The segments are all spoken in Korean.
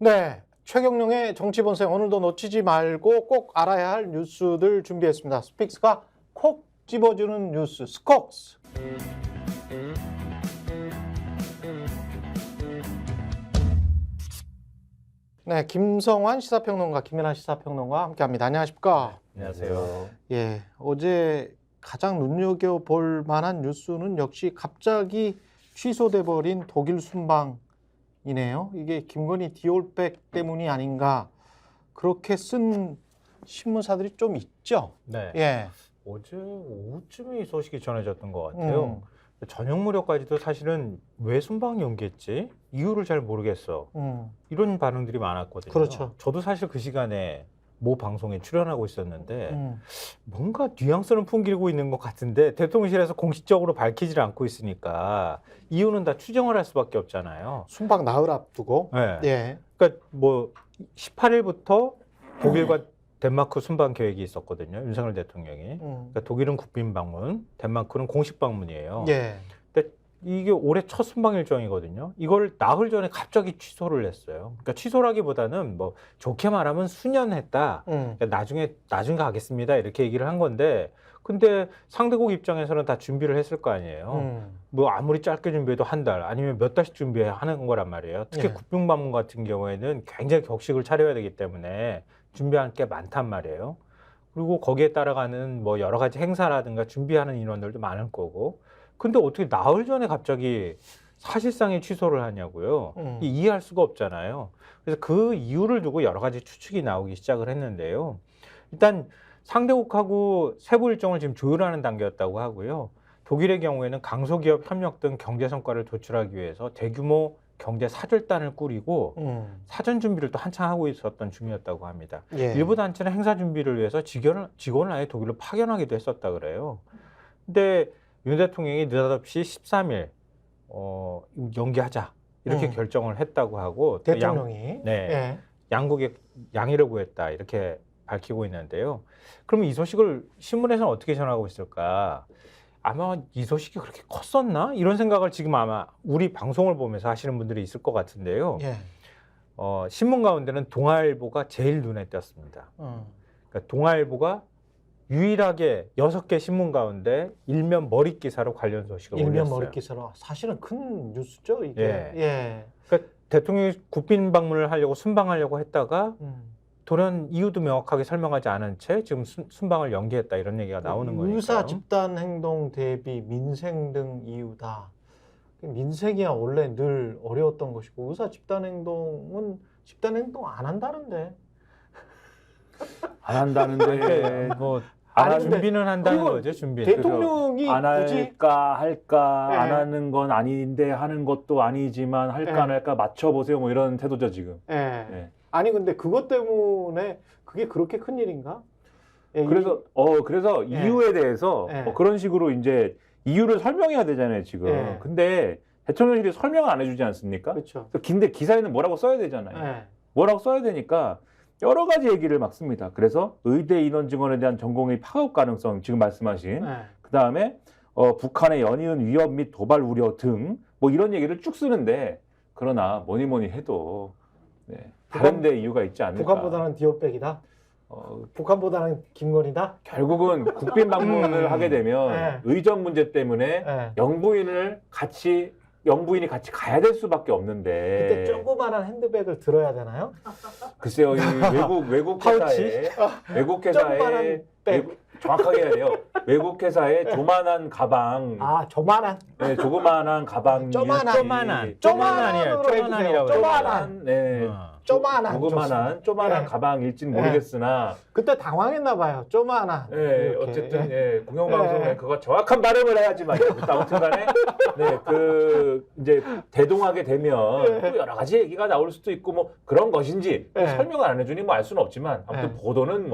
네, 최경영의 정치본색 오늘도 놓치지 말고 꼭 알아야 할 뉴스들 준비했습니다. 스픽스가 콕 집어주는 뉴스, 스콕스. 네, 김성환 시사평론가, 김연아 시사평론가와 함께합니다. 안녕하십니까? 안녕하세요. 예, 어제 가장 눈여겨볼 만한 뉴스는 역시 갑자기 취소돼 버린 독일 순방이네요. 이게 김건희 디올백 때문이 아닌가 그렇게 쓴 신문사들이 좀 있죠. 네. 예. 어제 오후쯤에 이 소식이 전해졌던 것 같아요. 저녁 무렵까지도 사실은 왜 순방 연기했지? 이유를 잘 모르겠어. 이런 반응들이 많았거든요. 그렇죠. 저도 사실 그 시간에 모 방송에 출연하고 있었는데 뭔가 뉘앙스는 풍기고 있는 것 같은데 대통령실에서 공식적으로 밝히질 않고 있으니까 이유는 다 추정을 할 수밖에 없잖아요. 순방 나흘 앞두고. 네. 예. 그러니까 뭐 18일부터 독일과 덴마크 순방 계획이 있었거든요. 윤석열 대통령이. 그러니까 독일은 국빈 방문, 덴마크는 공식 방문이에요. 예. 근데 이게 올해 첫 순방 일정이거든요. 이걸 나흘 전에 갑자기 취소를 했어요. 그러니까 취소라기보다는 뭐 좋게 말하면 수년했다. 그러니까 나중에 가겠습니다. 이렇게 얘기를 한 건데, 근데 상대국 입장에서는 다 준비를 했을 거 아니에요. 뭐 아무리 짧게 준비해도 한 달 아니면 몇 달씩 준비해야 하는 거란 말이에요. 특히 예. 국빈 방문 같은 경우에는 굉장히 격식을 차려야 되기 때문에 준비할 게 많단 말이에요. 그리고 거기에 따라가는 뭐 여러 가지 행사라든가 준비하는 인원들도 많을 거고. 근데 어떻게 나흘 전에 갑자기 사실상의 취소를 하냐고요. 이해할 수가 없잖아요. 그래서 그 이유를 두고 여러 가지 추측이 나오기 시작을 했는데요. 일단 상대국하고 세부 일정을 지금 조율하는 단계였다고 하고요. 독일의 경우에는 강소기업 협력 등 경제 성과를 도출하기 위해서 대규모 경제 사절단을 꾸리고 사전 준비를 또 한창 하고 있었던 중이었다고 합니다. 예. 일부 단체는 행사 준비를 위해서 직원을 아예 독일로 파견하기도 했었다 그래요. 근데 윤 대통령이 느닷없이 13일 연기하자 이렇게 결정을 했다고 하고 대통령이. 네, 예. 양국에 양해를 구했다 이렇게 밝히고 있는데요. 그럼 이 소식을 신문에서는 어떻게 전하고 있을까? 아마 이 소식이 그렇게 컸었나? 이런 생각을 지금 아마 우리 방송을 보면서 하시는 분들이 있을 것 같은데요. 예. 신문 가운데는 동아일보가 제일 눈에 띄었습니다. 그러니까 동아일보가 유일하게 6개 신문 가운데 일면 머릿 기사로 관련 소식을 일면 올렸어요. 머릿 기사로 사실은 큰 뉴스죠 이게. 예. 예. 그러니까 대통령이 국빈 방문을 하려고 순방하려고 했다가 돌연 이유도 명확하게 설명하지 않은 채 지금 순방을 연기했다 이런 얘기가 나오는 거니까요. 의사 집단 행동 대비 민생 등 이유다. 민생이야 원래 늘 어려웠던 것이고 의사 집단 행동은 집단 행동 안 한다는데. 안 한다는데 뭐 아니, 근데 준비는 한다는 그건 거죠. 준비. 대통령이 안 굳이 할까 할까 예. 안 하는 건 아닌데 하는 것도 아니지만 할까 예. 안 할까 맞춰보세요 뭐 이런 태도죠 지금. 예. 예. 아니 근데 그것 때문에 그게 그렇게 큰 일인가? 예, 그래서 예. 이유에 대해서 예. 그런 식으로 이제 이유를 설명해야 되잖아요 지금. 예. 근데 대통령실이 설명을 안 해주지 않습니까? 그렇죠. 근데 기사에는 뭐라고 써야 되잖아요. 예. 뭐라고 써야 되니까 여러 가지 얘기를 막 씁니다. 그래서 의대 인원 증원에 대한 전공의 파급 가능성 지금 말씀하신 예. 그 다음에 북한의 연이은 위협 및 도발 우려 등 뭐 이런 얘기를 쭉 쓰는데 그러나 뭐니 해도 네, 다른 데 이유가 있지 않을까. 북한보다는 디올백이다. 북한보다는 김건희다. 결국은 국빈 방문을 하게 되면 네. 의전 문제 때문에 예. 영부인이 같이 가야 될 수밖에 없는데 그때 조그만한 핸드백을 들어야 되나요? 글쎄요, 이 외국 파우치? 회사의 정확하게 해야 돼요. 외국 회사의 조만한 가방, 아, 조만한. 네, 조그만한 가방, 조만한. 쪼만한이에요. 쪼만한이라고. 쪼만한. 네, 조만한. 조만한 네. 가방일지는 모르겠으나, 그때 당황했나 봐요. 조만한. 네, 이렇게. 어쨌든 공영방송에 네. 그거 정확한 발음을 해야지만 아무튼간에 이제 대동하게 되면 또 여러 가지 얘기가 나올 수도 있고 뭐 그런 것인지 네. 설명을 안 해주니 뭐 알 수는 없지만 아무튼 네. 보도는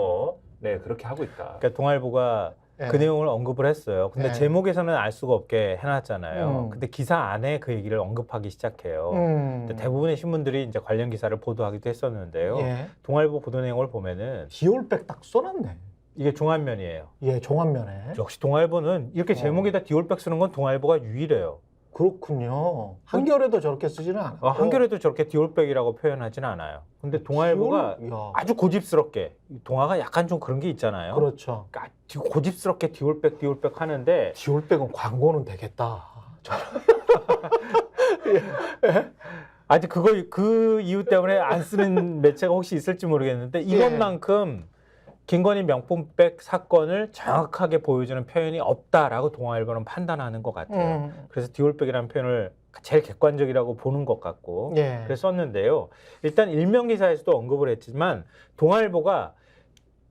그렇게 하고 있다. 그러니까 동아일보가 예. 그 내용을 언급을 했어요. 근데 예. 제목에서는 알 수가 없게 해놨잖아요. 근데 기사 안에 그 얘기를 언급하기 시작해요. 근데 대부분의 신문들이 이제 관련 기사를 보도하기도 했었는데요. 예. 동아일보 보도 내용을 보면은 디올백 딱 써놨네. 이게 종합면이에요. 예, 종합면에. 역시 동아일보는 이렇게 제목에다 디올백 쓰는 건 동아일보가 유일해요. 그렇군요. 한겨레도 저렇게 쓰지는 않아요. 한겨레도 저렇게 디올백이라고 표현하지는 않아요. 근데 동아일보가 야, 아주 고집스럽게, 동아가 약간 좀 그런 게 있잖아요. 그렇죠. 그러니까 아주 고집스럽게 디올백 하는데 디올백은 광고는 되겠다. 아직 그 이유 때문에 안 쓰는 매체가 혹시 있을지 모르겠는데 이것만큼 김건희 명품백 사건을 정확하게 보여주는 표현이 없다라고 동아일보는 판단하는 것 같아요. 그래서 디올백이라는 표현을 제일 객관적이라고 보는 것 같고 예. 그래서 썼는데요. 일단 일면 기사에서도 언급을 했지만 동아일보가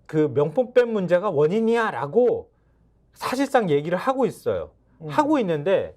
그 명품백 문제가 원인이야라고 사실상 얘기를 하고 있어요. 하고 있는데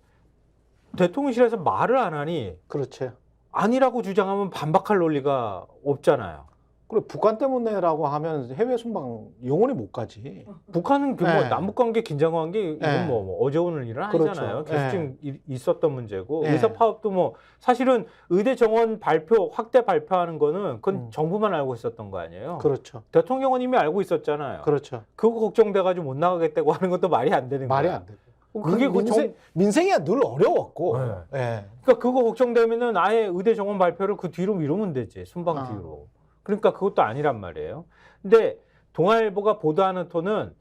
대통령실에서 말을 안 하니 그렇죠. 아니라고 주장하면 반박할 논리가 없잖아요. 그리고 북한 때문에라고 하면 해외 순방 영원히 못 가지. 북한은 그 뭐 네. 남북관계 긴장관계 이건 네. 뭐 어제 오늘 일은 그렇죠. 아니잖아요. 계속 네. 지금 있었던 문제고 네. 의사 파업도 뭐 사실은 의대 정원 발표 확대 발표하는 거는 그건 정부만 알고 있었던 거 아니에요. 그렇죠. 대통령은 이미 알고 있었잖아요. 그렇죠. 그거 걱정돼가지고 못 나가겠다고 하는 것도 말이 안 되는 말이 거야. 안 되고. 그게 그 민생이야 늘 어려웠고. 네. 예. 그러니까 그거 걱정되면은 아예 의대 정원 발표를 그 뒤로 미루면 되지 순방 뒤로. 그러니까 그것도 아니란 말이에요. 근데 동아일보가 보도하는 톤은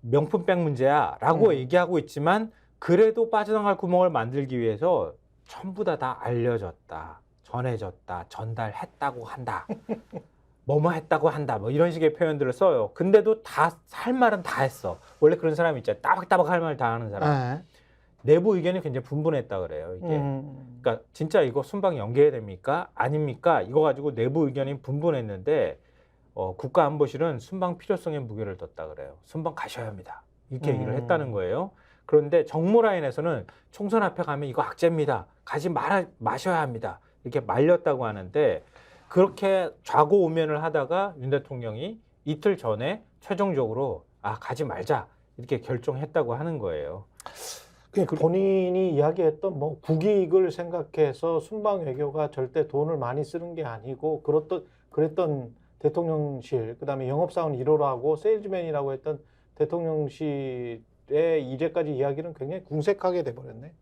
명품백 문제야라고 얘기하고 있지만 그래도 빠져나갈 구멍을 만들기 위해서 전부 다 알려졌다, 전해졌다, 전달했다고 한다, 뭐뭐 했다고 한다, 뭐 이런 식의 표현들을 써요. 근데도 다 할 말은 다 했어. 원래 그런 사람이 있잖아요. 따박따박 할 말 다 하는 사람. 내부 의견이 굉장히 분분했다 그래요. 이게. 그러니까 진짜 이거 순방 연기해야 됩니까? 아닙니까? 이거 가지고 내부 의견이 분분했는데 국가안보실은 순방 필요성에 무게를 뒀다 그래요. 순방 가셔야 합니다. 이렇게 얘기를 했다는 거예요. 그런데 정무라인에서는 총선 앞에 가면 이거 악재입니다. 가지 마셔야 합니다. 이렇게 말렸다고 하는데 그렇게 좌고우면을 하다가 윤 대통령이 이틀 전에 최종적으로 가지 말자 이렇게 결정했다고 하는 거예요. 본인이 이야기했던 뭐 국익을 생각해서 순방 외교가 절대 돈을 많이 쓰는 게 아니고 그랬던 대통령실 그다음에 영업사원 1호라고 세일즈맨이라고 했던 대통령실의 이제까지 이야기는 굉장히 궁색하게 돼버렸네.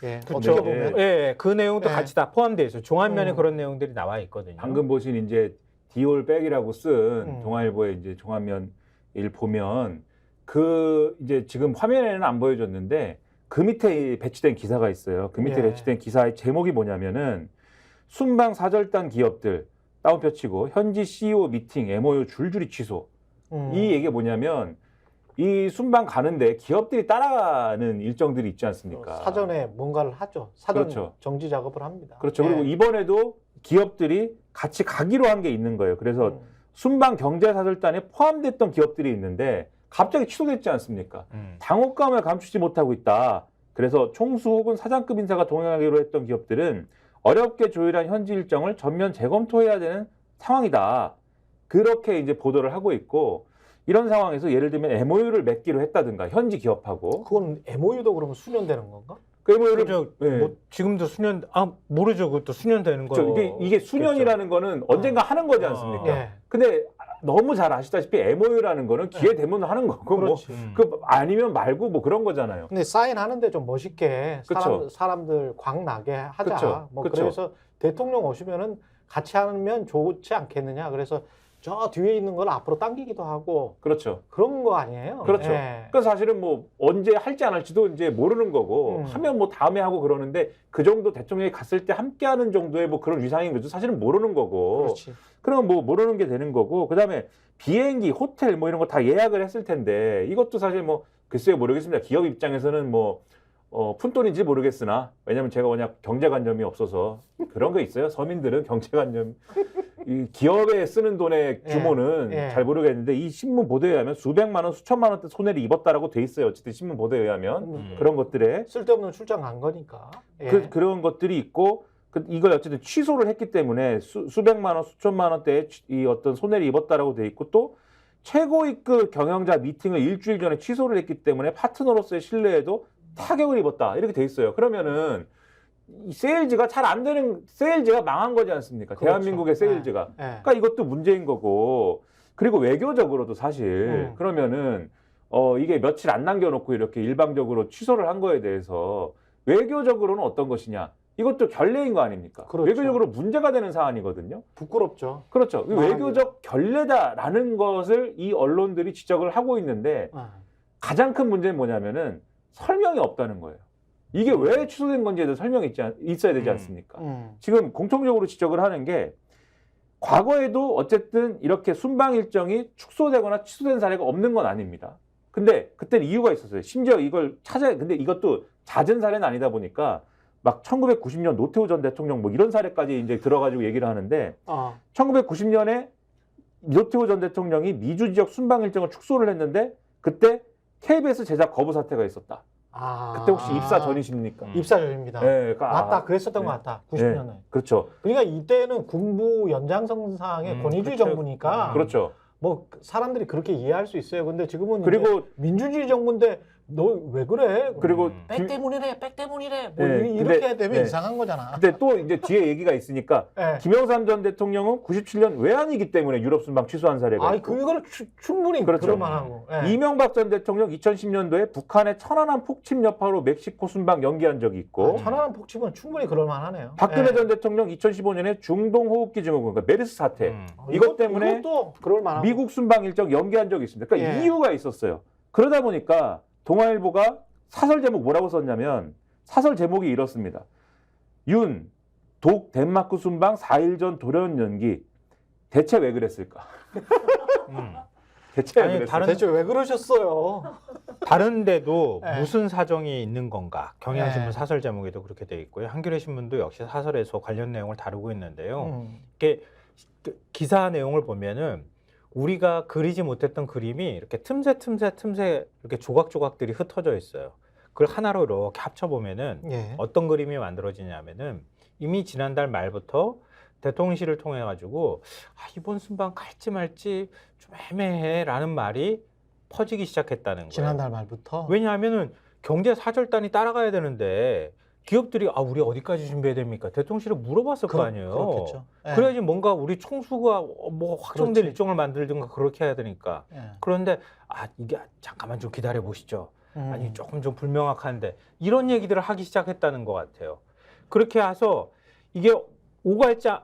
예, 그렇죠. 어떻게 보면 그 내용도 예. 같이 다 포함되어 있어요. 종합면에 그런 내용들이 나와 있거든요. 방금 보신 이제 디올백이라고 쓴 동아일보의 이제 종합면 일 보면 그 이제 지금 화면에는 안 보여줬는데 그 밑에 배치된 기사가 있어요. 그 밑에 배치된 기사의 제목이 뭐냐면은 순방 사절단 기업들 다운표 치고 현지 CEO 미팅 MOU 줄줄이 취소. 이 얘기가 뭐냐면 이 순방 가는데 기업들이 따라가는 일정들이 있지 않습니까? 사전에 뭔가를 하죠. 사전 그렇죠. 정지 작업을 합니다. 그렇죠. 그리고 이번에도 기업들이 같이 가기로 한 게 있는 거예요. 그래서 순방 경제사절단에 포함됐던 기업들이 있는데 갑자기 취소됐지 않습니까? 당혹감을 감추지 못하고 있다. 그래서 총수 혹은 사장급 인사가 동행하기로 했던 기업들은 어렵게 조율한 현지 일정을 전면 재검토해야 되는 상황이다. 그렇게 이제 보도를 하고 있고 이런 상황에서 예를 들면 MOU를 맺기로 했다든가 현지 기업하고 그건 MOU도 그러면 수년되는 건가? 그 MOU를 뭐 지금도 수년 모르죠. 그것도 수년 되는 거. 이게 수년이라는 거는 언젠가 하는 거지 않습니까? 예. 근데 너무 잘 아시다시피 MOU라는 거는 기회 되면 하는 거고 뭐 그 아니면 말고 뭐 그런 거잖아요. 근데 사인하는데 좀 멋있게 사람들 광나게 하자. 그쵸. 뭐 그쵸. 그래서 대통령 오시면은 같이 하면 좋지 않겠느냐. 그래서 저 뒤에 있는 걸 앞으로 당기기도 하고 그렇죠. 그런 거 아니에요? 그렇죠. 예. 그 사실은 뭐 언제 할지 안 할지도 이제 모르는 거고 하면 뭐 다음에 하고 그러는데 그 정도 대통령이 갔을 때 함께하는 정도의 뭐 그런 위상인 거죠. 사실은 모르는 거고. 그렇지. 그럼 뭐 모르는 게 되는 거고. 그다음에 비행기, 호텔 뭐 이런 거 다 예약을 했을 텐데 이것도 사실 뭐 글쎄요 모르겠습니다. 기업 입장에서는 뭐 푼돈인지 모르겠으나 왜냐하면 제가 워낙 경제관념이 없어서 그런 거 있어요. 서민들은 경제관념 이 기업에 쓰는 돈의 규모는 잘 모르겠는데 이 신문 보도에 의하면 수백만 원, 수천만 원대 손해를 입었다라고 돼 있어요. 어쨌든 신문 보도에 의하면 그런 것들에 쓸데없는 출장 간 거니까. 예. 그런 것들이 있고 이걸 어쨌든 취소를 했기 때문에 수백만 원, 수천만 원대의 이 어떤 손해를 입었다라고 돼 있고 또 최고위급 경영자 미팅을 일주일 전에 취소를 했기 때문에 파트너로서의 신뢰에도 타격을 입었다 이렇게 돼 있어요. 그러면은 이 세일즈가 잘 안 되는 세일즈가 망한 거지 않습니까? 그렇죠. 대한민국의 세일즈가. 그러니까 이것도 문제인 거고 그리고 외교적으로도 사실 그러면은 이게 며칠 안 남겨놓고 이렇게 일방적으로 취소를 한 거에 대해서 외교적으로는 어떤 것이냐? 이것도 결례인 거 아닙니까? 그렇죠. 외교적으로 문제가 되는 사안이거든요. 부끄럽죠. 그렇죠. 이 말하기가. 외교적 결례다라는 것을 이 언론들이 지적을 하고 있는데 가장 큰 문제는 뭐냐면은 설명이 없다는 거예요. 이게 왜 취소된 건지에 대해서 설명이 있어야 되지 않습니까? 지금 공통적으로 지적을 하는 게 과거에도 어쨌든 이렇게 순방 일정이 축소되거나 취소된 사례가 없는 건 아닙니다. 근데 그때는 이유가 있었어요. 심지어 이걸 근데 이것도 잦은 사례는 아니다 보니까 막 1990년 노태우 전 대통령 뭐 이런 사례까지 이제 들어가지고 얘기를 하는데 1990년에 노태우 전 대통령이 미주 지역 순방 일정을 축소를 했는데 그때 KBS 제작 거부 사태가 있었다. 그때 혹시 입사 전이십니까? 입사 전입니다. 네, 맞다. 그랬었던 네. 것 같다. 90년에. 네, 그렇죠. 그러니까 이때는 군부 연장선상의 권위주의 그렇죠. 정부니까 그렇죠. 뭐 사람들이 그렇게 이해할 수 있어요. 근데 지금은 그리고 이제 민주주의 정부인데 너 왜 그래? 그리고 백 때문이래, 백 때문이래. 뭐 네, 이렇게 근데, 되면 네. 이상한 거잖아. 근데 또 이제 뒤에 얘기가 있으니까 네. 김영삼 전 대통령은 97년 외환이기 때문에 유럽 순방 취소한 사례가 아니 있고 그거를 충분히 그렇죠. 그럴만하고. 네. 이명박 전 대통령 2010년도에 북한의 천안함 폭침 여파로 멕시코 순방 연기한 적이 있고 천안함 폭침은 충분히 그럴만하네요. 박근혜 네. 전 대통령 2015년에 중동 호흡기 증후군, 그러니까 메르스 사태 이것 때문에 이것도 그럴만하고. 미국 순방 일정 연기한 적이 있습니다. 그러니까 예. 이유가 있었어요. 그러다 보니까 동아일보가 사설 제목 뭐라고 썼냐면 사설 제목이 이렇습니다. 윤, 독 덴마크 순방 4일 전 돌연 연기. 대체 왜 그랬을까? 대체 왜 아니, 그랬을까? 대체 왜 그러셨어요? 다른데도 네. 무슨 사정이 있는 건가? 경향신문 네. 사설 제목에도 그렇게 돼 있고요. 한겨레 신문도 역시 사설에서 관련 내용을 다루고 있는데요. 음. 이게 기사 내용을 보면은 우리가 그리지 못했던 그림이 이렇게 틈새 이렇게 조각조각들이 흩어져 있어요. 그걸 하나로 이렇게 합쳐보면은 예. 어떤 그림이 만들어지냐면은 이미 지난달 말부터 대통령실을 통해 가지고 이번 순방 갈지 말지 좀 애매해라는 말이 퍼지기 시작했다는 거예요. 지난달 말부터. 왜냐하면은 경제 사절단이 따라가야 되는데 기업들이 우리 어디까지 준비해야 됩니까? 대통령실에 물어봤을 거 아니에요. 그렇겠죠. 예. 그래야지 뭔가 우리 총수가 뭐 확정된 그렇지. 일정을 만들든가 그렇게 해야 되니까. 예. 그런데 이게 잠깐만 좀 기다려 보시죠. 아니 음. 조금 좀 불명확한데 이런 얘기들을 하기 시작했다는 것 같아요. 그렇게 해서 이게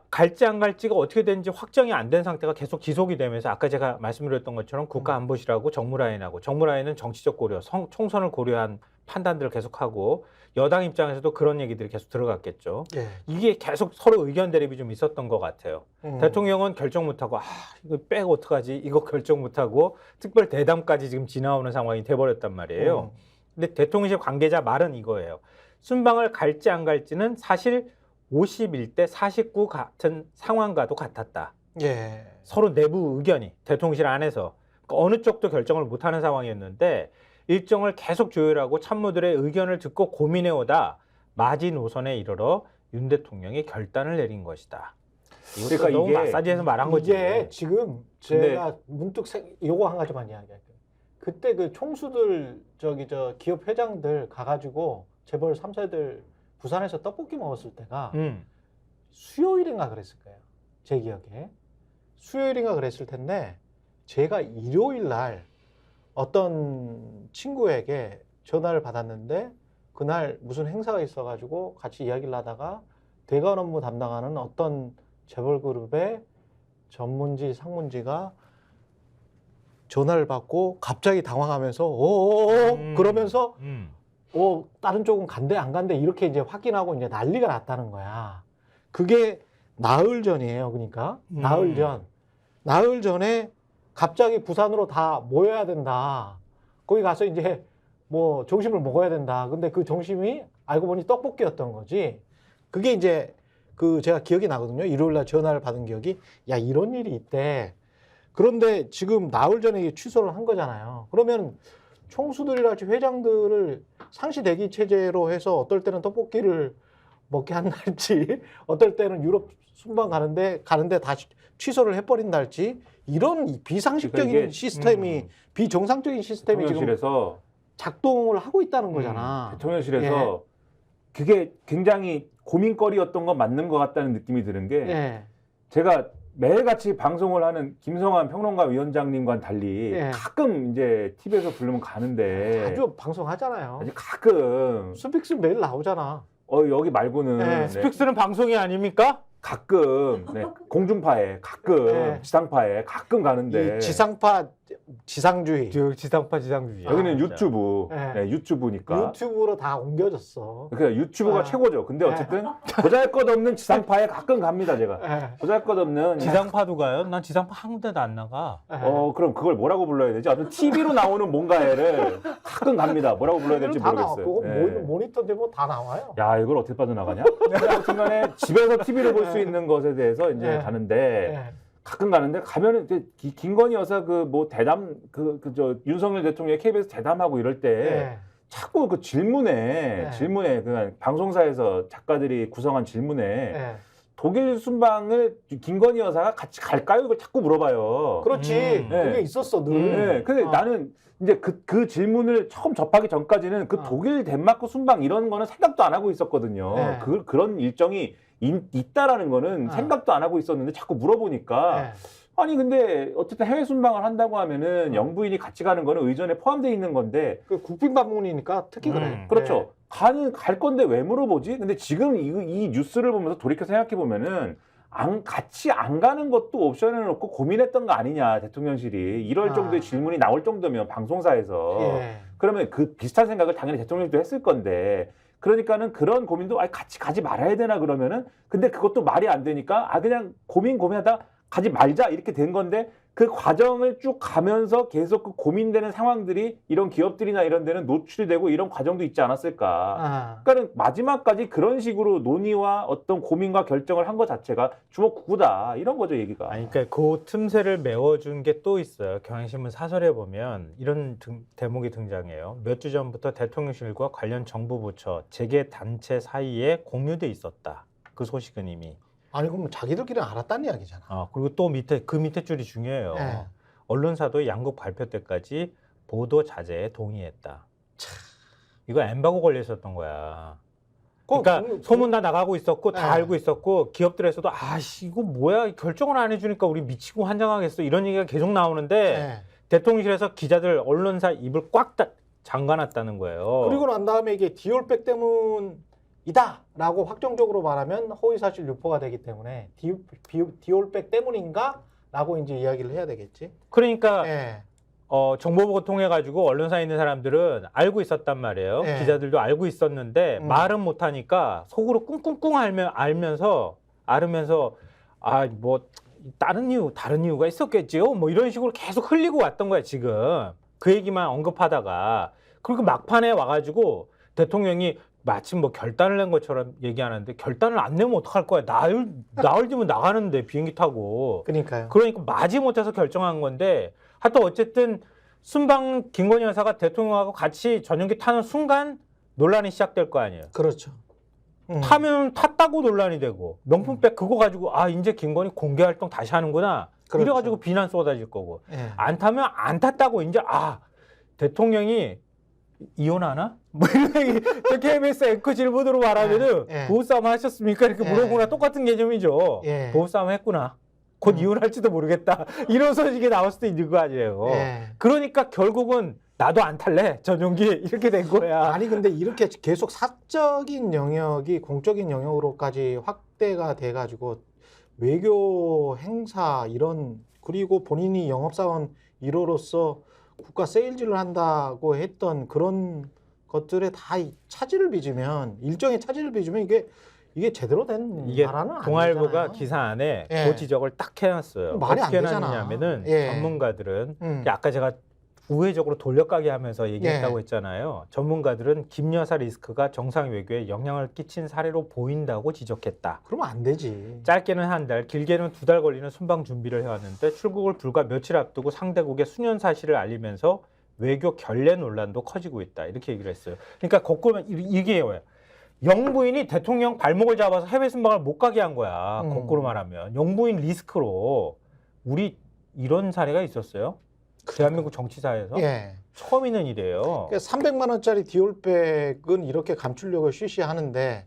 갈지 안 갈지가 어떻게 되는지 확정이 안 된 상태가 계속 지속이 되면서 아까 제가 말씀드렸던 것처럼 국가안보실하고 정무라인은 정치적 고려, 총선을 고려한 판단들을 계속하고 여당 입장에서도 그런 얘기들이 계속 들어갔겠죠. 예. 이게 계속 서로 의견 대립이 좀 있었던 것 같아요. 대통령은 결정 못하고 이거 빼고 어떡하지? 이거 결정 못하고 특별 대담까지 지금 지나오는 상황이 돼버렸단 말이에요. 근데 대통령실 관계자 말은 이거예요. 순방을 갈지 안 갈지는 사실 51대 49 같은 상황과도 같았다. 예. 서로 내부 의견이 대통령실 안에서 어느 쪽도 결정을 못하는 상황이었는데 일정을 계속 조율하고 참모들의 의견을 듣고 고민해오다 마지노선에 이르러 윤 대통령이 결단을 내린 것이다. 이것도 그러니까 너무 이게- 마사지해서 말한 거지. 이게 지금 제가 문득 요거 한 가지만 이야기할게요. 그때 그 총수들 저 기업 회장들 가가지고 재벌 3세들 부산에서 떡볶이 먹었을 때가 수요일인가 그랬을 거예요. 제 기억에. 수요일인가 그랬을 텐데 제가 일요일 날 어떤 친구에게 전화를 받았는데 그날 무슨 행사가 있어가지고 같이 이야기를 하다가 대관 업무 담당하는 어떤 재벌 그룹의 전문지 상문지가 전화를 받고 갑자기 당황하면서 그러면서 다른 쪽은 간대 안 간대 이렇게 이제 확인하고 이제 난리가 났다는 거야. 그게 나흘 전이에요. 그러니까 나흘 전에 갑자기 부산으로 다 모여야 된다. 거기 가서 이제 뭐 점심을 먹어야 된다. 근데 그 점심이 알고 보니 떡볶이였던 거지. 그게 이제 그 제가 기억이 나거든요. 일요일 날 전화를 받은 기억이 야 이런 일이 있대. 그런데 지금 나흘 전에 취소를 한 거잖아요. 그러면 총수들이랄지 회장들을 상시 대기 체제로 해서 어떨 때는 떡볶이를 먹게 한달지 어떨 때는 유럽 순방 가는데 다시 취소를 해버린달지 이런 비상식적인 그러니까 이게, 시스템이 비정상적인 시스템이 지금 대통령실에서 작동을 하고 있다는 거잖아. 대통령실에서 그게 굉장히 고민거리였던 건 맞는 것 같다는 느낌이 드는 게 예. 제가 매일같이 방송을 하는 김성환 평론가 위원장님과는 달리 예. 가끔 이제 TV에서 부르면 가는데 자주 방송하잖아요. 아주 가끔 스픽스 매일 나오잖아. 여기 말고는 네, 네, 스픽스는 방송이 아닙니까? 가끔 네, 공중파에 가끔 네. 지상파에 가끔 가는데 이 지상파 지상주의 지상파 지상주의. 여기는 진짜. 유튜브 네. 네, 유튜브니까 유튜브로 다 옮겨졌어. 그러니까 유튜브가 아. 최고죠. 근데 어쨌든 보잘것없는 지상파에 가끔 갑니다 제가. 예. 보잘것없는 지상파도 가요? 난 지상파 한 군데도 안 나가. 예. 그럼 그걸 뭐라고 불러야 되지? 아무튼 TV로 나오는 뭔가를 가끔 갑니다. 뭐라고 불러야 될지 다 나와. 모르겠어요. 그거 네. 모니터 되면 다 나와요. 야 이걸 어떻게 빠져나가냐? 아무튼간에 집에서 TV를 볼 수 있는 것에 대해서 이제 네. 가는데 예. 가끔 가는데 가면은 이제 김건희 여사 그 뭐 대담 저 윤석열 대통령이 KBS 대담하고 이럴 때 예. 자꾸 그 질문에 그 방송사에서 작가들이 구성한 질문에 예. 독일 순방을 김건희 여사가 같이 갈까요? 이걸 자꾸 물어봐요. 그렇지. 네. 그게 있었어 늘. 네, 근데 나는 이제 그 질문을 처음 접하기 전까지는 그 독일 덴마크 순방 이런 거는 생각도 안 하고 있었거든요. 네. 그런 일정이 있다라는 거는 생각도 안 하고 있었는데 자꾸 물어보니까 예. 아니 근데 어쨌든 해외 순방을 한다고 하면은 영부인이 같이 가는 거는 의전에 포함되어 있는 건데 그 국빈 방문이니까 특히 그래. 그렇죠. 갈 건데 왜 물어보지? 근데 지금 이 뉴스를 보면서 돌이켜 생각해 보면은 같이 안 가는 것도 옵션을 놓고 고민했던 거 아니냐 대통령실이 이럴 정도의 질문이 나올 정도면 방송사에서 예. 그러면 그 비슷한 생각을 당연히 대통령도 했을 건데 그러니까는 그런 고민도 같이 가지 말아야 되나 그러면은 근데 그것도 말이 안 되니까 그냥 고민하다 가지 말자 이렇게 된 건데 그 과정을 쭉 가면서 계속 그 고민되는 상황들이 이런 기업들이나 이런 데는 노출이 되고 이런 과정도 있지 않았을까. 그러니까는 마지막까지 그런 식으로 논의와 어떤 고민과 결정을 한 것 자체가 주먹구구다 이런 거죠 얘기가. 아니, 그러니까 그 틈새를 메워준 게 또 있어요. 경향신문 사설에 보면 이런 대목이 등장해요. 몇 주 전부터 대통령실과 관련 정부 부처, 재계 단체 사이에 공유돼 있었다. 그 소식은 이미. 아니 그럼 자기들끼리 알았다는 이야기잖아. 그리고 또 그 밑에 줄이 중요해요. 네. 언론사도 양국 발표 때까지 보도 자제에 동의했다. 이거 엠바고 걸려 있었던 거야. 그러니까 소문 다 나가고 있었고 다 알고 있었고 기업들에서도 이거 뭐야 결정을 안 해주니까 우리 미치고 환장하겠어 이런 얘기가 계속 나오는데 대통령실에서 기자들 언론사 입을 꽉 잠가놨다는 거예요. 그리고 난 다음에 이게 디올백 때문이다라고 확정적으로 말하면 허위사실 유포가 되기 때문에 디올백 때문인가라고 이제 이야기를 해야 되겠지. 그러니까 정보보고 통해 가지고 언론사에 있는 사람들은 알고 있었단 말이에요. 기자들도 알고 있었는데 말은 못하니까 속으로 꿍꿍꿍 알면서 뭐 다른 이유가 있었겠지요. 뭐 이런 식으로 계속 흘리고 왔던 거야 지금. 그 얘기만 언급하다가 그리고 막판에 와가지고 대통령이 마침 뭐 결단을 낸 것처럼 얘기하는데 결단을 안 내면 어떡할 거야. 나흘 뒤면 나가는데 비행기 타고. 그러니까요. 그러니까 마지못해서 결정한 건데 하여튼 어쨌든 순방 김건희 여사가 대통령하고 같이 전용기 타는 순간 논란이 시작될 거 아니에요. 그렇죠. 타면 탔다고 논란이 되고 명품백 그거 가지고 이제 김건희 공개 활동 다시 하는구나. 그렇죠. 이래가지고 비난 쏟아질 거고 안 타면 안 탔다고 이제 대통령이 이혼하나? 뭐 이런 얘기 KBS 앵커 질문으로 말하면은 부부싸움 하셨습니까? 이렇게 물어보나 똑같은 개념이죠. 부부싸움 했구나. 곧 이혼할지도 모르겠다. 이런 소식이 나올 수도 있는 거 아니에요. 그러니까 결국은 나도 안 탈래 전용기 이렇게 된 거야. 아니 근데 이렇게 계속 사적인 영역이 공적인 영역으로까지 확대가 돼가지고 외교 행사 이런 그리고 본인이 영업사원 1호로서 국가 세일즈를 한다고 했던 그런 것들에 다 차질을 빚으면 일정의 차질을 빚으면 이게 제대로 된 나라는 동아일보가 아니잖아요. 기사 안에 그 지적을 딱 해놨어요. 말이 어떻게 안 되잖아. 해놨냐면은 전문가들은 아까 제가 우회적으로 돌려가게 하면서 얘기했다고 했잖아요. 전문가들은 김 여사 리스크가 정상 외교에 영향을 끼친 사례로 보인다고 지적했다. 그러면 안 되지. 짧게는 한 달, 길게는 2달 걸리는 순방 준비를 해왔는데 출국을 불과 며칠 앞두고 상대국에 수년 사실을 알리면서 외교 결례 논란도 커지고 있다. 이렇게 얘기를 했어요. 그러니까 거꾸로 이게 뭐예요? 영부인이 대통령 발목을 잡아서 해외 순방을 못 가게 한 거야. 거꾸로 말하면. 영부인 리스크로 우리 이런 사례가 있었어요. 대한민국 정치사에서 처음 있는 일이에요. 그러니까 300만 원짜리 디올백은 이렇게 감추려고 쉬쉬하는데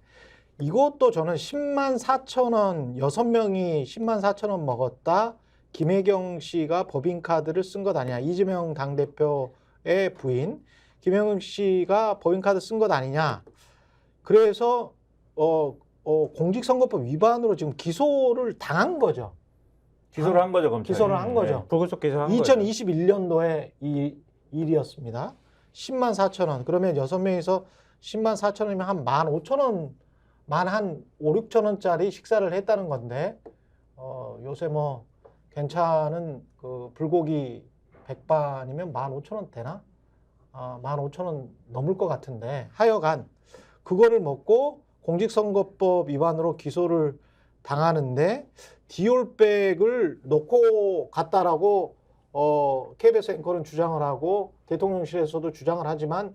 이것도 저는 10만 4천 원, 6명이 10만 4천 원 먹었다. 김혜경 씨가 법인카드를 쓴 것 아니냐. 이재명 당대표의 부인 김혜경 씨가 법인카드 쓴 것 아니냐. 그래서 공직선거법 위반으로 지금 기소를 당한 거죠. 기소를 한 거죠, 검찰이. 기소를 한 거죠. 불구속 기소한 거예요. 2021년도에 이 일이었습니다. 10만 4천 원. 그러면 6명이서 10만 4천 원이면 한 15,000원, 한 5, 6천 원짜리 식사를 했다는 건데, 요새 뭐 괜찮은 그 불고기 백반이면 15,000원 되나? 15,000원 넘을 것 같은데, 하여간 그거를 먹고 공직선거법 위반으로 기소를 당하는데, 디올백을 놓고 갔다라고 KBS 앵커는 주장을 하고 대통령실에서도 주장을 하지만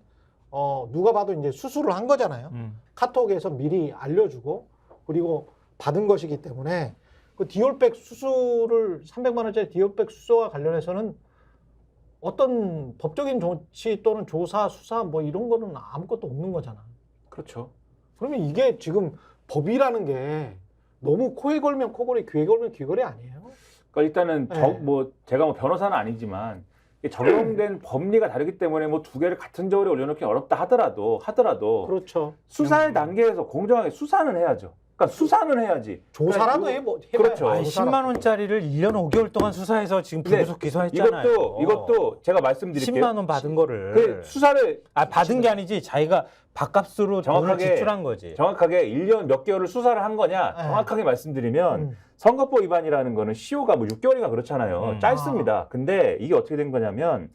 누가 봐도 이제 수수를 한 거잖아요. 카톡에서 미리 알려주고 그리고 받은 것이기 때문에 그 디올백 수수를 300만 원짜리 디올백 수수와 관련해서는 어떤 법적인 조치 또는 조사, 수사 뭐 이런 거는 아무것도 없는 거잖아. 그렇죠. 그러면 이게 지금 법이라는 게 너무 코에 걸면 코걸이, 귀에 걸면 귀걸이 아니에요? 그러니까 일단은 네. 제가 뭐 변호사는 아니지만 적용된 법리가 다르기 때문에 뭐 두 개를 같은 저울에 올려놓기 어렵다 하더라도 그렇죠. 수사의 단계에서 공정하게 수사는 해야죠. 그러니까 수사는 해야지. 조사라도 그러니까 해봐야 그렇죠. 아니, 10만 원짜리를 1년 5개월 동안 수사해서 지금 불구속 기소했잖아요. 이것도 제가 말씀드릴게요. 10만 원 받은 거를 그 수사를 받은 게 아니지 자기가 밥값으로 돈을 지출한 거지. 정확하게 1년 몇 개월을 수사를 한 거냐 네. 정확하게 말씀드리면 선거법 위반이라는 거는 시효가 뭐 6개월인가 그렇잖아요. 짧습니다. 근데 이게 어떻게 된 거냐면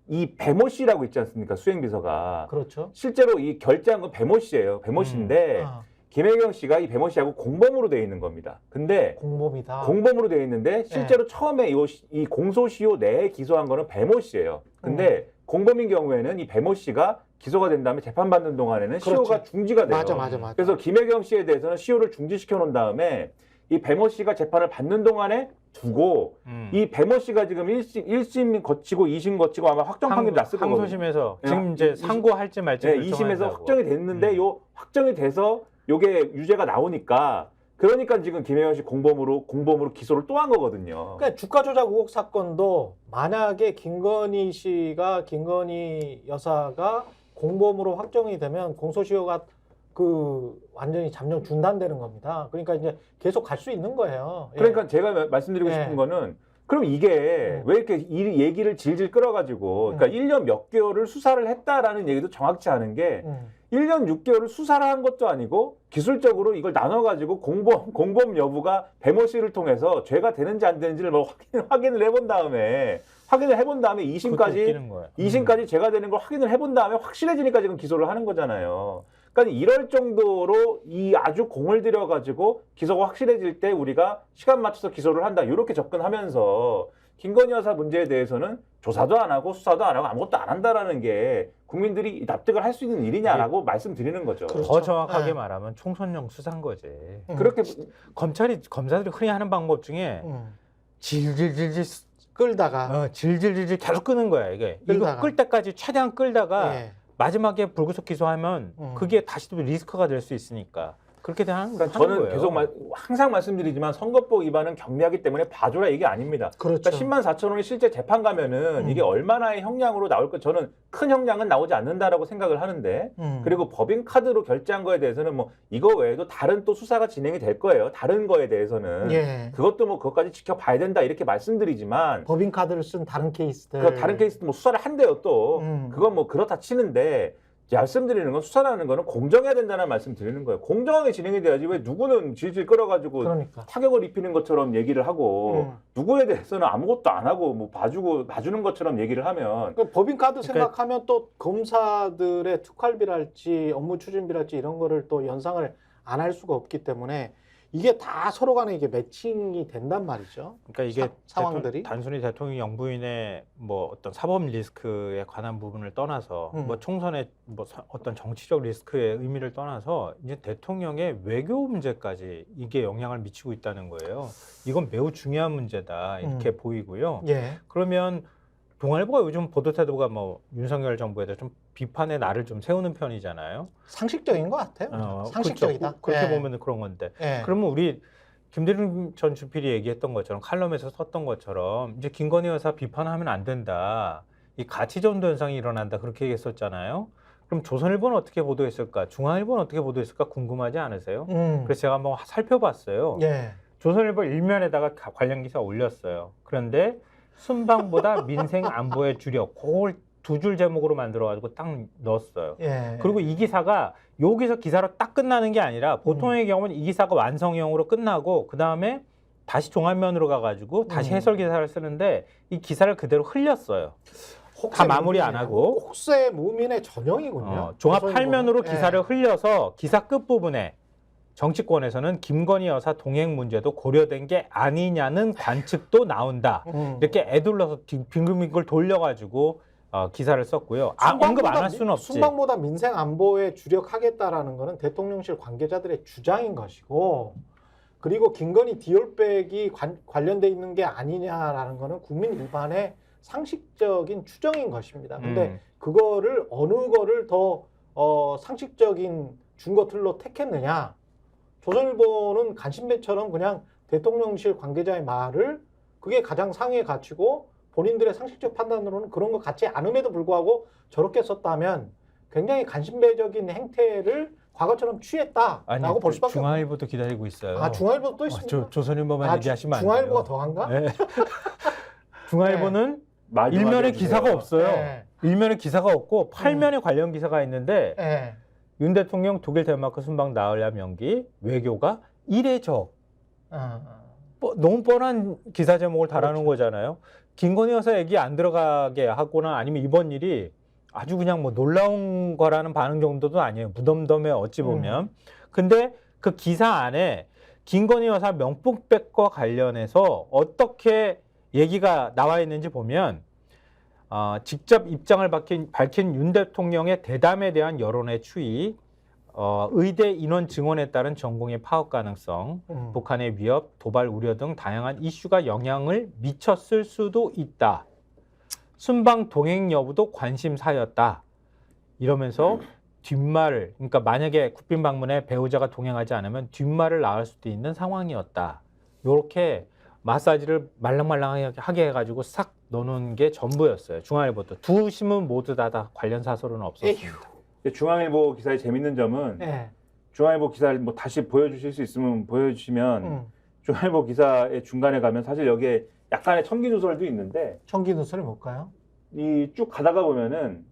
이 배모 씨라고 있지 않습니까? 수행비서가. 그렇죠. 실제로 이 결제한 건 배모 씨예요. 배모 씨인데 김혜경 씨가 이 배모 씨하고 공범으로 돼 있는 겁니다. 근데 공범이다. 공범으로 돼 있는데 실제로 처음에 이 공소시효 내에 기소한 거는 배모 씨예요. 근데 공범인 경우에는 이 배모 씨가 기소가 된 다음에 재판받는 동안에는 시효가 중지가 돼요. 맞아. 그래서 김혜경 씨에 대해서는 시효를 중지시켜 놓은 다음에 이 배모 씨가 재판을 받는 동안에 두고 이 배모 씨가 지금 1심 거치고 2심 거치고 아마 확정 판결이 났을 거거든요. 항소심에서 지금 이제 상고할지 말지 네, 2심에서 확정이 됐는데 요 확정이 돼서 요게 유죄가 나오니까 그러니까 지금 김혜경 씨 공범으로 기소를 또 한 거거든요. 그러니까 주가 조작 의혹 사건도 만약에 김건희 여사가 공범으로 확정이 되면 공소시효가 그 완전히 잠정 중단되는 겁니다. 그러니까 이제 계속 갈 수 있는 거예요. 그러니까 제가 말씀드리고 싶은 거는 그럼 이게 왜 이렇게 이 얘기를 질질 끌어가지고 그러니까 1년 몇 개월을 수사를 했다라는 얘기도 정확치 않은 게 1년 6개월을 수사를 한 것도 아니고 기술적으로 이걸 나눠가지고 공범 여부가 배모 씨를 통해서 죄가 되는지 안 되는지를 뭐 확인을 해본 다음에 2심까지 죄가 되는 걸 확인을 해본 다음에 확실해지니까 지금 기소를 하는 거잖아요. 그러니까 이럴 정도로 이 아주 공을 들여가지고 기소가 확실해질 때 우리가 시간 맞춰서 기소를 한다. 이렇게 접근하면서 김건희 여사 문제에 대해서는 조사도 안 하고 수사도 안 하고 아무것도 안 한다라는 게 국민들이 납득을 할 수 있는 일이냐라고 말씀드리는 거죠. 그렇죠. 더 정확하게 말하면 총선용 수사인 거지. 그렇게 검사들이 흔히 하는 방법 중에 질질질질 끌다가 질질질질 계속 끄는 거야 이게. 끌다가. 이거 끌 때까지 최대한 끌다가 마지막에 불구속 기소하면 그게 다시 또 리스크가 될 수 있으니까 그렇게 하는 저는 거예요. 계속 항상 말씀드리지만 선거법 위반은 경미하기 때문에 봐줘라 이게 아닙니다. 그렇죠. 그러니까 10만 4천 원이 실제 재판 가면은 이게 얼마나의 형량으로 나올까 저는 큰 형량은 나오지 않는다라고 생각을 하는데 그리고 법인 카드로 결제한 거에 대해서는 뭐 이거 외에도 다른 또 수사가 진행이 될 거예요. 다른 거에 대해서는 그것도 뭐 그것까지 지켜봐야 된다 이렇게 말씀드리지만 법인 카드를 쓴 다른 케이스들 그러니까 다른 케이스도 뭐 수사를 한대요 또 그건 뭐 그렇다 치는데 말씀드리는 건 수사라는 거는 공정해야 된다는 말씀 드리는 거예요. 공정하게 진행이 돼야지 왜 누구는 질질 끌어가지고 타격을 입히는 것처럼 얘기를 하고 누구에 대해서는 아무것도 안 하고 뭐 봐주는 것처럼 얘기를 하면 그러니까 법인카드 생각하면 또 검사들의 특활비랄지 업무 추진비랄지 이런 거를 또 연상을 안 할 수가 없기 때문에 이게 다 서로 간에 이게 매칭이 된단 말이죠. 그러니까 이게 상황들이 단순히 대통령 영부인의 뭐 어떤 사법 리스크에 관한 부분을 떠나서 뭐 총선의 뭐 어떤 정치적 리스크의 의미를 떠나서 이제 대통령의 외교 문제까지 이게 영향을 미치고 있다는 거예요. 이건 매우 중요한 문제다 이렇게 보이고요. 그러면 동아일보가 요즘 보도 태도가 뭐 윤석열 정부에 대해 좀 비판의 날을 좀 세우는 편이잖아요. 상식적인 것 같아요. 상식적이다. 그렇죠. 그렇게 예. 보면 그런 건데. 예. 그러면 우리 김대중 전 주필이 얘기했던 것처럼 칼럼에서 썼던 것처럼 이제 김건희 여사 비판하면 안 된다. 이 가치전도 현상이 일어난다. 그렇게 얘기했었잖아요. 그럼 조선일보는 어떻게 보도했을까? 중앙일보는 어떻게 보도했을까? 궁금하지 않으세요? 그래서 제가 한번 살펴봤어요. 예. 조선일보 일면에다가 관련 기사 올렸어요. 그런데 순방보다 민생 안보의 주력, 그걸 두 줄 제목으로 만들어가지고 딱 넣었어요. 예. 그리고 이 기사가 여기서 기사로 딱 끝나는 게 아니라 보통의 경우는 이 기사가 완성형으로 끝나고 그 다음에 다시 종합면으로 가가지고 다시 해설 기사를 쓰는데 이 기사를 그대로 흘렸어요. 다 마무리 안 하고. 혹세 무민의 전형이군요. 종합 조선일보는. 8면으로 예. 기사를 흘려서 기사 끝부분에 정치권에서는 김건희 여사 동행 문제도 고려된 게 아니냐는 관측도 나온다. 이렇게 애둘러서 빙글빙글 돌려가지고 기사를 썼고요. 언급 안 할 수는 없지. 순방보다 민생 안보에 주력하겠다라는 것은 대통령실 관계자들의 주장인 것이고, 그리고 김건희 디올백이 관련돼 있는 게 아니냐라는 것은 국민 일반의 상식적인 추정인 것입니다. 근데 그거를 어느 거를 더 상식적인 준거 틀로 택했느냐? 조선일보는 간신배처럼 그냥 대통령실 관계자의 말을 그게 가장 상위의 가치고 본인들의 상식적 판단으로는 그런 거 같지 않음에도 불구하고 저렇게 썼다면 굉장히 간신배적인 행태를 과거처럼 취했다라고 볼 수밖에 없어요. 중앙일보도 기다리고 있어요. 아, 중앙일보도 또 있습니까? 조선일보만 얘기하시면 안 돼요. 중앙일보가 더한가? 네. 중앙일보는 말 좀 일면에 해주세요. 기사가 없어요. 네. 일면에 기사가 없고 8면에 관련 기사가 있는데 네. 윤 대통령 독일 덴마크 순방 나흘야 명기 외교가 이례적. 너무 뻔한 기사 제목을 달아놓은 거잖아요. 김건희 여사 얘기 안 들어가게 하거나 아니면 이번 일이 아주 그냥 뭐 놀라운 거라는 반응 정도도 아니에요. 무덤덤해 어찌 보면. 근데 그 기사 안에 김건희 여사 명품백과 관련해서 어떻게 얘기가 나와 있는지 보면 직접 입장을 밝힌 윤 대통령의 대담에 대한 여론의 추이, 의대 인원 증원에 따른 전공의 파업 가능성, 북한의 위협, 도발 우려 등 다양한 이슈가 영향을 미쳤을 수도 있다. 순방 동행 여부도 관심사였다. 이러면서 뒷말을, 그러니까 만약에 국빈 방문에 배우자가 동행하지 않으면 뒷말을 낳을 수도 있는 상황이었다. 이렇게 마사지를 말랑말랑하게 해가지고 싹 넣어놓은 게 전부였어요. 중앙일보도. 두 신문 모두 다 관련 사설은 없었습니다. 중앙일보 기사의 재밌는 점은 네. 중앙일보 기사를 뭐 다시 보여주실 수 있으면 보여주시면 중앙일보 기사의 중간에 가면 사실 여기에 약간의 청기누설도 있는데 청기누설이 뭘까요? 이 쭉 가다가 보면은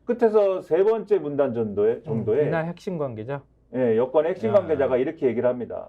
끝에서 세 번째 문단 정도에 이날 핵심 관계자? 예, 여권의 핵심 관계자가 이렇게 얘기를 합니다.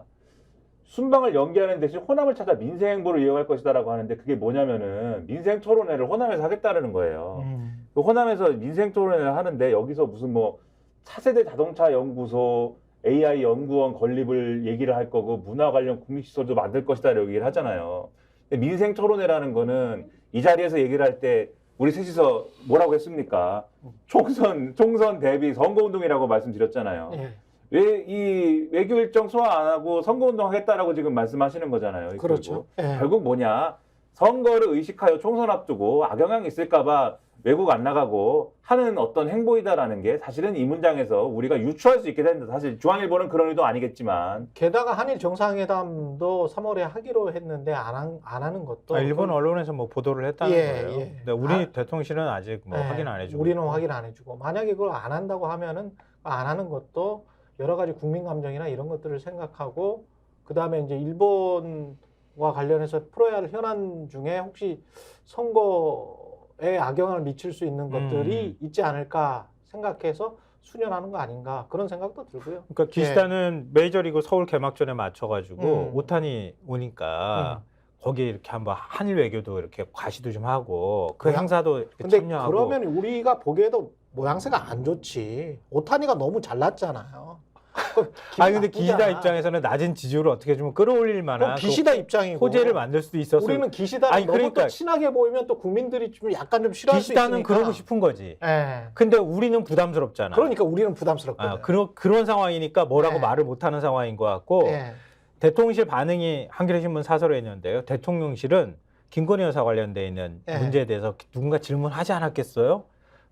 순방을 연기하는 대신 호남을 찾아 민생행보를 이용할 것이다라고 하는데 그게 뭐냐면은 민생 토론회를 호남에서 하겠다는 거예요. 그 호남에서 민생 토론회를 하는데 여기서 무슨 뭐 차세대 자동차 연구소, AI 연구원 건립을 얘기를 할 거고 문화 관련 국립시설도 만들 것이다라고 얘기를 하잖아요. 근데 민생 토론회라는 거는 이 자리에서 얘기를 할 때 우리 셋이서 뭐라고 했습니까? 총선 대비 선거운동이라고 말씀드렸잖아요. 예. 왜 이 외교 일정 소화 안 하고 선거운동 하겠다라고 지금 말씀하시는 거잖아요. 그렇죠. 예. 결국 뭐냐? 선거를 의식하여 총선 앞두고 악영향이 있을까봐 외국 안 나가고 하는 어떤 행보이다라는 게 사실은 이 문장에서 우리가 유추할 수 있게 된다. 사실 중앙일보는 그런 의도 아니겠지만. 게다가 한일 정상회담도 3월에 하기로 했는데 안 하는 것도 일본 언론에서 뭐 보도를 했다는 거예요. 예. 근데 우리 대통령실은 아직 뭐 확인 안 해주고. 우리는 확인 안 해주고 만약에 그걸 안 한다고 하면은 안 하는 것도 여러 가지 국민 감정이나 이런 것들을 생각하고 그 다음에 이제 일본과 관련해서 풀어야 할 현안 중에 혹시 선거에 악영향을 미칠 수 있는 것들이 있지 않을까 생각해서 수년하는 거 아닌가 그런 생각도 들고요. 그러니까 기시다는 메이저리그 서울 개막전에 맞춰가지고 오타니 오니까 거기에 이렇게 한번 한일 외교도 이렇게 과시도 좀 하고 그 행사도 이렇게 근데 참여하고. 그러면 우리가 보기에도 모양새가 안 좋지. 오타니가 너무 잘났잖아요. 아니 근데 기시다 입장에서는 낮은 지지율을 어떻게 좀 끌어올릴 만한 기시다 입장이고 호재를 만들 수도 있었어요. 우리는 기시다를 너무 그러니까 또 친하게 보이면 또 국민들이 좀 약간 좀 싫어할 수 있으니까. 기시다는 그러고 싶은 거지. 예. 근데 우리는 부담스럽잖아. 그러니까 우리는 부담스럽거든. 그런 상황이니까 뭐라고 네. 말을 못하는 상황인 것 같고 예. 대통령실 반응이 한겨레신문 사설에 있는데요. 대통령실은 김건희 여사 관련돼 있는 예. 문제에 대해서 누군가 질문하지 않았겠어요?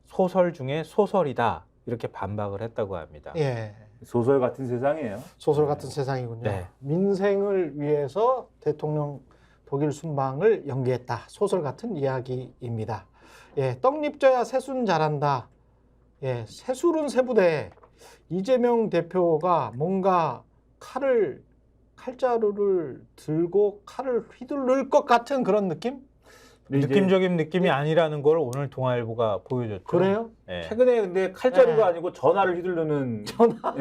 소설 중에 소설이다 이렇게 반박을 했다고 합니다. 예. 소설 같은 세상이에요. 소설 같은 세상이군요. 네. 민생을 위해서 대통령 독일 순방을 연기했다. 소설 같은 이야기입니다. 예, 떡잎져야 새순 잘한다. 예, 새술은 새부대. 이재명 대표가 뭔가 칼자루를 들고 칼을 휘두를 것 같은 그런 느낌? 근데 이제 느낌적인 느낌이 아니라는 걸 오늘 동아일보가 보여줬죠. 그래요? 예. 최근에 근데 칼자루가 네. 아니고 전화를 휘두르는 전화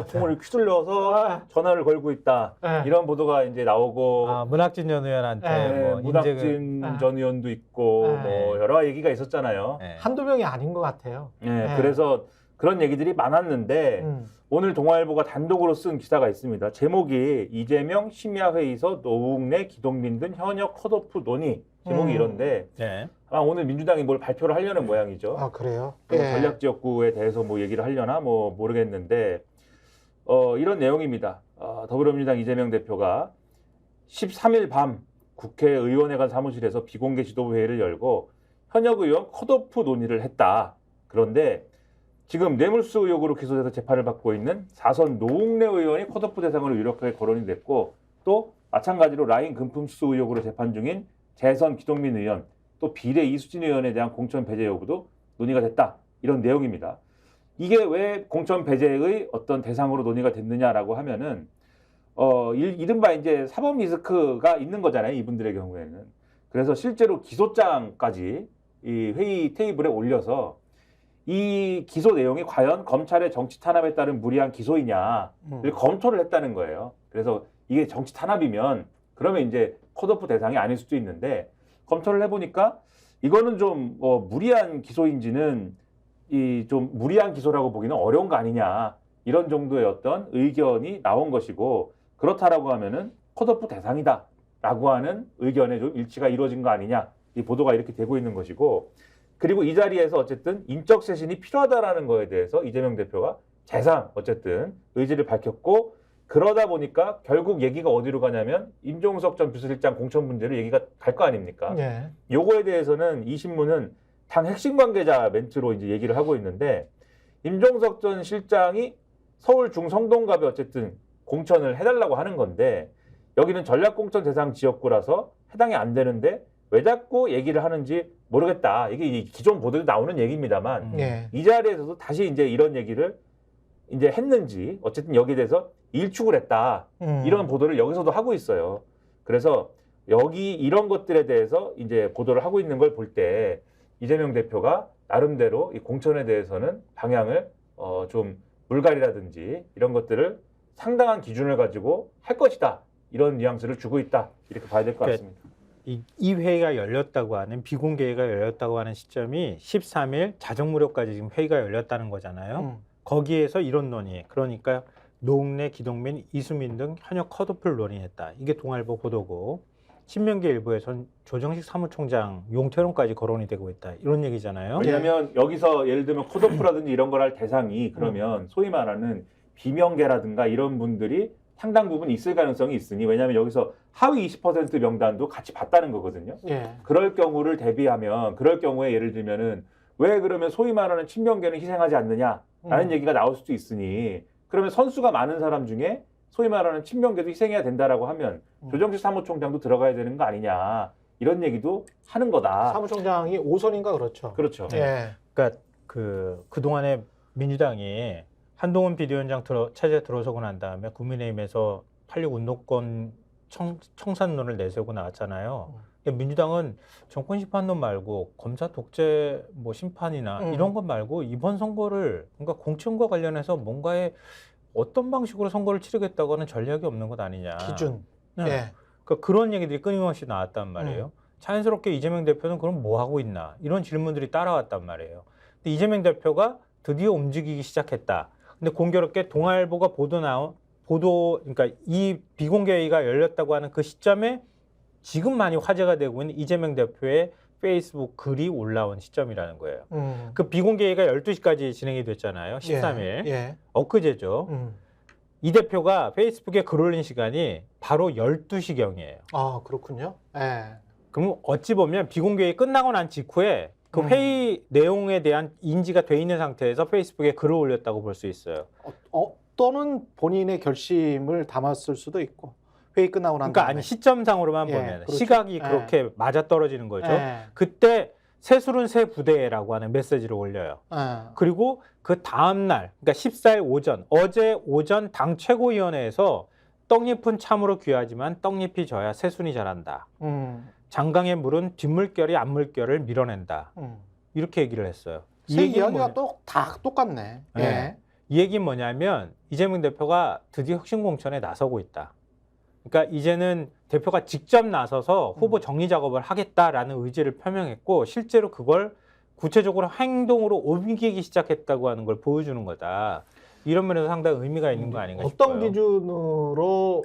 통을 휘둘러서 아, 전화를 걸고 있다. 네. 이런 보도가 이제 나오고 문학진 전 의원한테 네, 뭐 문학진 아. 전 의원도 있고 네. 뭐 여러 얘기가 있었잖아요. 예. 한두 명이 아닌 것 같아요. 네, 그래서 그런 얘기들이 많았는데 오늘 동아일보가 단독으로 쓴 기사가 있습니다. 제목이 이재명 심야회의서 노웅래 기동민 등 현역 컷오프 논의. 제목이 이런데 예. 아마 오늘 민주당이 뭘 발표를 하려는 모양이죠. 아, 그래요? 그리고 예. 전략지역구에 대해서 뭐 얘기를 하려나 뭐 모르겠는데 이런 내용입니다. 더불어민주당 이재명 대표가 13일 밤 국회의원회관 사무실에서 비공개 지도부회의를 열고 현역 의원 컷오프 논의를 했다. 그런데 지금 뇌물수 의혹으로 기소돼서 재판을 받고 있는 4선 노웅래 의원이 컷오프 대상으로 유력하게 거론이 됐고 또 마찬가지로 라인 금품수 의혹으로 재판 중인 재선 기동민 의원 또 비례 이수진 의원에 대한 공천 배제 여부도 논의가 됐다. 이런 내용입니다. 이게 왜 공천 배제의 어떤 대상으로 논의가 됐느냐라고 하면은 이른바 이제 사법 리스크가 있는 거잖아요. 이분들의 경우에는. 그래서 실제로 기소장까지 이 회의 테이블에 올려서 이 기소 내용이 과연 검찰의 정치 탄압에 따른 무리한 기소이냐를 검토를 했다는 거예요. 그래서 이게 정치 탄압이면 그러면 이제 컷오프 대상이 아닐 수도 있는데 검토를 해보니까 이거는 좀 무리한 기소인지는 이 좀 무리한 기소라고 보기는 어려운 거 아니냐 이런 정도의 어떤 의견이 나온 것이고 그렇다라고 하면은 컷오프 대상이다라고 하는 의견에 좀 일치가 이루어진 거 아니냐 이 보도가 이렇게 되고 있는 것이고 그리고 이 자리에서 어쨌든 인적 쇄신이 필요하다라는 거에 대해서 이재명 대표가 재상 어쨌든 의지를 밝혔고 그러다 보니까 결국 얘기가 어디로 가냐면 임종석 전 비서실장 공천 문제로 얘기가 갈 거 아닙니까? 예. 요거에 대해서는 이 신문은 당 핵심 관계자 멘트로 이제 얘기를 하고 있는데 임종석 전 실장이 서울 중성동갑에 어쨌든 공천을 해달라고 하는 건데 여기는 전략공천 대상 지역구라서 해당이 안 되는데 왜 자꾸 얘기를 하는지 모르겠다. 이게 기존 보도에 나오는 얘기입니다만 예. 이 자리에서도 다시 이제 이런 얘기를 이제 했는지 어쨌든 여기에 대해서 일축을 했다. 이런 보도를 여기서도 하고 있어요. 그래서 여기 이런 것들에 대해서 이제 보도를 하고 있는 걸 볼 때 이재명 대표가 나름대로 이 공천에 대해서는 방향을 좀 물갈이라든지 이런 것들을 상당한 기준을 가지고 할 것이다. 이런 뉘앙스를 주고 있다. 이렇게 봐야 될 것 같습니다. 이 회의가 열렸다고 하는 비공개회가 열렸다고 하는 시점이 13일 자정무렵까지 지금 회의가 열렸다는 거잖아요. 거기에서 이런 논의, 그러니까 노웅래, 기동민, 이수민 등 현역 컷오프를 논의했다. 이게 동아일보 보도고 신명기 일부에선 조정식 사무총장 용태론까지 거론이 되고 있다. 이런 얘기잖아요. 왜냐하면 여기서 예를 들면 컷오프라든지 이런 걸 할 대상이 그러면 소위 말하는 비명계라든가 이런 분들이 상당 부분 있을 가능성이 있으니 왜냐하면 여기서 하위 20% 명단도 같이 봤다는 거거든요. 예. 그럴 경우를 대비하면 그럴 경우에 예를 들면은 왜 그러면 소위 말하는 친명계는 희생하지 않느냐라는 얘기가 나올 수도 있으니 그러면 선수가 많은 사람 중에 소위 말하는 친명계도 희생해야 된다라고 하면 조정식 사무총장도 들어가야 되는 거 아니냐 이런 얘기도 하는 거다. 사무총장이 5선인가 그렇죠. 그렇죠. 예. 그러니까 그동안에 민주당이 한동훈 비대위원장 차지에 들어서고 난 다음에 국민의힘에서 86 운동권 청산론을 내세우고 나왔잖아요. 민주당은 정권 심판론 말고 검사 독재 뭐 심판이나 이런 것 말고 이번 선거를 그러니까 공천과 관련해서 뭔가의 어떤 방식으로 선거를 치르겠다고 하는 전략이 없는 것 아니냐. 기준. 네. 예. 그러니까 그런 얘기들이 끊임없이 나왔단 말이에요. 자연스럽게 이재명 대표는 그럼 뭐 하고 있나 이런 질문들이 따라왔단 말이에요. 근데 이재명 대표가 드디어 움직이기 시작했다. 근데 공교롭게 동아일보가 그러니까 이 비공개회의가 열렸다고 하는 그 시점에 지금 많이 화제가 되고 있는 이재명 대표의 페이스북 글이 올라온 시점이라는 거예요. 그 비공개회의가 12시까지 진행이 됐잖아요. 13일. 예. 엊그제죠. 이 대표가 페이스북에 글 올린 시간이 바로 12시경이에요. 아, 그렇군요. 예. 그럼 어찌 보면 비공개회의 끝나고 난 직후에 그 회의 내용에 대한 인지가 돼 있는 상태에서 페이스북에 글을 올렸다고 볼 수 있어요. 또는 본인의 결심을 담았을 수도 있고 회의 끝나고 난 그러니까 다음에. 아니 시점상으로만 예, 보면 그렇죠. 시각이 예. 그렇게 맞아 떨어지는 거죠. 예. 그때 새술은 새 부대라고 하는 메시지를 올려요. 예. 그리고 그 다음 날, 그러니까 14일 오전, 어제 오전 당 최고위원회에서 떡잎은 참으로 귀하지만 떡잎이 져야 새순이 자란다. 장강의 물은 뒷물결이 앞물결을 밀어낸다. 이렇게 얘기를 했어요. 이 얘기는 이야기가 다 똑같네. 네. 예. 이 얘기는 뭐냐면 이재명 대표가 드디어 혁신공천에 나서고 있다. 그러니까 이제는 대표가 직접 나서서 후보 정리 작업을 하겠다라는 의지를 표명했고 실제로 그걸 구체적으로 행동으로 옮기기 시작했다고 하는 걸 보여주는 거다. 이런 면에서 상당히 의미가 있는 거 아닌가 싶어요. 어떤 기준으로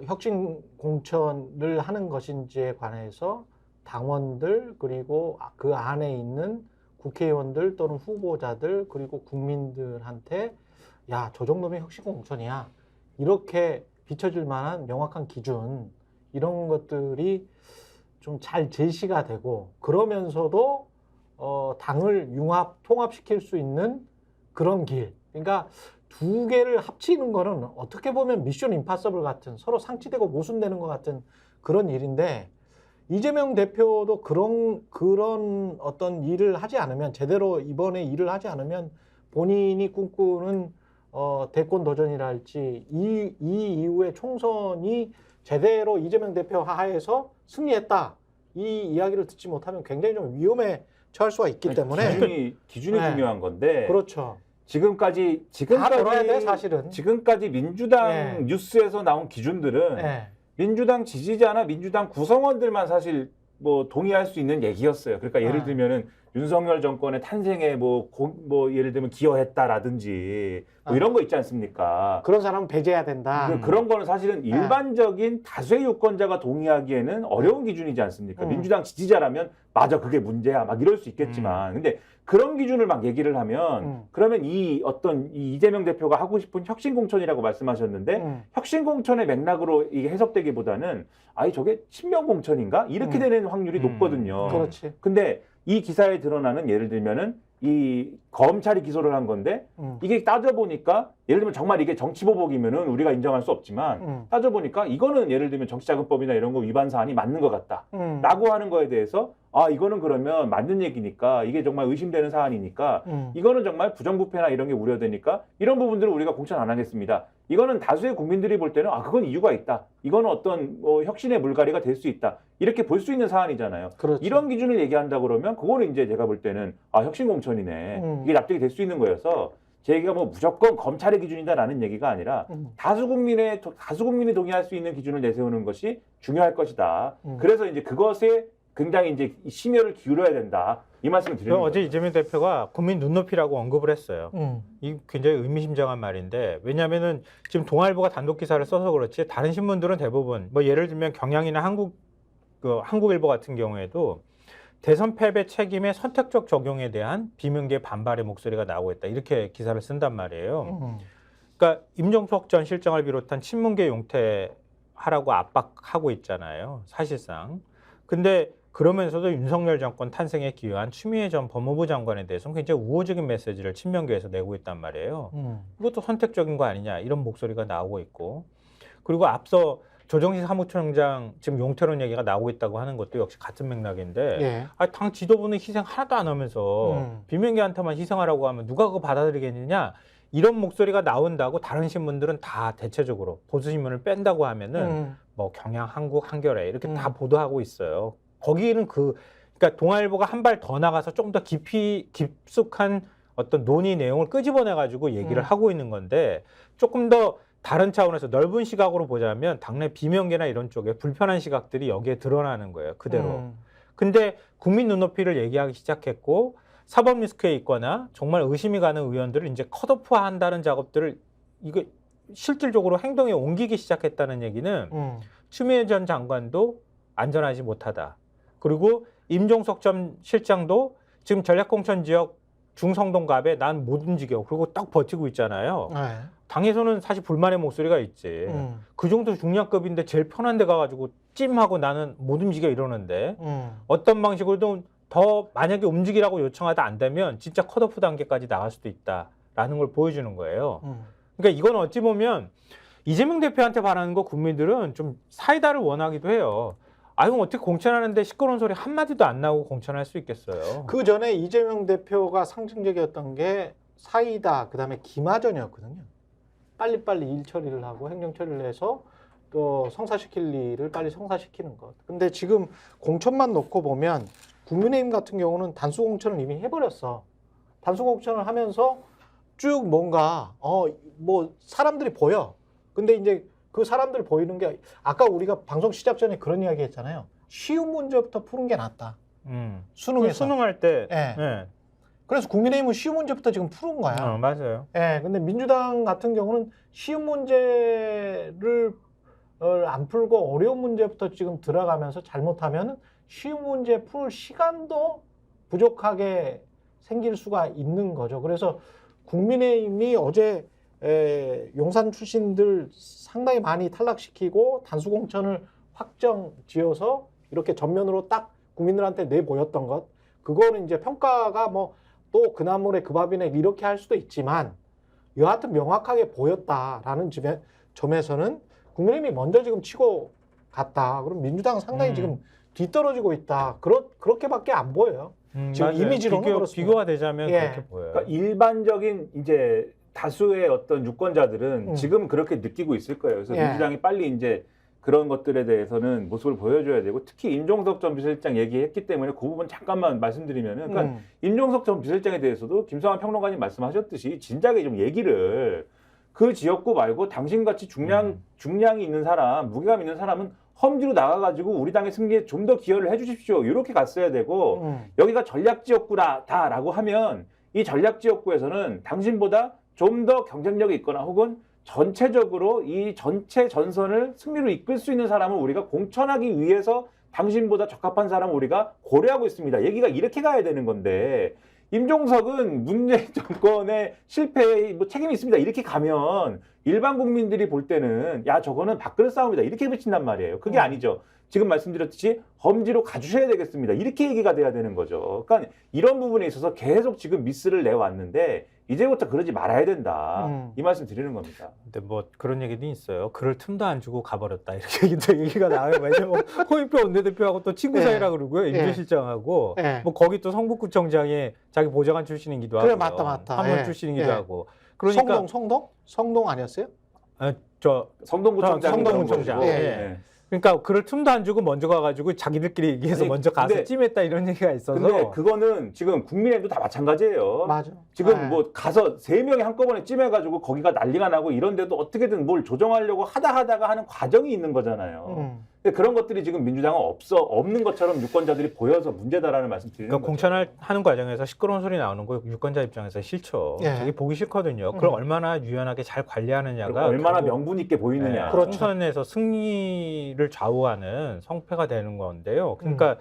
혁신 공천을 하는 것인지에 관해서 당원들 그리고 그 안에 있는 국회의원들 또는 후보자들 그리고 국민들한테 야, 저 정도면 혁신 공천이야. 이렇게 비춰질 만한 명확한 기준 이런 것들이 좀 잘 제시가 되고 그러면서도 당을 통합시킬 수 있는 그런 길. 그러니까 두 개를 합치는 거는 어떻게 보면 미션 임파서블 같은 서로 상치되고 모순되는 것 같은 그런 일인데 이재명 대표도 그런 어떤 일을 하지 않으면 제대로 이번에 일을 하지 않으면 본인이 꿈꾸는 대권 도전이랄지 이 이후에 총선이 제대로 이재명 대표 하에서 승리했다 이 이야기를 듣지 못하면 굉장히 좀 위험에 처할 수가 있기 때문에 기준이 네. 중요한 건데 그렇죠. 지금까지 다 돌아야 돼 사실은. 지금까지 민주당 네. 뉴스에서 나온 기준들은 네. 민주당 지지자나 민주당 구성원들만 사실 뭐 동의할 수 있는 얘기였어요. 그러니까 예를 들면은 윤석열 정권의 탄생에 뭐 예를 들면 기여했다라든지 뭐 이런 거 있지 않습니까? 그런 사람은 배제해야 된다. 그런 거는 사실은 일반적인 다수의 유권자가 동의하기에는 어려운 기준이지 않습니까? 민주당 지지자라면 맞아 그게 문제야 막 이럴 수 있겠지만 근데 그런 기준을 막 얘기를 하면 그러면 이 이재명 대표가 하고 싶은 혁신 공천이라고 말씀하셨는데 혁신 공천의 맥락으로 이게 해석되기보다는 아니 저게 친명 공천인가 이렇게 되는 확률이 높거든요. 그렇지. 근데 이 기사에 드러나는 예를 들면은 이 검찰이 기소를 한 건데 이게 따져보니까 예를 들면 정말 이게 정치보복이면은 우리가 인정할 수 없지만 따져보니까 이거는 예를 들면 정치자금법이나 이런 거 위반 사안이 맞는 것 같다 라고 하는 거에 대해서 아 이거는 그러면 맞는 얘기니까 이게 정말 의심되는 사안이니까 이거는 정말 부정부패나 이런 게 우려되니까 이런 부분들을 우리가 공천 안 하겠습니다. 이거는 다수의 국민들이 볼 때는 아 그건 이유가 있다. 이거는 어떤 혁신의 물갈이가 될 수 있다. 이렇게 볼 수 있는 사안이잖아요. 그렇죠. 이런 기준을 얘기한다 그러면 그거는 이제 제가 볼 때는 아 혁신 공천이네. 이게 납득이 될 수 있는 거여서 제 얘기가 뭐 무조건 검찰의 기준이다라는 얘기가 아니라 다수 국민이 동의할 수 있는 기준을 내세우는 것이 중요할 것이다. 그래서 이제 그것에 굉장히 이제 심혈을 기울여야 된다. 이 말씀을 드리는 거예요. 어제 이재명 대표가 국민 눈높이라고 언급을 했어요. 이 굉장히 의미심장한 말인데 왜냐하면은 지금 동아일보가 단독 기사를 써서 그렇지 다른 신문들은 대부분 뭐 예를 들면 경향이나 한국일보 같은 경우에도 대선 패배 책임의 선택적 적용에 대한 비명계 반발의 목소리가 나오고 있다. 이렇게 기사를 쓴단 말이에요. 그러니까 임종석 전 실장을 비롯한 친문계 용퇴하라고 압박하고 있잖아요. 사실상. 근데 그러면서도 윤석열 정권 탄생에 기여한 추미애 전 법무부 장관에 대해서는 굉장히 우호적인 메시지를 친명계에서 내고 있단 말이에요. 이것도 선택적인 거 아니냐 이런 목소리가 나오고 있고 그리고 앞서 조정식 사무총장 지금 용태론 얘기가 나오고 있다고 하는 것도 역시 같은 맥락인데 예. 당 지도부는 희생 하나도 안 하면서 비명계한테만 희생하라고 하면 누가 그거 받아들이겠느냐 이런 목소리가 나온다고 다른 신문들은 다 대체적으로 보수 신문을 뺀다고 하면은 뭐 경향, 한국, 한겨레 이렇게 다 보도하고 있어요. 거기는 그러니까 동아일보가 한 발 더 나가서 좀 더 깊숙한 어떤 논의 내용을 끄집어내 가지고 얘기를 하고 있는 건데 조금 더 다른 차원에서 넓은 시각으로 보자면 당내 비명계나 이런 쪽에 불편한 시각들이 여기에 드러나는 거예요. 그대로. 근데 국민 눈높이를 얘기하기 시작했고 사법 리스크에 있거나 정말 의심이 가는 의원들을 이제 컷오프한다는 작업들을 이거 실질적으로 행동에 옮기기 시작했다는 얘기는 추미애 전 장관도 안전하지 못하다. 그리고 임종석 전 실장도 지금 전략공천 지역 중성동갑에 난 못 움직여. 그리고 딱 버티고 있잖아요. 네. 당에서는 사실 불만의 목소리가 있지. 그 정도 중량급인데 제일 편한 데 가가지고 찜하고 나는 못 움직여 이러는데 어떤 방식으로든 더 만약에 움직이라고 요청하다 안 되면 진짜 컷오프 단계까지 나갈 수도 있다라는 걸 보여주는 거예요. 그러니까 이건 어찌 보면 이재명 대표한테 바라는 거 국민들은 좀 사이다를 원하기도 해요. 아유 어떻게 공천하는데 시끄러운 소리 한마디도 안 나오고 공천할 수 있겠어요. 그 전에 이재명 대표가 상징적이었던 게 사이다, 그다음에 김하전이었거든요. 빨리빨리 일 처리를 하고 행정 처리를 해서 또 성사시킬 일을 빨리 성사시키는 것. 근데 지금 공천만 놓고 보면 국민의힘 같은 경우는 단수 공천을 이미 해버렸어. 단수 공천을 하면서 쭉 뭔가 뭐 사람들이 보여. 근데 이제 그 사람들 보이는 게 아까 우리가 방송 시작 전에 그런 이야기 했잖아요. 쉬운 문제부터 푸는 게 낫다. 수능에서. 수능할 때. 예. 예. 그래서 국민의힘은 쉬운 문제부터 지금 푸는 거야. 맞아요. 예. 근데 민주당 같은 경우는 쉬운 문제를 안 풀고 어려운 문제부터 지금 들어가면서 잘못하면 쉬운 문제 풀 시간도 부족하게 생길 수가 있는 거죠. 그래서 국민의힘이 어제 용산 출신들 상당히 많이 탈락시키고 단수공천을 확정 지어서 이렇게 전면으로 딱 국민들한테 내보였던 것, 그거는 이제 평가가 뭐 또 그나물에 그 밥이네 이렇게 할 수도 있지만 여하튼 명확하게 보였다라는 점에서는 국민의힘이 먼저 지금 치고 갔다. 그럼 민주당은 상당히 지금 뒤떨어지고 있다. 그렇게밖에 안 보여요. 지금 맞아요. 이미지로는 그렇습니다. 비교가 되자면 예. 그렇게 보여요. 그러니까 일반적인 이제 다수의 어떤 유권자들은 지금 그렇게 느끼고 있을 거예요. 그래서 예. 민주당이 빨리 이제 그런 것들에 대해서는 모습을 보여줘야 되고, 특히 임종석 전 비서실장 얘기했기 때문에 그 부분 잠깐만 말씀드리면은, 그러니까 임종석 전 비서실장에 대해서도 김성환 평론가님 말씀하셨듯이 진작에 좀 얘기를, 그 지역구 말고 당신같이 중량이 있는 사람, 무게감 있는 사람은 험지로 나가가지고 우리 당의 승리에 좀 더 기여를 해주십시오. 이렇게 갔어야 되고, 여기가 전략지역구다라고 하면 이 전략지역구에서는 당신보다 좀 더 경쟁력이 있거나 혹은 전체적으로 이 전체 전선을 승리로 이끌 수 있는 사람을 우리가 공천하기 위해서 당신보다 적합한 사람을 우리가 고려하고 있습니다. 얘기가 이렇게 가야 되는 건데, 임종석은 문재인 정권의 실패에 뭐 책임이 있습니다. 이렇게 가면 일반 국민들이 볼 때는 야 저거는 밥그릇 싸움이다 이렇게 비친단 말이에요. 그게 아니죠. 지금 말씀드렸듯이 험지로 가주셔야 되겠습니다. 이렇게 얘기가 돼야 되는 거죠. 그러니까 이런 부분에 있어서 계속 지금 미스를 내왔는데 이제부터 그러지 말아야 된다. 이 말씀 드리는 겁니다. 근데 뭐 그런 얘기도 있어요. 그럴 틈도 안 주고 가버렸다 이렇게 얘기가 나와요. 왜냐면 홍익표 원내대표하고 또 친구 사이라 그러고요. 임주실장하고 뭐 거기 또 성북구청장이 자기 보좌관 출신이기도 하고, 그래 맞다. 한문 출신이기도 하고. 그러니까 성동 아니었어요? 성동구청장. 성동구청장. 그러니까 그럴 틈도 안 주고 먼저 가가지고 자기들끼리 얘기해서 먼저 가서 찜했다 이런 얘기가 있어서. 근데 그거는 지금 국민의힘도 다 마찬가지예요. 맞아. 지금 뭐 가서 3명이 한꺼번에 찜해가지고 거기가 난리가 나고 이런데도 어떻게든 뭘 조정하려고 하다가 하는 과정이 있는 거잖아요. 근데 그런 것들이 지금 민주당은 없는 것처럼 유권자들이 보여서 문제다라는 말씀 드리는 그러니까 거죠. 공천을 하는 과정에서 시끄러운 소리 나오는 거 유권자 입장에서 싫죠. 되게 보기 싫거든요. 그걸 얼마나 유연하게 잘 관리하느냐가 얼마나 명분 있게 보이느냐. 그렇죠. 총선에서 승리를 좌우하는 성패가 되는 건데요. 그러니까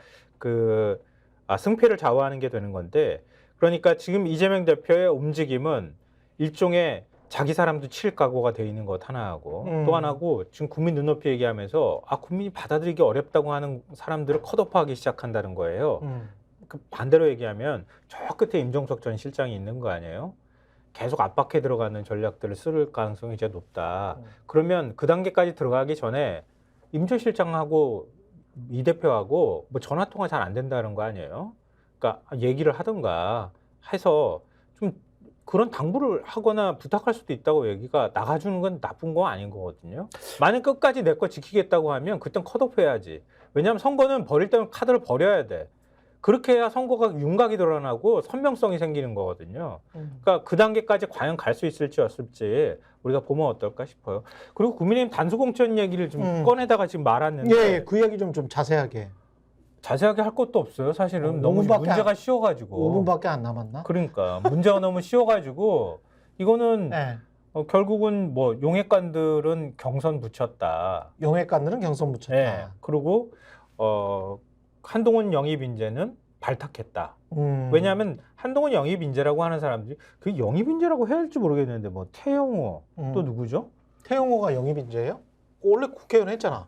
승패를 좌우하는 게 되는 건데, 그러니까 지금 이재명 대표의 움직임은 일종의 자기 사람도 칠 각오가 돼 있는 것 하나하고 또 하나고, 지금 국민 눈높이 얘기하면서 국민이 받아들이기 어렵다고 하는 사람들을 컷오프하기 시작한다는 거예요. 그 반대로 얘기하면 저 끝에 임종석 전 실장이 있는 거 아니에요? 계속 압박해 들어가는 전략들을 쓸 가능성이 이제 높다. 그러면 그 단계까지 들어가기 전에 임 전 실장하고 이 대표하고 뭐 전화 통화 잘 안 된다는 거 아니에요? 그러니까 얘기를 하든가 해서 좀 그런 당부를 하거나 부탁할 수도 있다고 얘기가 나가주는 건 나쁜 거 아닌 거거든요. 만약 끝까지 내 거 지키겠다고 하면 그땐 컷오프 해야지. 왜냐하면 선거는 버릴 때는 카드를 버려야 돼. 그렇게 해야 선거가 윤곽이 드러나고 선명성이 생기는 거거든요. 그러니까 그 단계까지 과연 갈 수 있을지 없을지 우리가 보면 어떨까 싶어요. 그리고 국민의힘 단수공천 얘기를 좀 꺼내다가 지금 말았는데, 그 이야기 좀 자세하게. 자세하게 할 것도 없어요. 사실은 너무 5분밖에 문제가 쉬워가지고. 5분밖에 안 남았나? 그러니까 문제가 너무 쉬워가지고 이거는 결국은 뭐 용액관들은 경선 붙였다. 용액관들은 경선 붙였다. 그리고 한동훈 영입 인재는 발탁했다. 왜냐하면 한동훈 영입인재라고 하는 사람들이 그 영입인재라고 해야 할지 모르겠는데 뭐 태영호 또 누구죠? 태영호가 영입인재예요? 원래 국회의원 했잖아.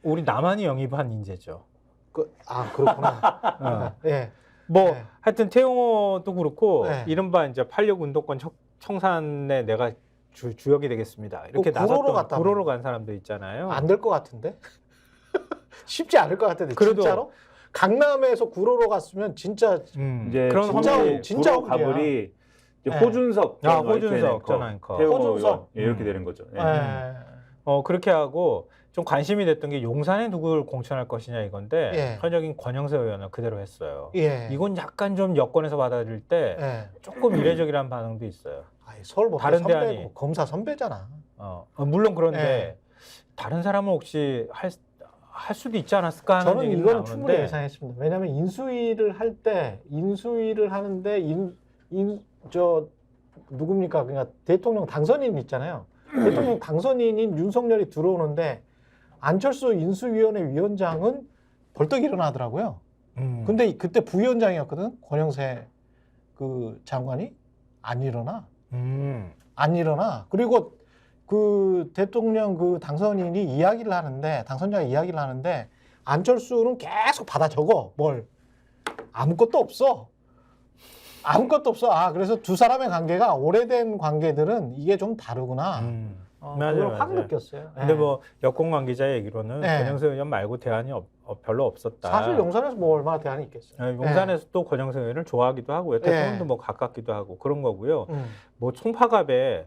우리 남한이 영입한 인재죠. 그렇구나. 예. 뭐 네. 하여튼 태영호도 그렇고 네. 이른바 이제 86 운동권 청산에 내가 주역이 되겠습니다. 이렇게 나섰던 구로로 간 사람들 있잖아요. 안 될 것 같은데? 쉽지 않을 것 같은데 그래도, 진짜로? 강남에서 구로로 갔으면 진짜 이제 그런 진짜 구로 가불이 네. 호준석 전 호준석 전 앵커. 호준석. 이렇게 되는 거죠. 예. 그렇게 하고 좀 관심이 됐던 게 용산에 누굴 공천할 것이냐 이건데 예. 현역인 권영세 의원은 그대로 했어요. 예. 이건 약간 좀 여권에서 받아들일 때 예. 조금 이례적이라는 반응도 있어요. 서울 법대 다른 선배고 대안이. 검사 선배잖아. 물론 그런데 예. 다른 사람은 혹시 할 수도 있지 않았을까 하는 저는 얘기는 이거는 충분히 나오는데 예상했습니다. 왜냐하면 인수위를 하는데 누굽니까? 그러니까 대통령 당선인 있잖아요. 대통령 당선인인 윤석열이 들어오는데 안철수 인수위원회 위원장은 벌떡 일어나더라고요. 근데 그때 부위원장이었거든. 권영세 그 장관이 안 일어나. 안 일어나. 그리고 그 대통령 그 당선인이 당선자가 이야기를 하는데 안철수는 계속 받아 적어. 뭘 아무것도 없어. 그래서 두 사람의 관계가 오래된 관계들은 이게 좀 다르구나. 그걸 확 느꼈어요. 근데 뭐 여권 관계자 얘기로는 네. 권영세 의원 말고 대안이 별로 없었다. 사실 용산에서 뭐 얼마나 대안이 있겠어요. 용산에서 또 권영세 의원을 좋아하기도 하고요. 대통령도 뭐 가깝기도 하고 그런 거고요. 뭐 송파갑에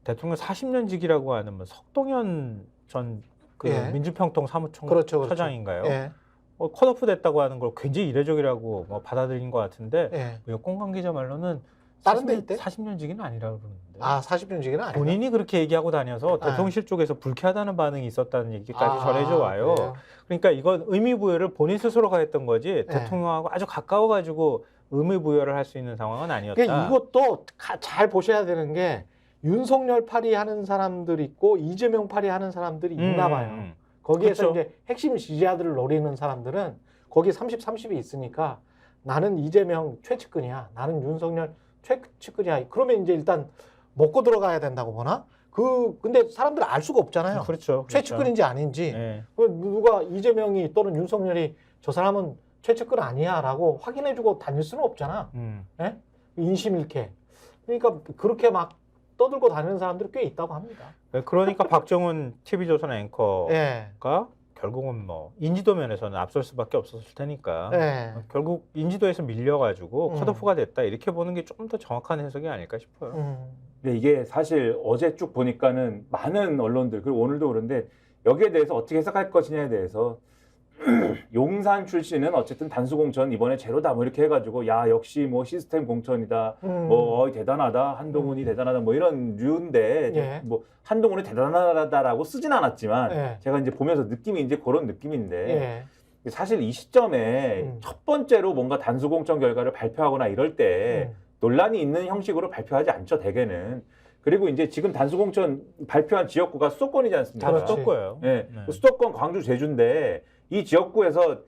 대통령 40년직이라고 하는 뭐 석동현 전 그 민주평통 사무총장인가요? 그렇죠. 컷오프 됐다고 하는 걸 굉장히 이례적이라고 뭐 받아들인 것 같은데 예. 여권 관계자 말로는 다른 데 있대? 40년직은 아니라고 그러는데. 40년직은 아니야. 본인이 그렇게 얘기하고 다녀서 대통령실 쪽에서 불쾌하다는 반응이 있었다는 얘기까지 전해져 와요. 그래요? 그러니까 이건 의미 부여를 본인 스스로가 했던 거지 네. 대통령하고 아주 가까워가지고 의미 부여를 할 수 있는 상황은 아니었다. 그러니까 이것도 잘 보셔야 되는 게 윤석열 팔이 하는 사람들이 있고 이재명 팔이 하는 사람들이 있나 봐요. 거기에서 그렇죠. 이제 핵심 지지자들을 노리는 사람들은 거기 30, 30이 있으니까 나는 이재명 최측근이야. 나는 윤석열 최측근이야. 그러면 이제 일단 먹고 들어가야 된다고 보나? 근데 사람들 알 수가 없잖아요. 그렇죠. 최측근인지 아닌지. 네. 누가 이재명이 또는 윤석열이 저 사람은 최측근 아니야라고 확인해주고 다닐 수는 없잖아. 예? 인심 잃게. 그러니까 그렇게 막 떠들고 다니는 사람들이 꽤 있다고 합니다. 그러니까 박정훈 TV조선 앵커가 예. 결국은 뭐 인지도 면에서는 앞설 수밖에 없었을 테니까 예. 결국 인지도에서 밀려가지고 컷오프가 됐다 이렇게 보는 게 좀 더 정확한 해석이 아닐까 싶어요. 근데 이게 사실 어제 쭉 보니까는 많은 언론들 그리고 오늘도 그런데 여기에 대해서 어떻게 해석할 것이냐에 대해서 용산 출신은 어쨌든 단수 공천 이번에 제로다 뭐 이렇게 해가지고 야 역시 뭐 시스템 공천이다 뭐 대단하다 한동훈이 대단하다 뭐 이런 류인데 예. 뭐 한동훈이 대단하다라고 쓰진 않았지만 예. 제가 이제 보면서 느낌이 이제 그런 느낌인데 예. 사실 이 시점에 첫 번째로 뭔가 단수 공천 결과를 발표하거나 이럴 때 논란이 있는 형식으로 발표하지 않죠 대개는. 그리고 이제 지금 단수 공천 발표한 지역구가 수도권이지 않습니까? 다 수도권이에요. 네. 수도권 광주 제주인데 이 지역구에서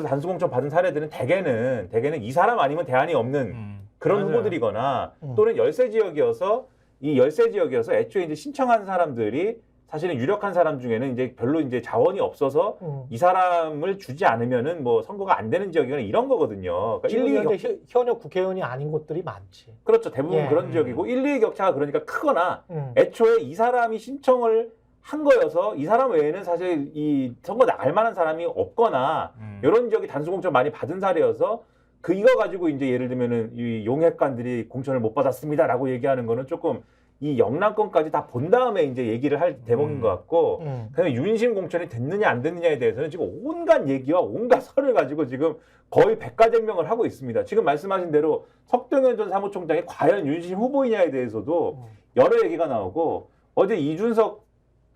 단수 공천 받은 사례들은 대개는 이 사람 아니면 대안이 없는 그런 맞아요. 후보들이거나 또는 열세 지역이어서 애초에 이제 신청한 사람들이 사실은 유력한 사람 중에는 이제 별로 이제 자원이 없어서 이 사람을 주지 않으면은 뭐 선거가 안 되는 지역이거나 이런 거거든요. 그러니까 지금 현재 현역 국회의원이 아닌 곳들이 많지. 그렇죠. 대부분 예. 그런 지역이고 1, 2위 격차가 그러니까 크거나 애초에 이 사람이 신청을 한 거여서 이 사람 외에는 사실 이 선거 나갈 만한 사람이 없거나 이런 지역이 단수 공천 많이 받은 사례여서 이거 가지고 이제 예를 들면은 이 용핵관들이 공천을 못 받았습니다라고 얘기하는 거는 조금 이 영남권까지 다 본 다음에 이제 얘기를 할 대목인 것 같고 그다음에 윤심 공천이 됐느냐 안 됐느냐에 대해서는 지금 온갖 얘기와 온갖 설을 가지고 지금 거의 백가쟁명을 하고 있습니다. 지금 말씀하신 대로 석동현 전 사무총장이 과연 윤심 후보이냐에 대해서도 여러 얘기가 나오고 어제 이준석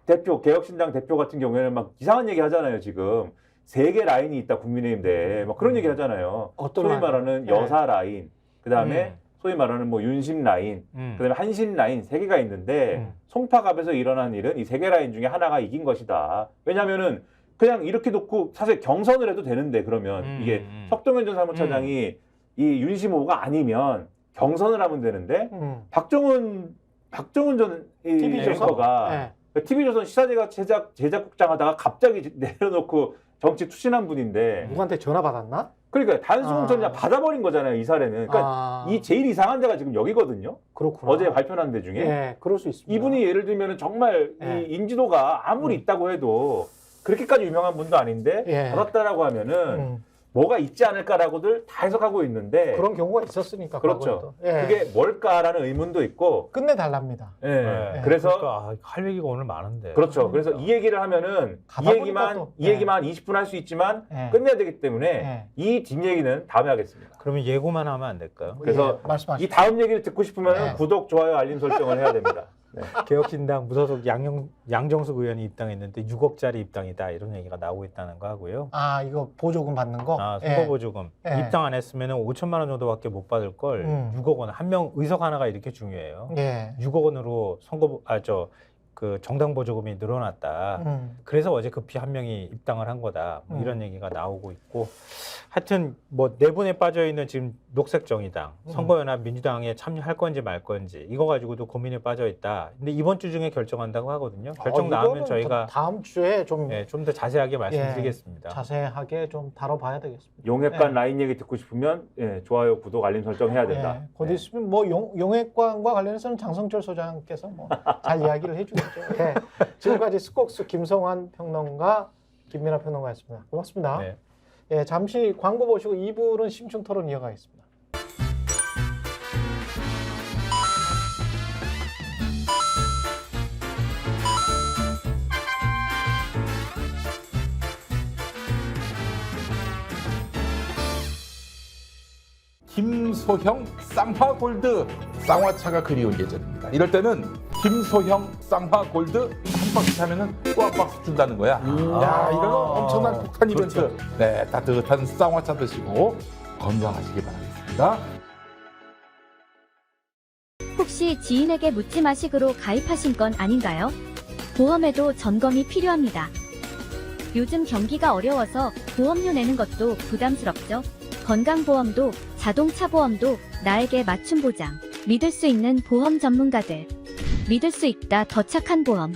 대표, 개혁신당 대표 같은 경우에는 막 이상한 얘기 하잖아요, 지금. 3개 라인이 있다, 국민의힘 내에. 막 그런 얘기 하잖아요. 소위 말하는 여사 라인, 그 다음에 소위 말하는 뭐 윤심 라인, 그 다음에 한신 라인 3개가 있는데, 송파갑에서 일어난 일은 이 3개 라인 중에 하나가 이긴 것이다. 왜냐면은 그냥 이렇게 놓고 사실 경선을 해도 되는데 그러면 이게 석동현 전 사무처장이 이 윤심 후보가 아니면 경선을 하면 되는데 박정훈 전 TV조선가 TV조선 시사제가 제작국장 하다가 갑자기 내려놓고 정치 투신한 분인데 누구한테 전화 받았나? 그러니까 단수공천 그냥 받아버린 거잖아요, 이 사례는. 그러니까 이 제일 이상한 데가 지금 여기거든요. 그렇구나. 어제 발표한 데 중에. 예, 그럴 수 있습니다. 이분이 예를 들면 정말 이 인지도가 아무리 있다고 해도 그렇게까지 유명한 분도 아닌데 받았다라고 하면은 뭐가 있지 않을까라고들 다 해석하고 있는데 그런 경우가 있었으니까. 그렇죠. 그게 뭘까라는 의문도 있고 끝내달랍니다. 그래서 그러니까 할 얘기가 오늘 많은데. 그렇죠. 그래서 이 얘기를 하면은 이 얘기만 20분 할 수 있지만 끝내야 되기 때문에 이 뒷얘기는 다음에 하겠습니다. 그러면 예고만 하면 안 될까요? 그래서 이 다음 얘기를 듣고 싶으면 구독, 좋아요, 알림 설정을 해야 됩니다. 개혁신당 무소속 양정숙 의원이 입당했는데 6억짜리 입당이다 이런 얘기가 나오고 있다는 거 하고요. 아, 이거 보조금 받는 거? 선거보조금 입당 안 했으면 5천만 원 정도밖에 못 받을 걸 6억 원, 한 명 의석 하나가 이렇게 중요해요. 6억 원으로 그 정당 보조금이 늘어났다. 그래서 어제 급히 한 명이 입당을 한 거다. 뭐 이런 얘기가 나오고 있고, 하여튼 뭐 내분에 빠져 있는 지금 녹색정의당, 선거연합 민주당에 참여할 건지 말 건지 이거 가지고도 고민에 빠져 있다. 근데 이번 주 중에 결정한다고 하거든요. 결정 나오면 저희가 다음 주에 좀 더 자세하게 말씀드리겠습니다. 자세하게 좀 다뤄봐야 되겠습니다. 용액관 라인 얘기 듣고 싶으면 좋아요, 구독, 알림 설정 해야 된다. 곧 있으면 뭐 용액관과 관련해서는 장성철 소장께서 뭐 잘 이야기를 해주겠죠. 지금까지 스콕스 김성환 평론가, 김민하 평론가였습니다. 고맙습니다. 잠시 광고 보시고 2부는 심층 토론 이어가겠습니다. 김소형 쌍화골드 쌍화차가 그리운 예전입니다. 이럴 때는 김소형 쌍화골드 한 박스 사면은 또 한 박스 준다는 거야. 야, 이런 엄청난 폭탄 이벤트. 그렇죠. 네, 따뜻한 쌍화차 드시고 건강하시기 바라겠습니다. 혹시 지인에게 묻지 마식으로 가입하신 건 아닌가요? 보험에도 점검이 필요합니다. 요즘 경기가 어려워서 보험료 내는 것도 부담스럽죠? 건강보험도 자동차 보험도 나에게 맞춤 보장. 믿을 수 있는 보험 전문가들. 믿을 수 있다 더 착한 보험.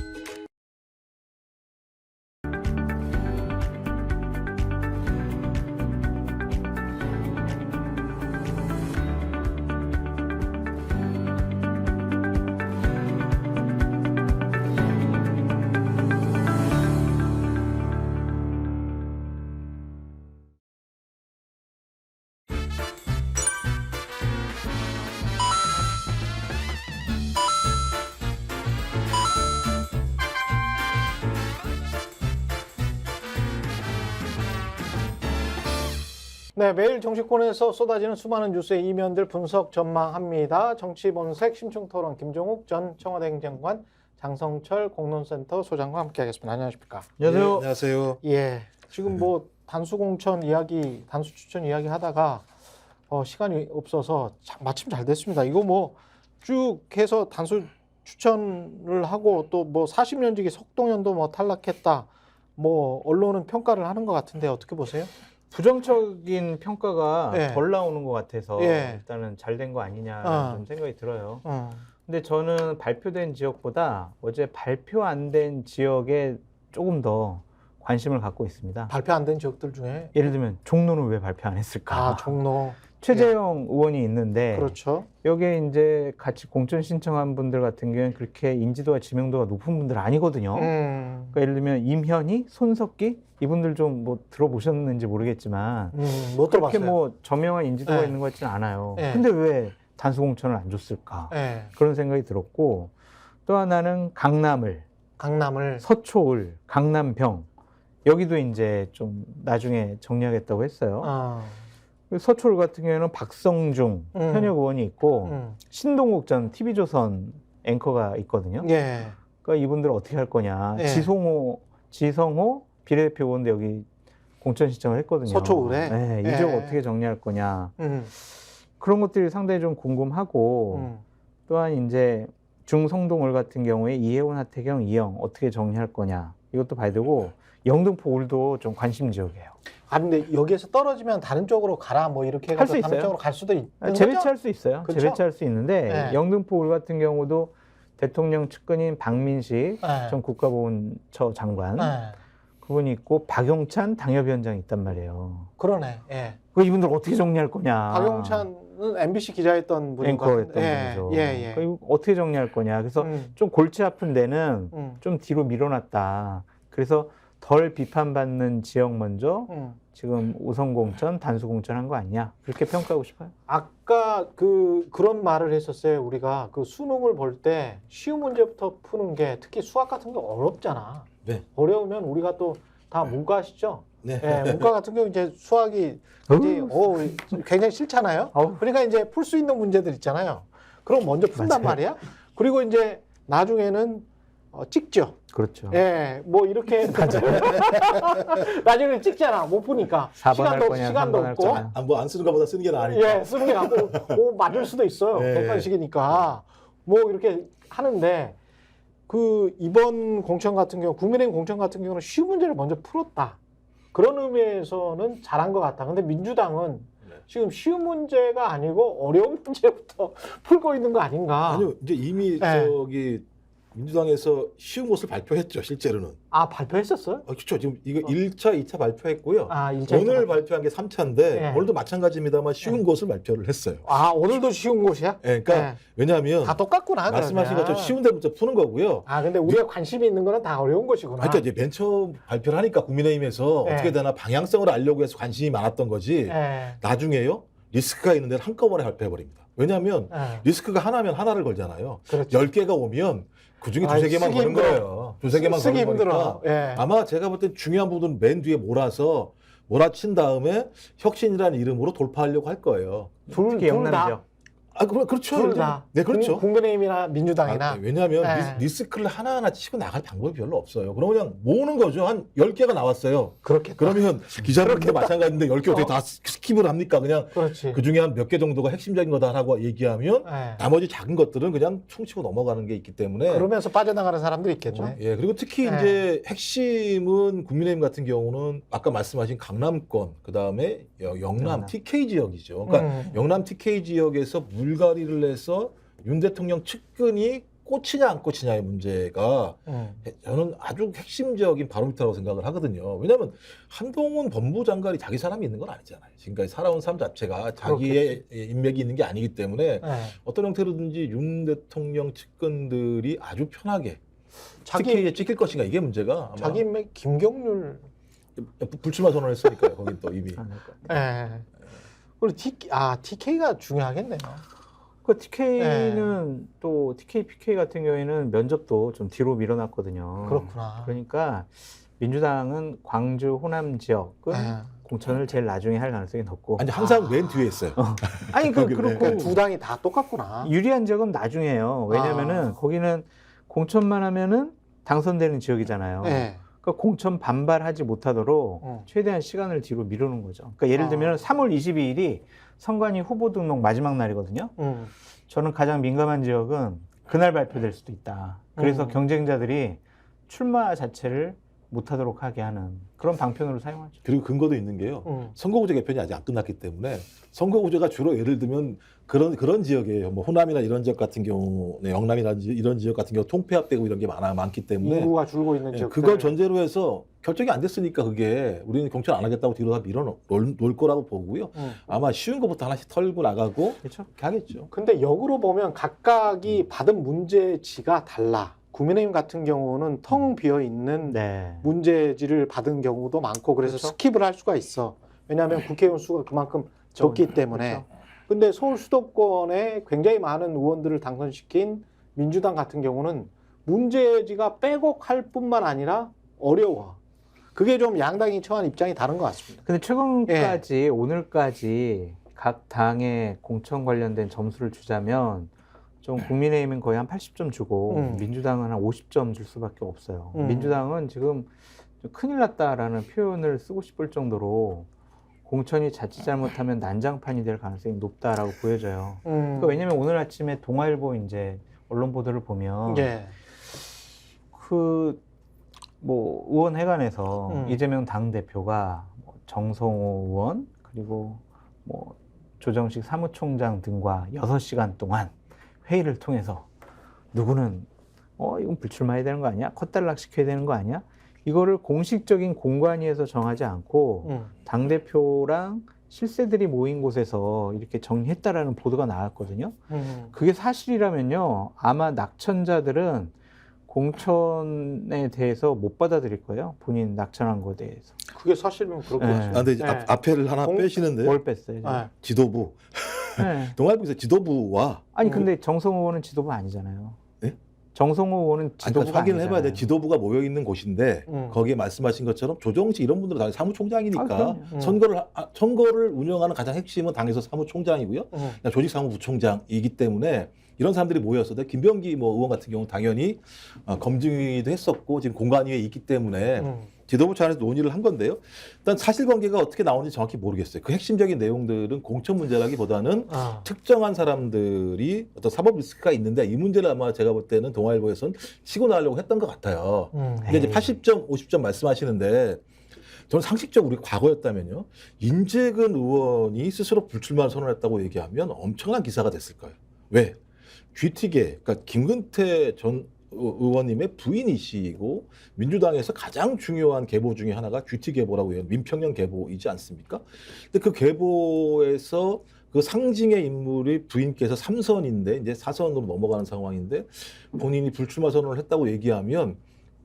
네, 매일 정치권에서 쏟아지는 수많은 뉴스의 이면들 분석 전망합니다. 정치본색 심층토론 김종욱 전 청와대 행정관, 장성철 공론센터 소장과 함께하겠습니다. 안녕하십니까? 안녕하세요. 안녕하세요. 예, 지금 뭐 단수공천 이야기, 단수추천 이야기 하다가 시간이 없어서 마침 잘 됐습니다. 이거 뭐 쭉 해서 단수 추천을 하고 또 뭐 40년지기 석동현도 뭐 탈락했다. 뭐 언론은 평가를 하는 것 같은데 어떻게 보세요? 부정적인 평가가 덜 나오는 것 같아서 일단은 잘 된 거 아니냐는 좀 생각이 들어요. 근데 저는 발표된 지역보다 어제 발표 안 된 지역에 조금 더 관심을 갖고 있습니다. 발표 안 된 지역들 중에 예를 들면 종로는 왜 발표 안 했을까? 종로. 최재형 의원이 있는데 그렇죠. 여기에 이제 같이 공천 신청한 분들 같은 경우는 그렇게 인지도와 지명도가 높은 분들 아니거든요. 그러니까 예를 들면 임현희, 손석기 이분들 좀 뭐 들어보셨는지 모르겠지만 못 그렇게 들어봤어요. 뭐 저명한 인지도가 있는 것 같지는 않아요. 근데 왜 단수 공천을 안 줬을까? 그런 생각이 들었고, 또 하나는 강남을, 서초을, 강남병 여기도 이제 좀 나중에 정리하겠다고 했어요. 서초을 같은 경우에는 박성중 현역 의원이 있고 신동욱 전 TV조선 앵커가 있거든요. 그러니까 이분들 어떻게 할 거냐. 지성호 비례대표 의원도 여기 공천 신청을 했거든요. 서초을에? 이 지역 어떻게 정리할 거냐. 그런 것들이 상당히 좀 궁금하고 또한 이제 중성동을 같은 경우에 이혜원, 하태경, 이영 어떻게 정리할 거냐. 이것도 봐야 되고 영등포 울도 좀 관심 지역이에요. 아 근데 여기에서 떨어지면 다른 쪽으로 가라 뭐 이렇게 할 수 해서 다른 있어요. 쪽으로 갈 수도 있는 거죠? 재배치할 수 있어요. 그쵸? 재배치할 수 있는데 네. 영등포 울 같은 경우도 대통령 측근인 박민식 네. 전 국가보훈처 장관 네. 그분이 있고 박용찬 당협위원장이 있단 말이에요. 그러네. 예. 그 이분들 어떻게 정리할 거냐. 박용찬은 MBC 기자였던 분인 것 앵커였던 같은데. 분이죠. 예. 그 이거 어떻게 정리할 거냐. 그래서 음. 좀 골치 아픈 데는 음. 좀 뒤로 밀어놨다. 그래서 덜 비판받는 지역 먼저 지금 우선 공천, 단수 공천한 거 아니냐 그렇게 평가하고 싶어요. 아까 그런 말을 했었어요. 우리가 그 수능을 볼 때 쉬운 문제부터 푸는 게 특히 수학 같은 거 어렵잖아. 네. 어려우면 우리가 또 다 문과시죠. 네. 예, 문과 같은 경우 이제 수학이 이제 굉장히 싫잖아요. 어우. 그러니까 이제 풀 수 있는 문제들 있잖아요. 그럼 먼저 푼단 맞아요. 말이야. 그리고 이제 나중에는 찍죠. 그렇죠. 예, 뭐 이렇게 나중에 찍잖아. 못 푸니까 4번 할 시간도 거냐, 시간도 3번 할 없고. 거냐. 뭐 안 쓰는 것보다 쓰는 게 나으니까. 예, 쓰는 게 낫고 맞을 수도 있어요. 예. 객관식이니까 뭐 이렇게 하는데 그 이번 공천 같은 경우 국민의힘 공천 같은 경우는 쉬운 문제를 먼저 풀었다. 그런 의미에서는 잘한 것 같다. 근데 민주당은 지금 쉬운 문제가 아니고 어려운 문제부터 풀고 있는 거 아닌가? 아니요, 이제 이미 네. 저기 민주당에서 쉬운 것을 발표했죠, 실제로는. 아, 발표했었어요? 그렇죠. 지금 이거 1차, 2차 발표했고요. 아, 1차, 오늘 2차 발표한 게 3차인데 네. 오늘도 마찬가지입니다만 쉬운 것을 발표를 했어요. 아, 오늘도 쉬운 곳이야? 예, 그러니까 네. 왜냐하면 다 똑같구나. 말씀하신 그러면. 것처럼 쉬운 데부터 푸는 거고요. 아, 근데 우리가 관심이 있는 거는 다 어려운 것이구나. 그러니까 이제 맨 처음 발표를 하니까 국민의힘에서 네. 어떻게 되나 방향성을 알려고 해서 관심이 많았던 거지. 예. 나중에요 리스크가 있는 데를 한꺼번에 발표해버립니다. 왜냐하면 예. 리스크가 하나면 하나를 걸잖아요. 그렇죠. 10개가 오면 그중에 아이, 두세 개만 쓰기 거는 힘들어. 거예요. 두세 개만 쓰기 거는 힘들어. 거니까 예. 아마 제가 볼 때 중요한 부분은 맨 뒤에 몰아친 다음에 혁신이라는 이름으로 돌파하려고 할 거예요. 둘 특히 다. 영남이죠. 그렇죠. 둘 이제. 다. 네, 그렇죠. 국민의힘이나 민주당이나. 왜냐하면 네. 리스크를 하나하나 치고 나갈 방법이 별로 없어요. 그럼 그냥 모으는 거죠. 한 10개가 나왔어요. 그렇겠다. 그러면 기자분들도 마찬가지인데 10개 어떻게 다 스킵을 합니까? 그냥 그렇지. 그 중에 한 몇 개 정도가 핵심적인 거다라고 얘기하면 예. 나머지 작은 것들은 그냥 총치고 넘어가는 게 있기 때문에 그러면서 빠져나가는 사람들이 있겠네. 예, 그리고 특히 네. 이제 핵심은 국민의힘 같은 경우는 아까 말씀하신 강남권, 그 다음에 영남 TK 지역이죠. 그러니까 영남 TK 지역에서 물갈이를 해서 윤 대통령 측근이 꽂히냐 안 꽂히냐의 문제가 저는 아주 핵심적인 바로미터라고 생각을 하거든요. 왜냐하면 한동훈 법무장관이 자기 사람이 있는 건 아니잖아요. 지금까지 살아온 삶 자체가 자기의 인맥이 있는 게 아니기 때문에 어떤 형태로든지 윤 대통령 측근들이 아주 편하게 TK에 찍힐 것인가 이게 문제가 아마 자기 인맥 김경률. 불출마 선언했으니까요. 거긴 또 이미. 예. 그리고 TK가 중요하겠네요. 그 TK는 또 TK, PK 같은 경우에는 면접도 좀 뒤로 밀어놨거든요. 그렇구나. 그러니까 민주당은 광주, 호남 지역은 공천을 제일 나중에 할 가능성이 높고. 아니 항상 맨 뒤에 있어요. 아니 그렇고 두 당이 다 똑같구나. 유리한 지역은 나중에요. 왜냐면은 거기는 공천만 하면은 당선되는 지역이잖아요. 예. 그러니까 공천 반발하지 못하도록 최대한 시간을 뒤로 미루는 거죠. 그러니까 예를 들면 3월 22일이 선관위 후보 등록 마지막 날이거든요. 저는 가장 민감한 지역은 그날 발표될 수도 있다. 그래서 경쟁자들이 출마 자체를 못하도록 하게 하는 그런 방편으로 사용하죠. 그리고 근거도 있는 게요. 선거구제 개편이 아직 안 끝났기 때문에 선거구제가 주로 예를 들면 그런 지역이에요. 뭐 호남이나 이런 지역 같은 경우, 영남이라든지 이런 지역 같은 경우 통폐합되고 이런 게 많기 때문에 인구가 줄고 있는 지역. 그걸 전제로 해서 결정이 안 됐으니까 그게 우리는 공천 안 하겠다고 뒤로 다 밀어놓을 거라고 보고요. 아마 쉬운 것부터 하나씩 털고 나가고 그렇죠. 그렇게 하겠죠. 근데 역으로 보면 각각이 받은 문제지가 달라. 국민의힘 같은 경우는 텅 비어 있는 문제지를 받은 경우도 많고 그래서 그렇죠. 스킵을 할 수가 있어. 왜냐하면 국회의원 수가 그만큼 적기 때문에. 그렇죠. 근데 서울 수도권에 굉장히 많은 의원들을 당선시킨 민주당 같은 경우는 문제지가 빼곡할 뿐만 아니라 어려워. 그게 좀 양당이 처한 입장이 다른 것 같습니다. 근데 최근까지 오늘까지 각 당의 공천 관련된 점수를 주자면 좀 국민의힘은 거의 한 80점 주고 민주당은 한 50점 줄 수밖에 없어요. 민주당은 지금 좀 큰일 났다라는 표현을 쓰고 싶을 정도로 공천이 자칫 잘못하면 난장판이 될 가능성이 높다라고 보여져요. 그러니까 왜냐면 오늘 아침에 동아일보 이제 언론 보도를 보면 그 뭐 의원회관에서 이재명 당대표가 뭐 정성호 의원 그리고 뭐 조정식 사무총장 등과 6시간 동안 회의를 통해서 누구는 이건 불출마해야 되는 거 아니야? 컷달락 시켜야 되는 거 아니야? 이거를 공식적인 공관위에서 정하지 않고 당대표랑 실세들이 모인 곳에서 이렇게 정리했다라는 보도가 나왔거든요. 그게 사실이라면요, 아마 낙천자들은 공천에 대해서 못 받아들일 거예요. 본인 낙천한 거에 대해서. 그게 사실이면 그렇겠죠. 근데 이제 앞에를 하나 빼시는데요. 뭘 뺐어요? 지도부. 네. 동아일보에서 지도부와 아니 근데 정성호 의원은 지도부 아니잖아요. 네? 정성호 의원은 지도부가 그러니까 확인을 해봐야 돼. 아니잖아요. 지도부가 모여 있는 곳인데 거기에 말씀하신 것처럼 조정식 이런 분들은 다 사무총장이니까 선거를 운영하는 가장 핵심은 당에서 사무총장이고요. 조직 사무부총장이기 때문에 이런 사람들이 모여서 김병기 뭐 의원 같은 경우는 당연히 검증위도 했었고 지금 공관위에 있기 때문에 지도부 차원에서 논의를 한 건데요. 일단 사실관계가 어떻게 나오는지 정확히 모르겠어요. 그 핵심적인 내용들은 공천 문제라기보다는 특정한 사람들이 어떤 사법 리스크가 있는데 이 문제를 아마 제가 볼 때는 동아일보에서는 치고 나가려고 했던 것 같아요. 근데 이제 80점, 50점 말씀하시는데 저는 상식적으로 우리 과거였다면요. 인재근 의원이 스스로 불출마를 선언했다고 얘기하면 엄청난 기사가 됐을 거예요. 왜? 귀티계, 그러니까 김근태 전 의원님의 부인이시고 민주당에서 가장 중요한 계보 중에 하나가 귀티 계보라고 해요. 민평령 계보이지 않습니까? 근데 그 계보에서 그 상징의 인물이 부인께서 3선인데 이제 4선으로 넘어가는 상황인데 본인이 불출마 선언을 했다고 얘기하면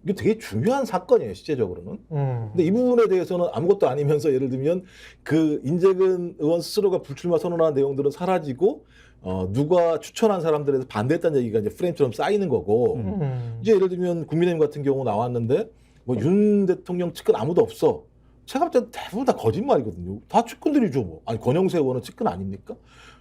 이게 되게 중요한 사건이에요, 실제적으로는. 근데 이 부분에 대해서는 아무것도 아니면서 예를 들면 그 인재근 의원 스스로가 불출마 선언한 내용들은 사라지고 누가 추천한 사람들에 대해서 반대했다는 얘기가 이제 프레임처럼 쌓이는 거고 이제 예를 들면 국민의힘 같은 경우 나왔는데 뭐 윤 대통령 측근 아무도 없어. 제가 볼 때는 대부분 다 거짓말이거든요. 다 측근들이죠. 뭐. 아니 권영세 의원은 측근 아닙니까?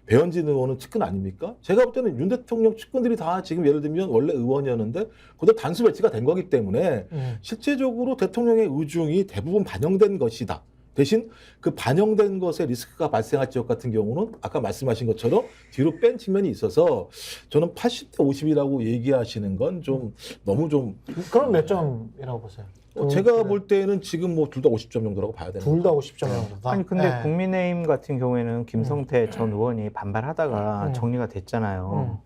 배현진 의원은 측근 아닙니까? 제가 볼 때는 윤 대통령 측근들이 다 지금 예를 들면 원래 의원이었는데 그들 단수 배치가 된 거기 때문에 실제적으로 대통령의 의중이 대부분 반영된 것이다. 대신 그 반영된 것에 리스크가 발생할 지역 같은 경우는 아까 말씀하신 것처럼 뒤로 뺀 측면이 있어서 저는 80대 50이라고 얘기하시는 건 좀 너무 좀 그럼 몇 점이라고 보세요? 제가 볼 때는 지금 뭐 둘 다 50점 정도라고 봐야 되는 둘 다 50점 정도다. 아니 근데 국민의힘 같은 경우에는 김성태 전 의원이 반발하다가 정리가 됐잖아요.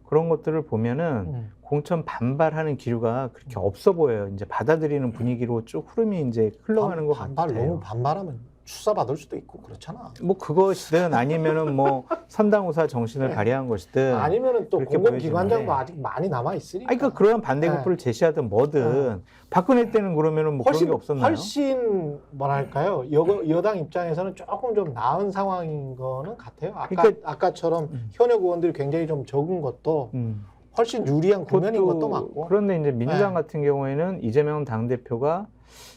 그런 것들을 보면은 공천 반발하는 기류가 그렇게 없어 보여요. 이제 받아들이는 분위기로 쭉 흐름이 이제 흘러가는 것 같아요. 너무 반발하면 수사받을 수도 있고 그렇잖아. 뭐 그것이든 아니면은 뭐 선당우사 정신을 발휘한 것이든 아니면은 또 그렇게 공공기관장도 보여지는데. 아직 많이 남아 있으니까. 아니 그러니까 그러한 반대급부를 제시하든 뭐든 박근혜 때는 그러면은 뭐 그런 게 없었나요? 훨씬 뭐랄까요? 여당 입장에서는 조금 좀 나은 상황인 거는 같아요. 아까처럼 현역 의원들이 굉장히 좀 적은 것도 훨씬 유리한 국면인 것도 맞고. 그런데 이제 민주당 같은 경우에는 이재명 당대표가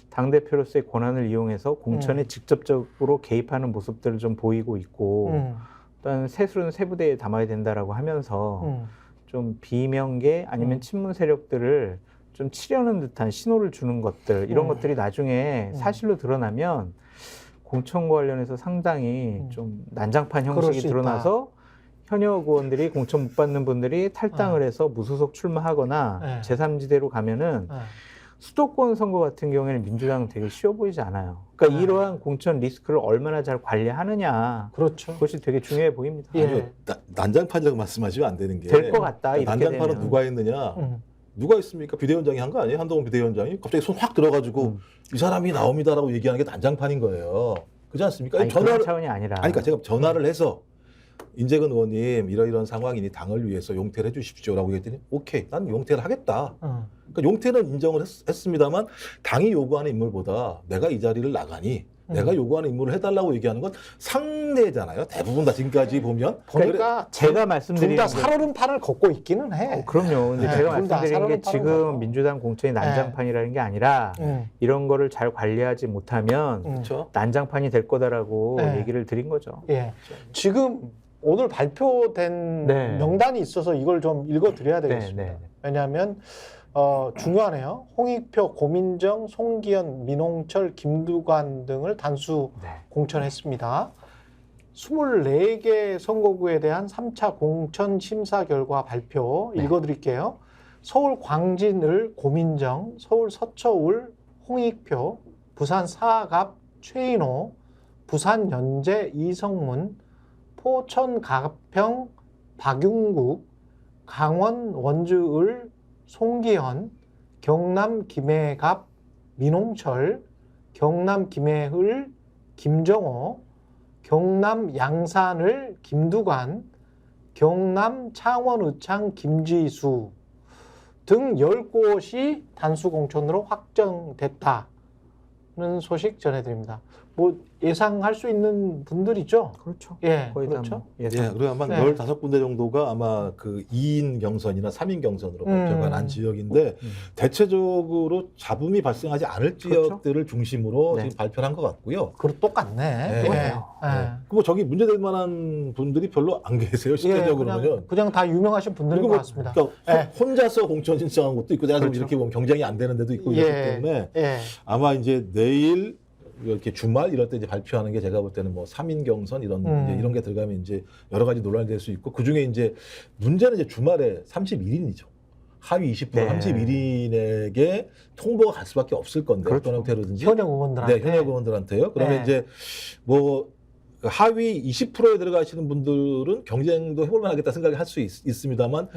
당대표로서의 권한을 이용해서 공천에 직접적으로 개입하는 모습들을 좀 보이고 있고 또한 세술은 세부대에 담아야 된다라고 하면서 좀 비명계 아니면 친문 세력들을 좀 치려는 듯한 신호를 주는 것들 이런 것들이 나중에 사실로 드러나면 공천과 관련해서 상당히 좀 난장판 형식이 드러나서 현역 의원들이 공천 못 받는 분들이 탈당을 해서 무소속 출마하거나 제3지대로 가면은 수도권 선거 같은 경우에는 민주당은 되게 쉬워 보이지 않아요. 그러니까 이러한 공천 리스크를 얼마나 잘 관리하느냐. 그렇죠. 그것이 되게 중요해 보입니다. 아니요, 난장판이라고 말씀하시면 안 되는 게 될 것 같다. 이렇게 난장판은 되면. 누가 했느냐? 누가 했습니까? 비대위원장이 한 거 아니에요? 한동훈 비대위원장이 갑자기 손 확 들어가지고 이 사람이 나옵니다라고 얘기하는 게 난장판인 거예요. 그렇지 않습니까? 아니, 그런 차원이 아니라. 아니, 그러니까 제가 전화를 해서 인재근 의원님 이러이러한 상황이니 당을 위해서 용퇴를 해주십시오라고 했더니 오케이, 난 용퇴를 하겠다. 그러니까 용퇴는 인정을 했습니다만 당이 요구하는 인물보다 내가 이 자리를 나가니 내가 요구하는 인물을 해달라고 얘기하는 건 상대잖아요. 대부분 다 지금까지 보면. 그러니까 제가 말씀드린 둘 다 살얼음판을 걷고 있기는 해. 그럼요. 근데 제가 말씀드린 게 지금 걷고. 민주당 공천이 난장판이라는 게 아니라 이런 거를 잘 관리하지 못하면 그렇죠. 난장판이 될 거다라고 얘기를 드린 거죠. 예. 지금 오늘 발표된 명단이 있어서 이걸 좀 읽어드려야 되겠습니다. 왜냐하면 중요하네요. 홍익표, 고민정, 송기현, 민홍철, 김두관 등을 단수 공천했습니다. 24개 선거구에 대한 3차 공천 심사 결과 발표 읽어드릴게요. 서울 광진을 고민정, 서울 서초울 홍익표, 부산 사갑 최인호, 부산 연제 이성문, 포천 가평 박윤국, 강원 원주을 송기현, 경남 김해갑 민홍철, 경남 김해을 김정호, 경남 양산을 김두관, 경남 창원의창 김지수 등 10곳이 단수공천으로 확정됐다는 소식 전해드립니다. 뭐 예상할 수 있는 분들이죠? 그렇죠. 예, 거의 다 그렇죠. 뭐 예, 예상. 그리고 아마 네. 15군데 정도가 아마 그 2인 경선이나 3인 경선으로 발표가 난 지역인데 대체적으로 잡음이 발생하지 않을 그렇죠. 지역들을 중심으로 네. 지금 발표를 한 것 같고요. 그렇 똑같네. 네. 예. 똑같아요. 예. 뭐 저기 문제될 만한 분들이 별로 안 계세요. 실제적으로는요. 그냥 다 유명하신 분들인 그리고 것 뭐 같습니다. 그러니까 예. 혼자서 공천 신청한 것도 있고 내가 지금 그렇죠. 이렇게 보면 경쟁이 안 되는 데도 있고 이렇기 때문에 예. 아마 이제 내일 이렇게 주말 이럴 때 이제 발표하는 게 제가 볼 때는 뭐 3인 경선 이런 이제 이런 게 들어가면 이제 여러 가지 논란이 될 수 있고 그 중에 이제 문제는 이제 주말에 31인이죠. 하위 20% 네. 31인에게 통보가 갈 수밖에 없을 건데 그렇죠. 어떤 형태로든지 현역 의원들한테. 네, 현역 의원들한테요. 그러면 네. 이제 뭐 하위 20%에 들어가시는 분들은 경쟁도 해볼 만하겠다 생각을 할 수 있습니다만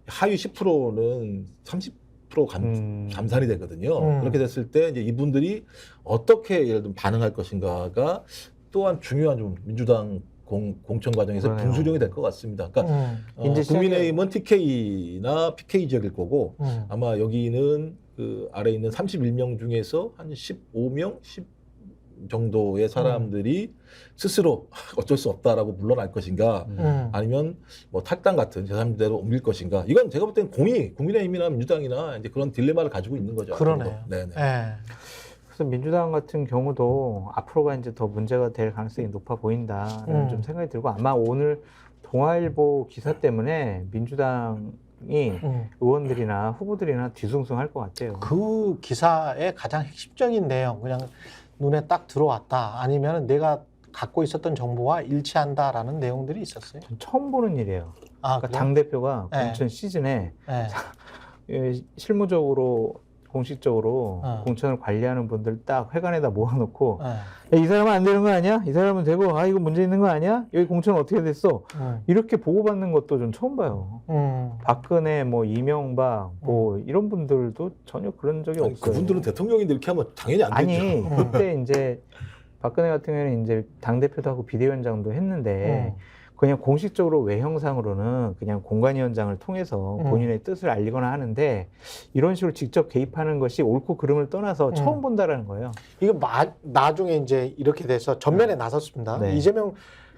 하위 10%는 30% 감산이 되거든요. 그렇게 됐을 때 이제 이분들이 어떻게 예를 들면 반응할 것인가가 또한 중요한 좀 민주당 공천 과정에서 그러네요. 분수령이 될 것 같습니다. 그러니까 이제 국민의힘은 TK나 PK 지역일 거고 아마 여기는 그 아래 있는 31명 중에서 한 15명, 10 정도의 사람들이 스스로 어쩔 수 없다라고 물러날 것인가 아니면 뭐 탈당 같은 제3지대로 옮길 것인가 이건 제가 볼 때는 국민의힘이나 민주당이나 이제 그런 딜레마를 가지고 있는 거죠. 그러네요. 네네. 예. 그래서 민주당 같은 경우도 앞으로가 이제 더 문제가 될 가능성이 높아 보인다라는 좀 생각이 들고 아마 오늘 동아일보 기사 때문에 민주당이 의원들이나 후보들이나 뒤숭숭할 것 같아요. 그 기사의 가장 핵심적인 내용 그냥 눈에 딱 들어왔다 아니면 내가 갖고 있었던 정보와 일치한다라는 내용들이 있었어요. 전 처음 보는 일이에요. 아, 그러니까 그래요? 당대표가 네. 공천 시즌에 예. 실무적으로 공식적으로 공천을 관리하는 분들 딱 회관에다 모아놓고 야, 이 사람은 안 되는 거 아니야? 이 사람은 되고 이거 문제 있는 거 아니야? 여기 공천 어떻게 됐어? 이렇게 보고받는 것도 좀 처음 봐요. 박근혜, 뭐 이명박, 뭐 이런 분들도 전혀 그런 적이 없어요. 그분들은 대통령인데 이렇게 하면 당연히 안 아니 되죠. 그때 이제 박근혜 같은 경우는 이제 당 대표도 하고 비대위원장도 했는데. 그냥 공식적으로 외형상으로는 그냥 공관위원장을 통해서 본인의 뜻을 알리거나 하는데 이런 식으로 직접 개입하는 것이 옳고 그름을 떠나서 처음 본다라는 거예요. 이거 나중에 이제 이렇게 돼서 전면에 나섰습니다. 네. 이재명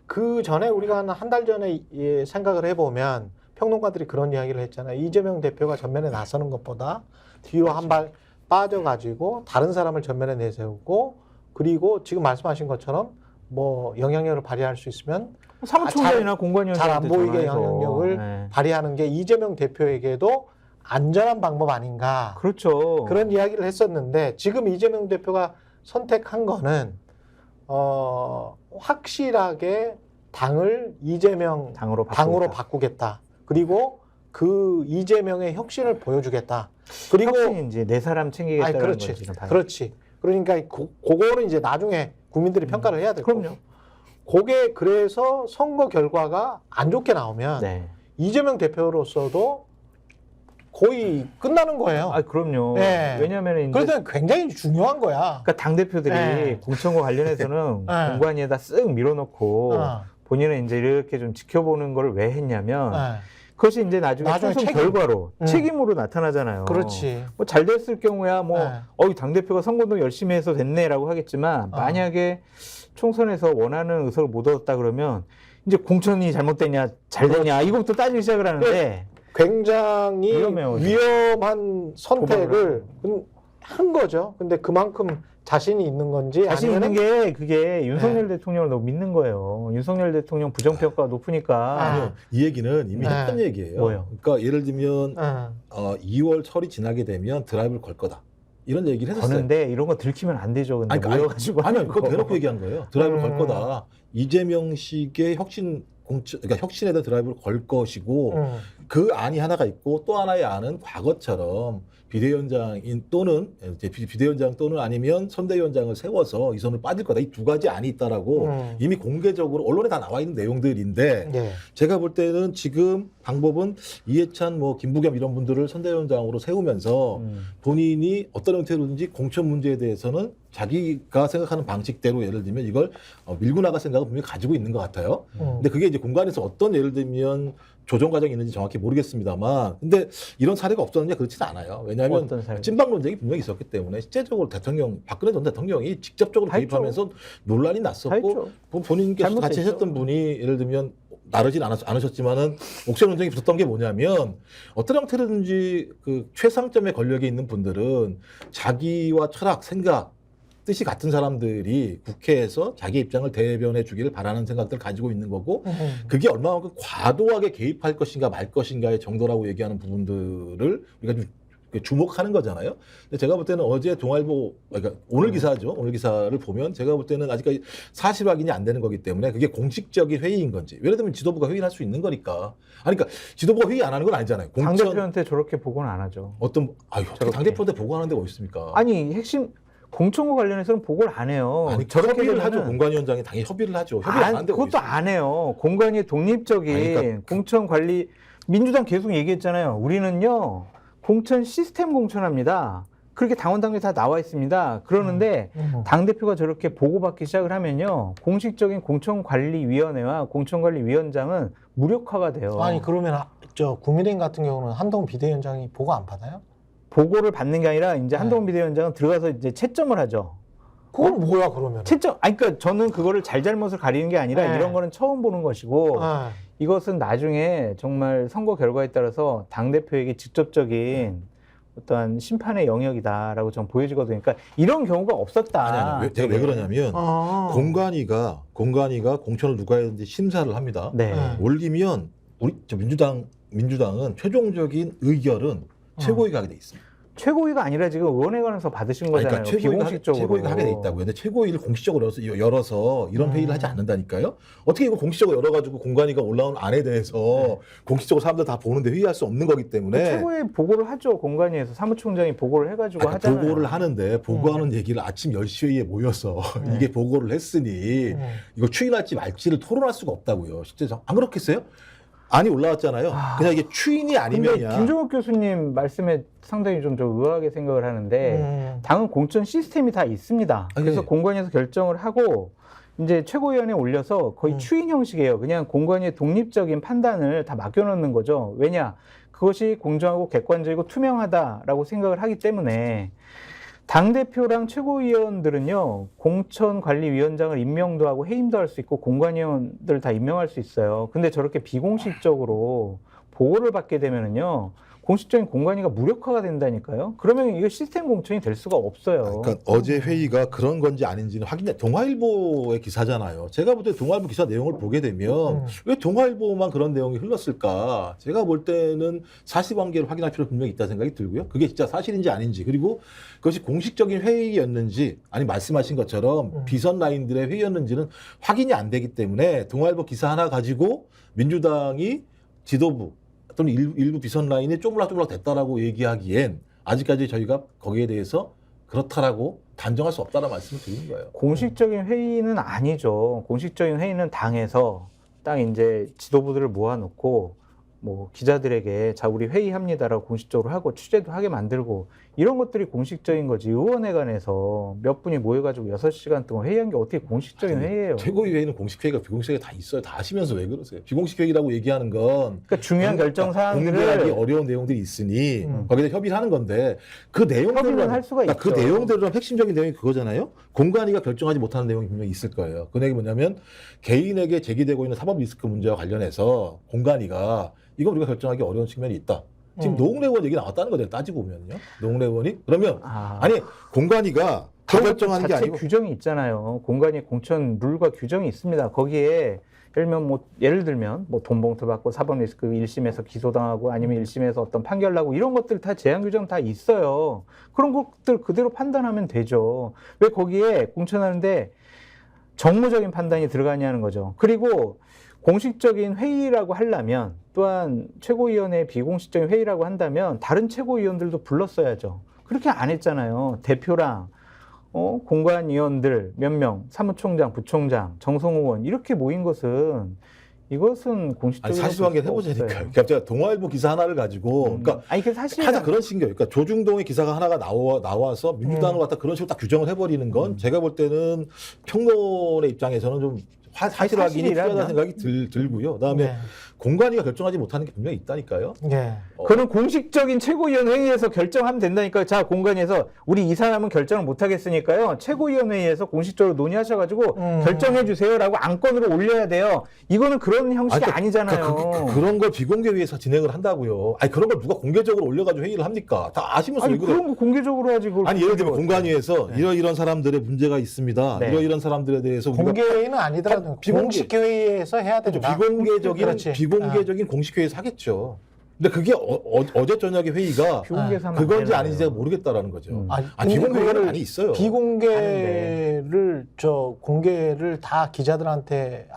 그 전에 우리가 한 달 전에 생각을 해보면 평론가들이 그런 이야기를 했잖아요. 이재명 대표가 전면에 나서는 것보다 뒤로 한 발 빠져가지고 다른 사람을 전면에 내세우고 그리고 지금 말씀하신 것처럼 뭐 영향력을 발휘할 수 있으면 사무총장이나 공관위원장 잘 안 보이게 영향력을 발휘하는 게 이재명 대표에게도 안전한 방법 아닌가. 그렇죠. 그런 이야기를 했었는데 지금 이재명 대표가 선택한 거는 확실하게 당을 이재명 당으로 바꾸겠다. 그리고 그 이재명의 혁신을 보여주겠다. 그리고 혁신이 이제 내 사람 챙기겠다는 그렇지. 거지. 그렇지. 그러니까 그거는 이제 나중에 국민들이 평가를 해야 될 거고. 그럼요. 그게 그래서 선거 결과가 안 좋게 나오면 이재명 대표로서도 거의 끝나는 거예요. 그럼요. 네. 왜냐하면 이제 그래서 굉장히 중요한 거야. 그러니까 당 대표들이 공천과 관련해서는 공관위에다 쓱 밀어넣고 본인은 이제 이렇게 좀 지켜보는 걸 왜 했냐면 그것이 이제 나중에 총선 결과로 책임으로 나타나잖아요. 그렇지. 뭐 잘 됐을 경우야 뭐 당 대표가 선거운동 열심히 해서 됐네라고 하겠지만 만약에 총선에서 원하는 의석을 못 얻었다 그러면 이제 공천이 잘못됐냐 잘 됐냐 이것부터 따지기 시작을 하는데 굉장히 위험해요, 위험한 선택을 한 거죠. 근데 그만큼 자신이 있는 건지 자신 있는 게 그게 윤석열 대통령을 너무 믿는 거예요. 윤석열 대통령 부정평가가 높으니까. 아니요, 이 얘기는 이미 했던 얘기예요. 뭐요? 그러니까 예를 들면 2월 설이 지나게 되면 드라이브를 걸 거다. 이런 얘기를 했었어요. 그런데 이런 거 들키면 안 되죠. 근데 모여가지고 아니요, 그거 대놓고 얘기한 거예요. 드라이브를 걸 거다. 이재명식의 혁신 그러니까 혁신에 대한 드라이브를 걸 것이고 그 안이 하나가 있고 또 하나의 안은 과거처럼 비대위원장인 또는 이제 비대위원장 또는 아니면 선대위원장을 세워서 이 선을 빠질 거다. 이 두 가지 안이 있다라고 이미 공개적으로 언론에 다 나와 있는 내용들인데 예. 제가 볼 때는 지금 방법은 이해찬 뭐 김부겸 이런 분들을 선대위원장으로 세우면서 본인이 어떤 형태로든지 공천 문제에 대해서는 자기가 생각하는 방식대로 예를 들면 이걸 밀고 나갈 생각을 분명히 가지고 있는 것 같아요. 근데 그게 이제 공간에서 어떤 예를 들면 조정 과정이 있는지 정확히 모르겠습니다만, 근데 이런 사례가 없었느냐 그렇지는 않아요. 왜냐하면 찐빵 논쟁이 분명히 있었기 때문에 실제적으로 박근혜 전 대통령이 직접적으로 개입하면서 논란이 났었고 본인께서 같이 하셨던 분이 예를 들면 나르진 않으셨지만은 옥션 논쟁이 붙었던 게 뭐냐면 어떤 형태로든지 그 최상점의 권력에 있는 분들은 자기와 철학, 생각 뜻이 같은 사람들이 국회에서 자기 입장을 대변해 주기를 바라는 생각들을 가지고 있는 거고 그게 얼마만큼 과도하게 개입할 것인가 말 것인가의 정도라고 얘기하는 부분들을 우리가 좀 주목하는 거잖아요. 근데 제가 볼 때는 어제 동아일보, 그러니까 오늘 기사죠. 오늘 기사를 보면 제가 볼 때는 아직까지 사실 확인이 안 되는 거기 때문에 그게 공식적인 회의인 건지. 예를 들면 지도부가 회의를 할 수 있는 거니까. 아니, 그러니까 지도부가 회의 안 하는 건 아니잖아요. 당대표한테 저렇게 보고는 안 하죠. 당대표한테 보고하는 데가 어디 있습니까? 아니, 핵심 공천과 관련해서는 보고를 안 해요. 아니, 협의를 하죠. 공관위원장이 당연히 협의를 하죠. 협의 안 하는데 그것도 안 해요. 공관위 독립적인 그러니까 공천 관리, 민주당 계속 얘기했잖아요. 우리는요 공천 시스템 공천합니다. 그렇게 당원 당규 다 나와 있습니다. 그러는데 당대표가 저렇게 보고받기 시작을 하면요 공식적인 공천관리위원회와 공천관리위원장은 무력화가 돼요. 아니 그러면 저 국민의힘 같은 경우는 한동훈 비대위원장이 보고 안 받아요? 보고를 받는 게 아니라 이제 한동훈 비대위원장은 들어가서 이제 채점을 하죠. 그건 뭐야 그러면? 채점, 아니 그러니까 저는 그거를 잘잘못을 가리는 게 아니라 이런 거는 처음 보는 것이고 이것은 나중에 정말 선거 결과에 따라서 당대표에게 직접적인 어떠한 심판의 영역이다라고 저는 보여지거든요. 그러니까 이런 경우가 없었다. 아니, 제가 왜 그러냐면 공관위가 공천을 누가 했는지 심사를 합니다. 네. 올리면 우리 민주당은 최종적인 의결은 최고위가 하게 돼 있습니다. 최고위가 아니라 지금 의원회관에서 받으신 거잖아요. 그러니까 비공식적으로. 최고위가 하게 돼 있다고요. 근데 최고위를 공식적으로 열어서 이런 회의를 하지 않는다니까요. 어떻게 이거 공식적으로 열어가지고 공관위가 올라온 안에 대해서 공식적으로 사람들 다 보는데 회의할 수 없는 거기 때문에 최고위 보고를 하죠. 공관위에서 사무총장이 보고를 해가지고 하잖아요. 보고를 하는데 보고하는 얘기를 아침 10시 회의에 모여서 이게 보고를 했으니 이거 추인할지 말지를 토론할 수가 없다고요. 실제로 안 그렇겠어요? 안이 올라왔잖아요. 그냥 이게 추인이 아니면야. 김종욱 교수님 말씀에 상당히 좀 의아하게 생각을 하는데 당은 공천 시스템이 다 있습니다. 그래서 공관위에서 결정을 하고 이제 최고위원회에 올려서 거의 추인 형식이에요. 그냥 공관위의 독립적인 판단을 다 맡겨놓는 거죠. 왜냐? 그것이 공정하고 객관적이고 투명하다라고 생각을 하기 때문에 당대표랑 최고위원들은요 공천관리위원장을 임명도 하고 해임도 할 수 있고 공관위원들 다 임명할 수 있어요. 근데 저렇게 비공식적으로 보고를 받게 되면은요 공식적인 공관위가 무력화가 된다니까요. 그러면 이거 시스템 공천이 될 수가 없어요. 그러니까 어제 회의가 그런 건지 아닌지는 확인해. 동아일보의 기사잖아요. 제가 볼 때 동아일보 기사 내용을 보게 되면 왜 동아일보만 그런 내용이 흘렀을까? 제가 볼 때는 사실관계를 확인할 필요가 분명히 있다는 생각이 들고요. 그게 진짜 사실인지 아닌지, 그리고 그것이 공식적인 회의였는지 아니 말씀하신 것처럼 비선 라인들의 회의였는지는 확인이 안 되기 때문에 동아일보 기사 하나 가지고 민주당이 지도부 또는 일부 비선 라인이 쪼물락쪼물락 됐다라고 얘기하기엔 아직까지 저희가 거기에 대해서 그렇다라고 단정할 수 없다는 말씀을 드리는 거예요. 공식적인 회의는 아니죠. 공식적인 회의는 당에서 딱 이제 지도부들을 모아놓고 뭐 기자들에게 자 우리 회의합니다라고 공식적으로 하고 취재도 하게 만들고 이런 것들이 공식적인 거지. 의원회관에서 몇 분이 모여가지고 6시간 동안 회의한 게 어떻게 공식적인 회의예요? 최고위 회의는 공식 회의가 비공식 회의가 다 있어요. 다 아시면서 왜 그러세요? 비공식 회의라고 얘기하는 건 그러니까 중요한 결정 사항들을 공개하기 어려운 내용들이 있으니 거기다 협의를 하는 건데 그 내용들은 할 수가 있죠. 그 내용들은 핵심적인 내용이 그거잖아요. 공관위가 결정하지 못하는 내용이 분명히 있을 거예요. 그 내용이 뭐냐면 개인에게 제기되고 있는 사법 리스크 문제와 관련해서 공관위가 이건 우리가 결정하기 어려운 측면이 있다. 지금 노웅래 의원 얘기 나왔다는 거예요. 따지고 보면요. 노웅래 의원이 그러면 아니 공관위가 다 결정하는 게 아니고 규정이 있잖아요. 공관위 공천 룰과 규정이 있습니다. 거기에 예를 들면 뭐 돈 봉투 받고 사법 리스크 1심에서 기소당하고 아니면 1심에서 어떤 판결 나고 이런 것들 다 제한 규정 다 있어요. 그런 것들 그대로 판단하면 되죠. 왜 거기에 공천하는데 정무적인 판단이 들어가냐는 거죠. 그리고 공식적인 회의라고 하려면 또한 최고위원회 비공식적인 회의라고 한다면 다른 최고위원들도 불렀어야죠. 그렇게 안 했잖아요. 대표랑 공관위원들 몇 명, 사무총장, 부총장, 정성호 의원 이렇게 모인 것은 이것은 공식적으로 사실관계 해보자니까요. 그러니까 제가 동아일보 기사 하나를 가지고, 그러니까 아니 그 사실 하여튼 그런 식인 거예요. 그러니까 조중동의 기사가 하나가 나와서 민주당을 갖다 그런 식으로 딱 규정을 해버리는 건 제가 볼 때는 평론의 입장에서는 좀 사실 확인이 필요하다는 생각이 들고요. 그다음에 공관위가 결정하지 못하는 게 분명히 있다니까요. 그는 공식적인 최고위원 회의에서 결정하면 된다니까요. 자, 공관위에서 우리 이 사람은 결정을 못 하겠으니까요. 최고위원회에서 공식적으로 논의하셔가지고 결정해 주세요라고 안건으로 올려야 돼요. 이거는 그런 형식이 아니잖아요. 그런 걸 비공개회에서 진행을 한다고요. 아니 그런 걸 누가 공개적으로 올려가지고 회의를 합니까? 다 아시면서 아니 그런 거 공개적으로 하지. 아니 예를 들면 공관위에서 이런 사람들의 문제가 있습니다. 네. 이런 사람들에 대해서 공개회의는 아니더라도 공식 회의에서 해야 된다. 비공개적인 공식 회의에서 하겠죠. 근데 그게 어제 저녁에 회의가 그건지 아닌지 제가 모르겠다라는 거죠. 비공개회는 많이 있어요. 비공개를 공개를 다 기자들한테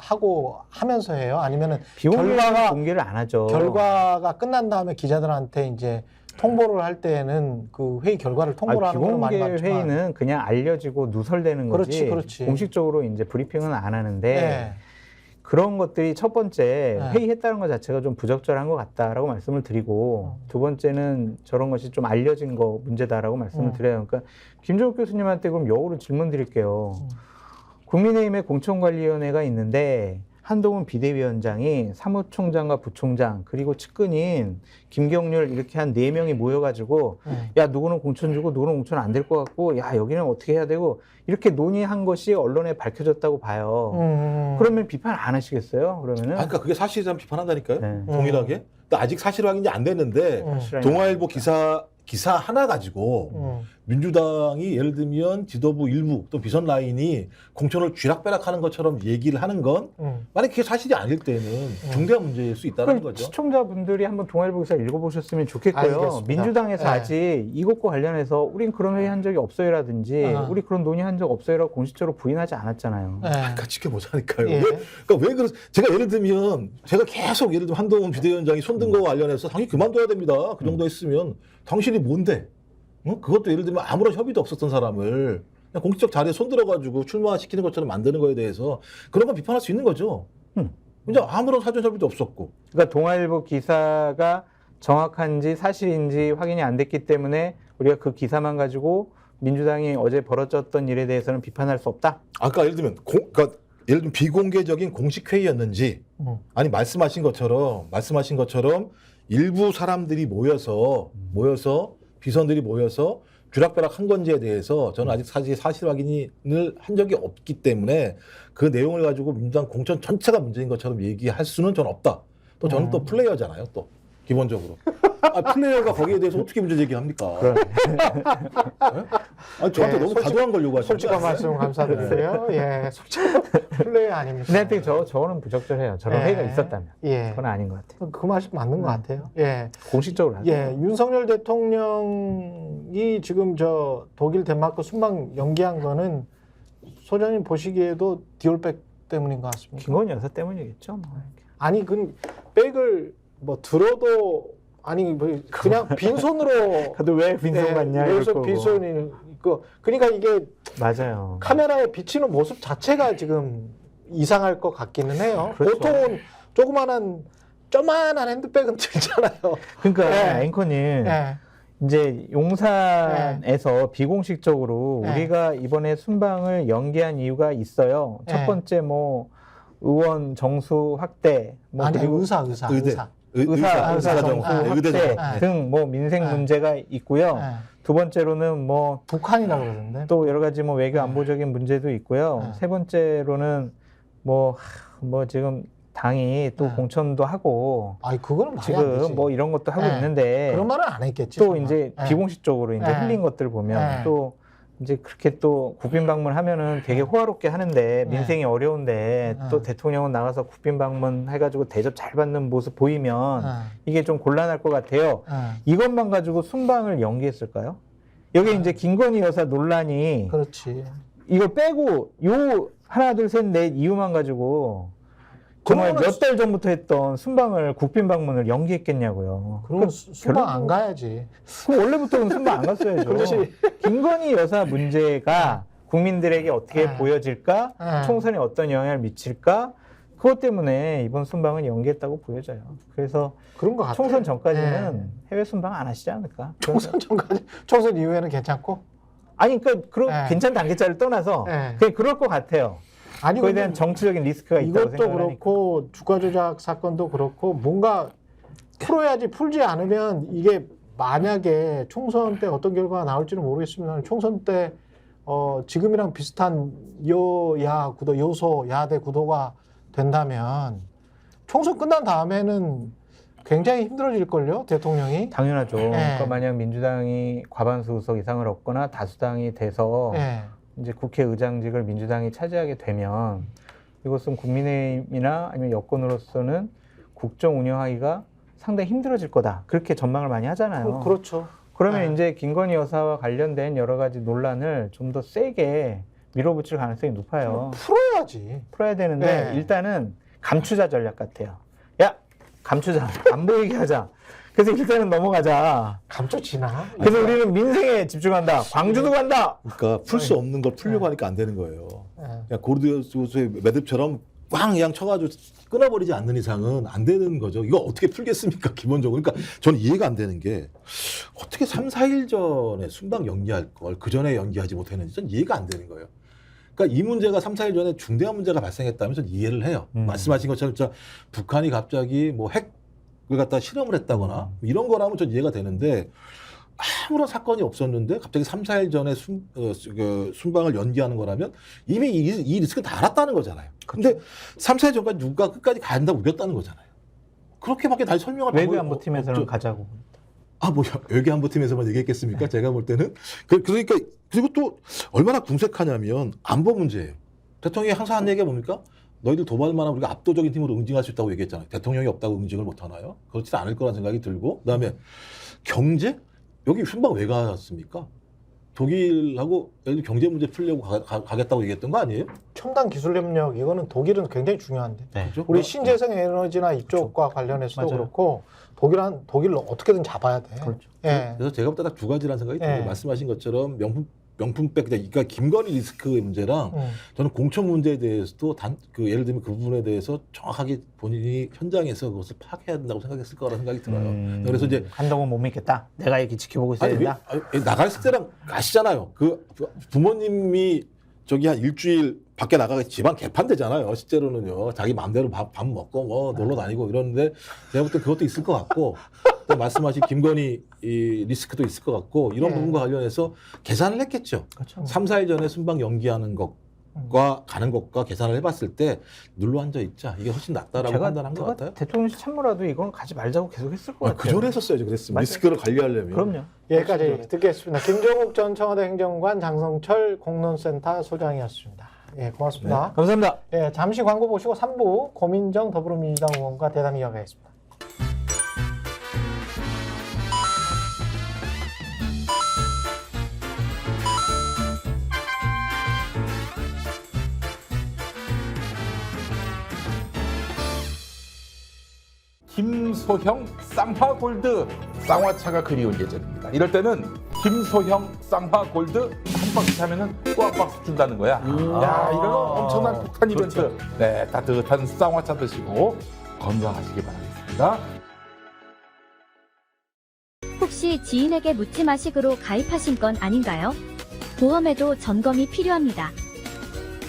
하면서 해요? 아니면은 비공개가 공개를 안 하죠. 결과가 끝난 다음에 기자들한테 이제 통보를 할 때는 그 회의 결과를 통보를 하는 건 많이 비공개 많지만 회의는 그냥 알려지고 누설되는 거지. 그렇지. 공식적으로 이제 브리핑은 안 하는데 그런 것들이 첫 번째 회의했다는 것 자체가 좀 부적절한 것 같다라고 말씀을 드리고 두 번째는 저런 것이 좀 알려진 거 문제다라고 말씀을 드려요. 그러니까 김종욱 교수님한테 그럼 역으로 질문 드릴게요. 국민의힘의 공천관리위원회가 있는데 한동훈 비대위원장이 사무총장과 부총장 그리고 측근인 김경률 이렇게 한 4명이 모여가지고 야 누구는 공천 주고 누구는 공천 안 될 것 같고 야 여기는 어떻게 해야 되고 이렇게 논의한 것이 언론에 밝혀졌다고 봐요. 그러면 비판 안 하시겠어요? 그러면은 그러니까 그게 사실이라면 비판한다니까요. 동일하게. 근데 아직 사실 확인이 안 됐는데 동아일보 기사 하나 가지고 민주당이 예를 들면 지도부 일부 또 비선 라인이 공천을 쥐락빼락하는 것처럼 얘기를 하는 건 만약 그게 사실이 아닐 때는 중대한 문제일 수 있다는 거죠. 시청자분들이 한번 동아일보 기사 읽어보셨으면 좋겠고요. 알겠습니다. 민주당에서 아직 이것과 관련해서 우린 그런 회의 한 적이 없어요라든지 우리 그런 논의한 적 없어요라고 공식적으로 부인하지 않았잖아요. 그러니까 지켜보자니까요. 그러니까 제가 예를 들면 제가 계속 예를 들면 한동훈 비대위원장이 손든 거와 관련해서 당연히 그만둬야 됩니다. 그 정도 했으면 당신이 뭔데? 그것도 예를 들면 아무런 협의도 없었던 사람을 그냥 공식적 자리에 손들어가지고 출마시키는 것처럼 만드는 거에 대해서 그런 건 비판할 수 있는 거죠. 이제 아무런 사전 협의도 없었고. 그러니까 동아일보 기사가 정확한지 사실인지 확인이 안 됐기 때문에 우리가 그 기사만 가지고 민주당이 어제 벌어졌던 일에 대해서는 비판할 수 없다? 아까 예를 들면 그러니까 예를 들면 비공개적인 공식 회의였는지 아니 말씀하신 것처럼 일부 사람들이 모여서 비선들이 모여서 쥐락펴락 한 건지에 대해서 저는 아직 사실 확인을 한 적이 없기 때문에 그 내용을 가지고 민주당 공천 전체가 문제인 것처럼 얘기할 수는 저는 없다. 또 저는 또 플레이어잖아요. 또 기본적으로. 플레이어가 거기에 대해서 어떻게 문제 제기합니까? 저한테 너무 과도한 걸 요구하시는 솔직한 말씀 감사드리고요. 솔직한 플레이 아닙니다. 근데 저는 부적절해요. 저런 회의가 있었다면. 그건 아닌 것 같아요. 그 말씀 맞는 것 같아요. 공식적으로 하죠. 윤석열 대통령이 지금 독일 덴마크 순방 연기한 거는 소장님 보시기에도 디올백 때문인 것 같습니다. 김건희 여사 때문이겠죠. 아니 백을 들어도 아니 그냥 빈손으로 그래도 왜 빈손 같냐 그래서 빈손이 있고 그러니까 이게 맞아요. 카메라에 비치는 모습 자체가 지금 이상할 것 같기는 해요. 그렇죠. 보통은 조그만한 핸드백은 들잖아요. 그러니까 앵커님 이제 용산에서 비공식적으로 우리가 이번에 순방을 연기한 이유가 있어요. 첫 번째 의원 정수 확대 그리고 의사 정수 확대 등 민생 문제가 있고요. 두 번째로는 북한이라고 그러는데 또 여러 가지 외교 안보적인 문제도 있고요. 세 번째로는 지금 당이 또 공천도 하고 그거는 지금 이런 것도 하고 있는데 그런 말은 안 했겠지. 또 이제 비공식적으로 이제 흘린 것들 보면 또 이제 그렇게 또 국빈 방문하면은 되게 호화롭게 하는데 민생이 어려운데 또 대통령은 나가서 국빈 방문 해가지고 대접 잘 받는 모습 보이면 이게 좀 곤란할 것 같아요. 이것만 가지고 순방을 연기했을까요? 여기 이제 김건희 여사 논란이 그렇지. 이걸 빼고 요 하나 둘 셋 넷 이유만 가지고 정말 그러면은 몇 달 전부터 했던 순방을 국빈 방문을 연기했겠냐고요. 그럼 순방 안 가야지. 그 원래부터는 순방 안 갔어야죠. 그렇지. 김건희 여사 문제가 국민들에게 어떻게 네. 보여질까? 네. 총선에 어떤 영향을 미칠까? 그것 때문에 이번 순방은 연기했다고 보여져요. 그래서 그런 것 같아요. 총선 전까지는 네. 해외 순방 안 하시지 않을까? 총선 전까지, 총선 이후에는 괜찮고? 아니, 그러니까 그런 네. 괜찮다 안 괜찮을 떠나서 네. 그냥 그럴 것 같아요. 아니, 그거에 근데 대한 정치적인 리스크가 있다고 이것도 생각하니까. 그렇고 주가 조작 사건도 그렇고 뭔가 풀어야지. 풀지 않으면 이게 만약에 총선 때 어떤 결과가 나올지는 모르겠습니다. 총선 때 지금이랑 비슷한 여야 구도, 여소 야대 구도가 된다면 총선 끝난 다음에는 굉장히 힘들어질걸요, 대통령이. 당연하죠. 네. 그러니까 만약 민주당이 과반수 의석 이상을 얻거나 다수당이 돼서 네. 이제 국회의장직을 민주당이 차지하게 되면 이것은 국민의힘이나 아니면 여권으로서는 국정 운영하기가 상당히 힘들어질 거다. 그렇게 전망을 많이 하잖아요. 그렇죠. 그러면 네. 이제 김건희 여사와 관련된 여러 가지 논란을 좀 더 세게 밀어붙일 가능성이 높아요. 풀어야지. 풀어야 되는데 네. 일단은 감추자 전략 같아요. 야, 감추자. 안 보이게 하자. 그래서 일단은 넘어가자. 감춰지나? 그래서 우리는 민생에 집중한다. 광주도 간다. 그러니까 풀 수 없는 걸 풀려고 하니까 안 되는 거예요. 네. 그냥 고르디우스의 매듭처럼 꽝 그냥 쳐가지고 끊어버리지 않는 이상은 안 되는 거죠. 이거 어떻게 풀겠습니까? 기본적으로. 그러니까 저는 이해가 안 되는 게 어떻게 3, 4일 전에 순방 연기할 걸 그 전에 연기하지 못했는지 전 이해가 안 되는 거예요. 그러니까 이 문제가 3, 4일 전에 중대한 문제가 발생했다면 전 이해를 해요. 말씀하신 것처럼 진짜 북한이 갑자기 뭐 핵을 갖다 실험을 했다거나 이런 거라면 전 이해가 되는데 아무런 사건이 없었는데 갑자기 3, 4일 전에 순방을 연기하는 거라면 이미 이 리스크는 다 알았다는 거잖아요. 근데 3, 4일 전까지 누가 끝까지 간다고 우겼다는 거잖아요. 그렇게밖에 다시 설명할 외교 방법이 안보팀에서는 없죠. 가자고. 아, 뭐야. 외교안보팀에서만 얘기했겠습니까? 제가 볼 때는. 그러니까, 그리고 또 얼마나 궁색하냐면 안보 문제예요. 대통령이 항상 하는 얘기가 뭡니까? 너희들 도발만 하면 우리가 압도적인 힘으로 응징할 수 있다고 얘기했잖아요. 대통령이 없다고 응징을 못 하나요? 그렇지 않을 거라는 생각이 들고. 그다음에 경제? 여기 순방 왜 갔습니까? 독일하고 예를 들어 경제 문제 풀려고 가겠다고 얘기했던 거 아니에요? 첨단 기술 협력, 이거는 독일은 굉장히 중요한데. 네. 그렇죠? 우리 신재생 에너지나 이쪽과 관련해서도 맞아요. 그렇고 독일을 어떻게든 잡아야 돼. 그렇죠. 예. 그래서 제가 볼 때 딱 두 가지라는 생각이 들어요. 네. 말씀하신 것처럼 명품백, 그러니까 김건희 리스크 문제랑 저는 공천 문제에 대해서도 예를 들면 그 부분에 대해서 정확하게 본인이 현장에서 그것을 파악해야 된다고 생각했을 거라는 생각이 들어요. 그래서 이제 한동훈 못 믿겠다. 내가 이렇게 지켜보고 있어야 아니, 된다. 나갔을 때랑 아시잖아요. 그 부모님이 저기 한 일주일 밖에 나가서 집안 개판되잖아요. 실제로는요. 자기 마음대로 밥 먹고 뭐 놀러 다니고 이러는데 제가 볼 때 그것도 있을 것 같고 또 말씀하신 김건희 이 리스크도 있을 것 같고 이런 부분과 관련해서 계산을 했겠죠. 그렇죠. 3, 4일 전에 순방 연기하는 것과 가는 것과 계산을 해봤을 때 눌러 앉아 있자. 이게 훨씬 낫다라고 판단한 것 같아요. 대통령실 참모라도 이건 가지 말자고 계속 했을 것 같아요. 그 전에 했었어야죠. 그랬으면 맞아요. 리스크를 관리하려면. 그럼요. 여기까지 듣겠습니다. 김종욱 전 청와대 행정관, 장성철 공론센터 소장이었습니다. 예, 고맙습니다. 감사합니다. 예, 잠시 광고 보시고 3부 고민정 더불어민주당 의원과 대담 이어가겠습니다. 김소형 쌍화골드 쌍화차가 그리운 예전입니다. 이럴 때는 김소형 쌍화골드 한 박스 사면은 또 한 박스 준다는 거야. 야, 이런 엄청난 폭탄 이벤트. 네, 따뜻한 쌍화차 드시고 건강하시기 바라겠습니다. 혹시 지인에게 묻지 마식으로 가입하신 건 아닌가요? 보험에도 점검이 필요합니다.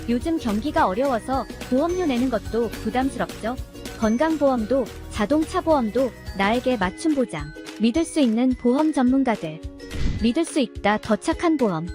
요즘 경기가 어려워서 보험료 내는 것도 부담스럽죠? 건강보험도 자동차보험도 나에게 맞춤 보장. 믿을 수 있는 보험 전문가들. 믿을 수 있다 더 착한 보험.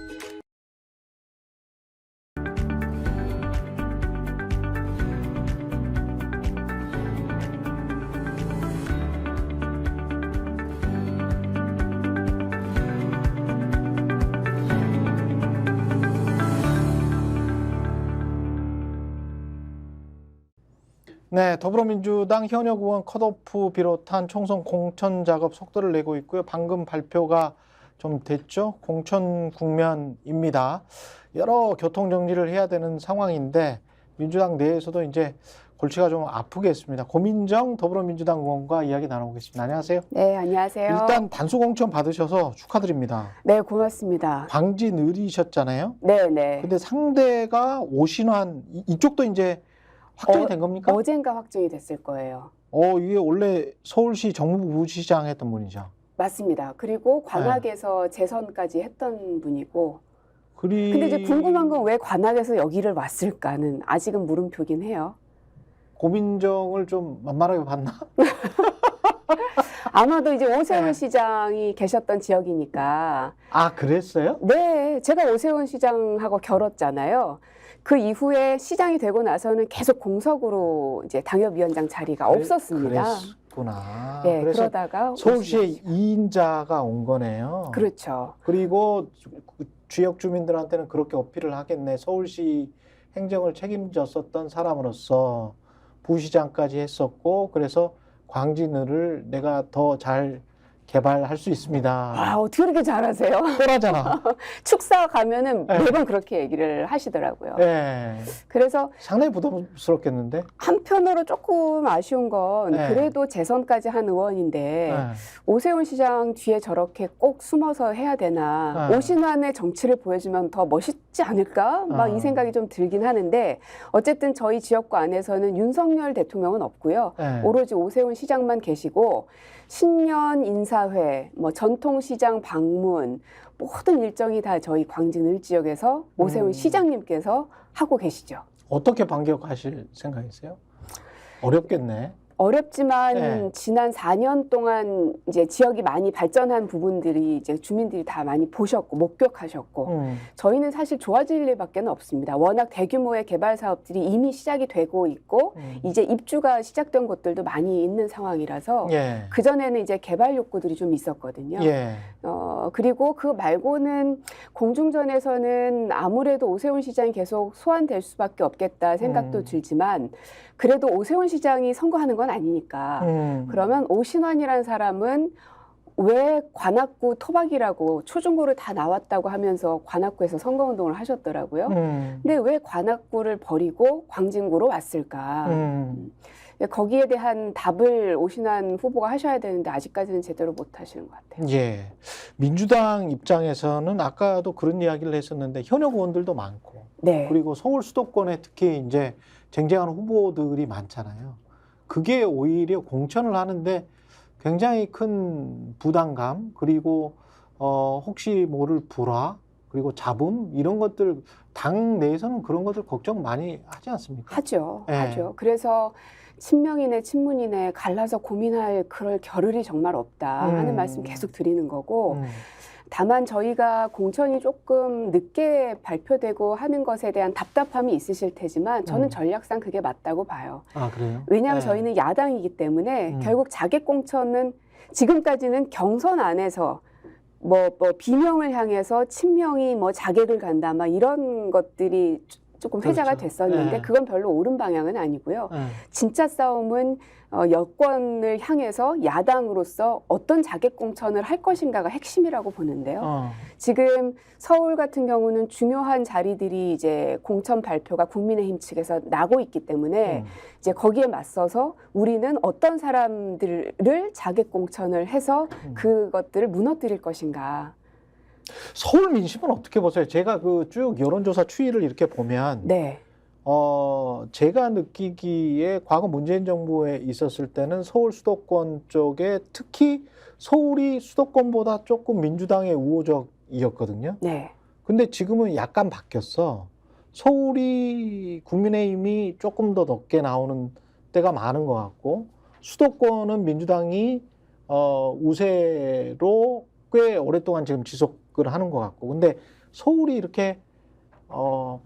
네, 더불어민주당 현역 의원 컷오프 비롯한 총선 공천 작업 속도를 내고 있고요. 방금 발표가 좀 됐죠. 공천 국면입니다. 여러 교통 정리를 해야 되는 상황인데 민주당 내에서도 이제 골치가 좀 아프겠습니다. 고민정 더불어민주당 의원과 이야기 나눠보겠습니다. 안녕하세요. 네, 안녕하세요. 일단 단수공천 받으셔서 축하드립니다. 네, 고맙습니다. 광지 느리셨잖아요. 네, 네. 근데 상대가 오신환 이쪽도 이제 확정이 된 겁니까? 어젠가 확정이 됐을 거예요. 이게 원래 서울시 정무부시장 했던 분이죠. 맞습니다. 그리고 관악에서 재선까지 했던 분이고. 근데 이제 궁금한 건 왜 관악에서 여기를 왔을까는 아직은 물음표긴 해요. 고민정을 좀 만만하게 봤나? 아마도 이제 오세훈 시장이 계셨던 지역이니까. 아, 그랬어요? 네, 제가 오세훈 시장하고 결었잖아요. 그 이후에 시장이 되고 나서는 계속 공석으로 이제 당협위원장 자리가 없었습니다. 그랬구나. 네, 그래서 그러다가 서울시에 2인자가 온 거네요. 그렇죠. 그리고 지역 주민들한테는 그렇게 어필을 하겠네. 서울시 행정을 책임졌었던 사람으로서 부시장까지 했었고, 그래서 광진을 내가 더 잘 개발할 수 있습니다. 아, 어떻게 그렇게 잘하세요? 뻔하잖아. 축사 가면은 네. 매번 그렇게 얘기를 하시더라고요. 네. 그래서 상당히 부담스럽겠는데? 한편으로 조금 아쉬운 건 네. 그래도 재선까지 한 의원인데 네. 오세훈 시장 뒤에 저렇게 꼭 숨어서 해야 되나, 네. 오신환의 정치를 보여주면 더 멋있지 않을까? 막 이 생각이 좀 들긴 하는데, 어쨌든 저희 지역구 안에서는 윤석열 대통령은 없고요. 네. 오로지 오세훈 시장만 계시고, 신년 인사회, 뭐 전통시장 방문, 모든 일정이 다 저희 광진 을지역에서 오세훈 시장님께서 하고 계시죠. 어떻게 반격하실 생각이세요? 어렵겠네. 어렵지만 네. 지난 4년 동안 이제 지역이 많이 발전한 부분들이 이제 주민들이 다 많이 보셨고 목격하셨고, 저희는 사실 좋아질 일밖에 없습니다. 워낙 대규모의 개발 사업들이 이미 시작이 되고 있고 이제 입주가 시작된 곳들도 많이 있는 상황이라서 예. 그전에는 이제 개발 욕구들이 좀 있었거든요. 예. 그리고 그 말고는 공중전에서는 아무래도 오세훈 시장이 계속 소환될 수밖에 없겠다 생각도 들지만, 그래도 오세훈 시장이 선거하는 건 아니니까. 그러면 오신환이라는 사람은 왜 관악구 토박이라고 초중고를 다 나왔다고 하면서 관악구에서 선거운동을 하셨더라고요. 근데 왜 관악구를 버리고 광진구로 왔을까? 거기에 대한 답을 오신환 후보가 하셔야 되는데 아직까지는 제대로 못 하시는 것 같아요. 예. 민주당 입장에서는 아까도 그런 이야기를 했었는데 현역 의원들도 많고, 네. 그리고 서울 수도권에 특히 이제 쟁쟁한 후보들이 많잖아요. 그게 오히려 공천을 하는데 굉장히 큰 부담감, 그리고 혹시 모를 불화, 그리고 잡음 이런 것들 당 내에서는 그런 것들 걱정 많이 하지 않습니까? 하죠. 예. 하죠. 그래서 친명이네 친문이네 갈라서 고민할 그럴 겨를이 정말 없다 하는 말씀 계속 드리는 거고, 다만 저희가 공천이 조금 늦게 발표되고 하는 것에 대한 답답함이 있으실 테지만 저는 전략상 그게 맞다고 봐요. 아, 그래요? 왜냐하면 네. 저희는 야당이기 때문에 결국 자객 공천은 지금까지는 경선 안에서 뭐 비명을 향해서 친명이 뭐 자객을 간다 막 이런 것들이 조금 회자가 그렇죠. 됐었는데 네. 그건 별로 옳은 방향은 아니고요. 네. 진짜 싸움은 여권을 향해서 야당으로서 어떤 자객 공천을 할 것인가가 핵심이라고 보는데요. 지금 서울 같은 경우는 중요한 자리들이 이제 공천 발표가 국민의힘 측에서 나고 있기 때문에 이제 거기에 맞서서 우리는 어떤 사람들을 자객 공천을 해서 그것들을 무너뜨릴 것인가. 서울 민심은 어떻게 보세요? 제가 그 쭉 여론조사 추이를 이렇게 보면, 네. 제가 느끼기에 과거 문재인 정부에 있었을 때는 서울 수도권 쪽에 특히 서울이 수도권보다 조금 민주당의 우호적이었거든요. 네. 근데 지금은 약간 바뀌었어. 서울이 국민의힘이 조금 더 높게 나오는 때가 많은 것 같고, 수도권은 민주당이 우세로 꽤 오랫동안 지금 지속을 하는 것 같고, 근데 서울이 이렇게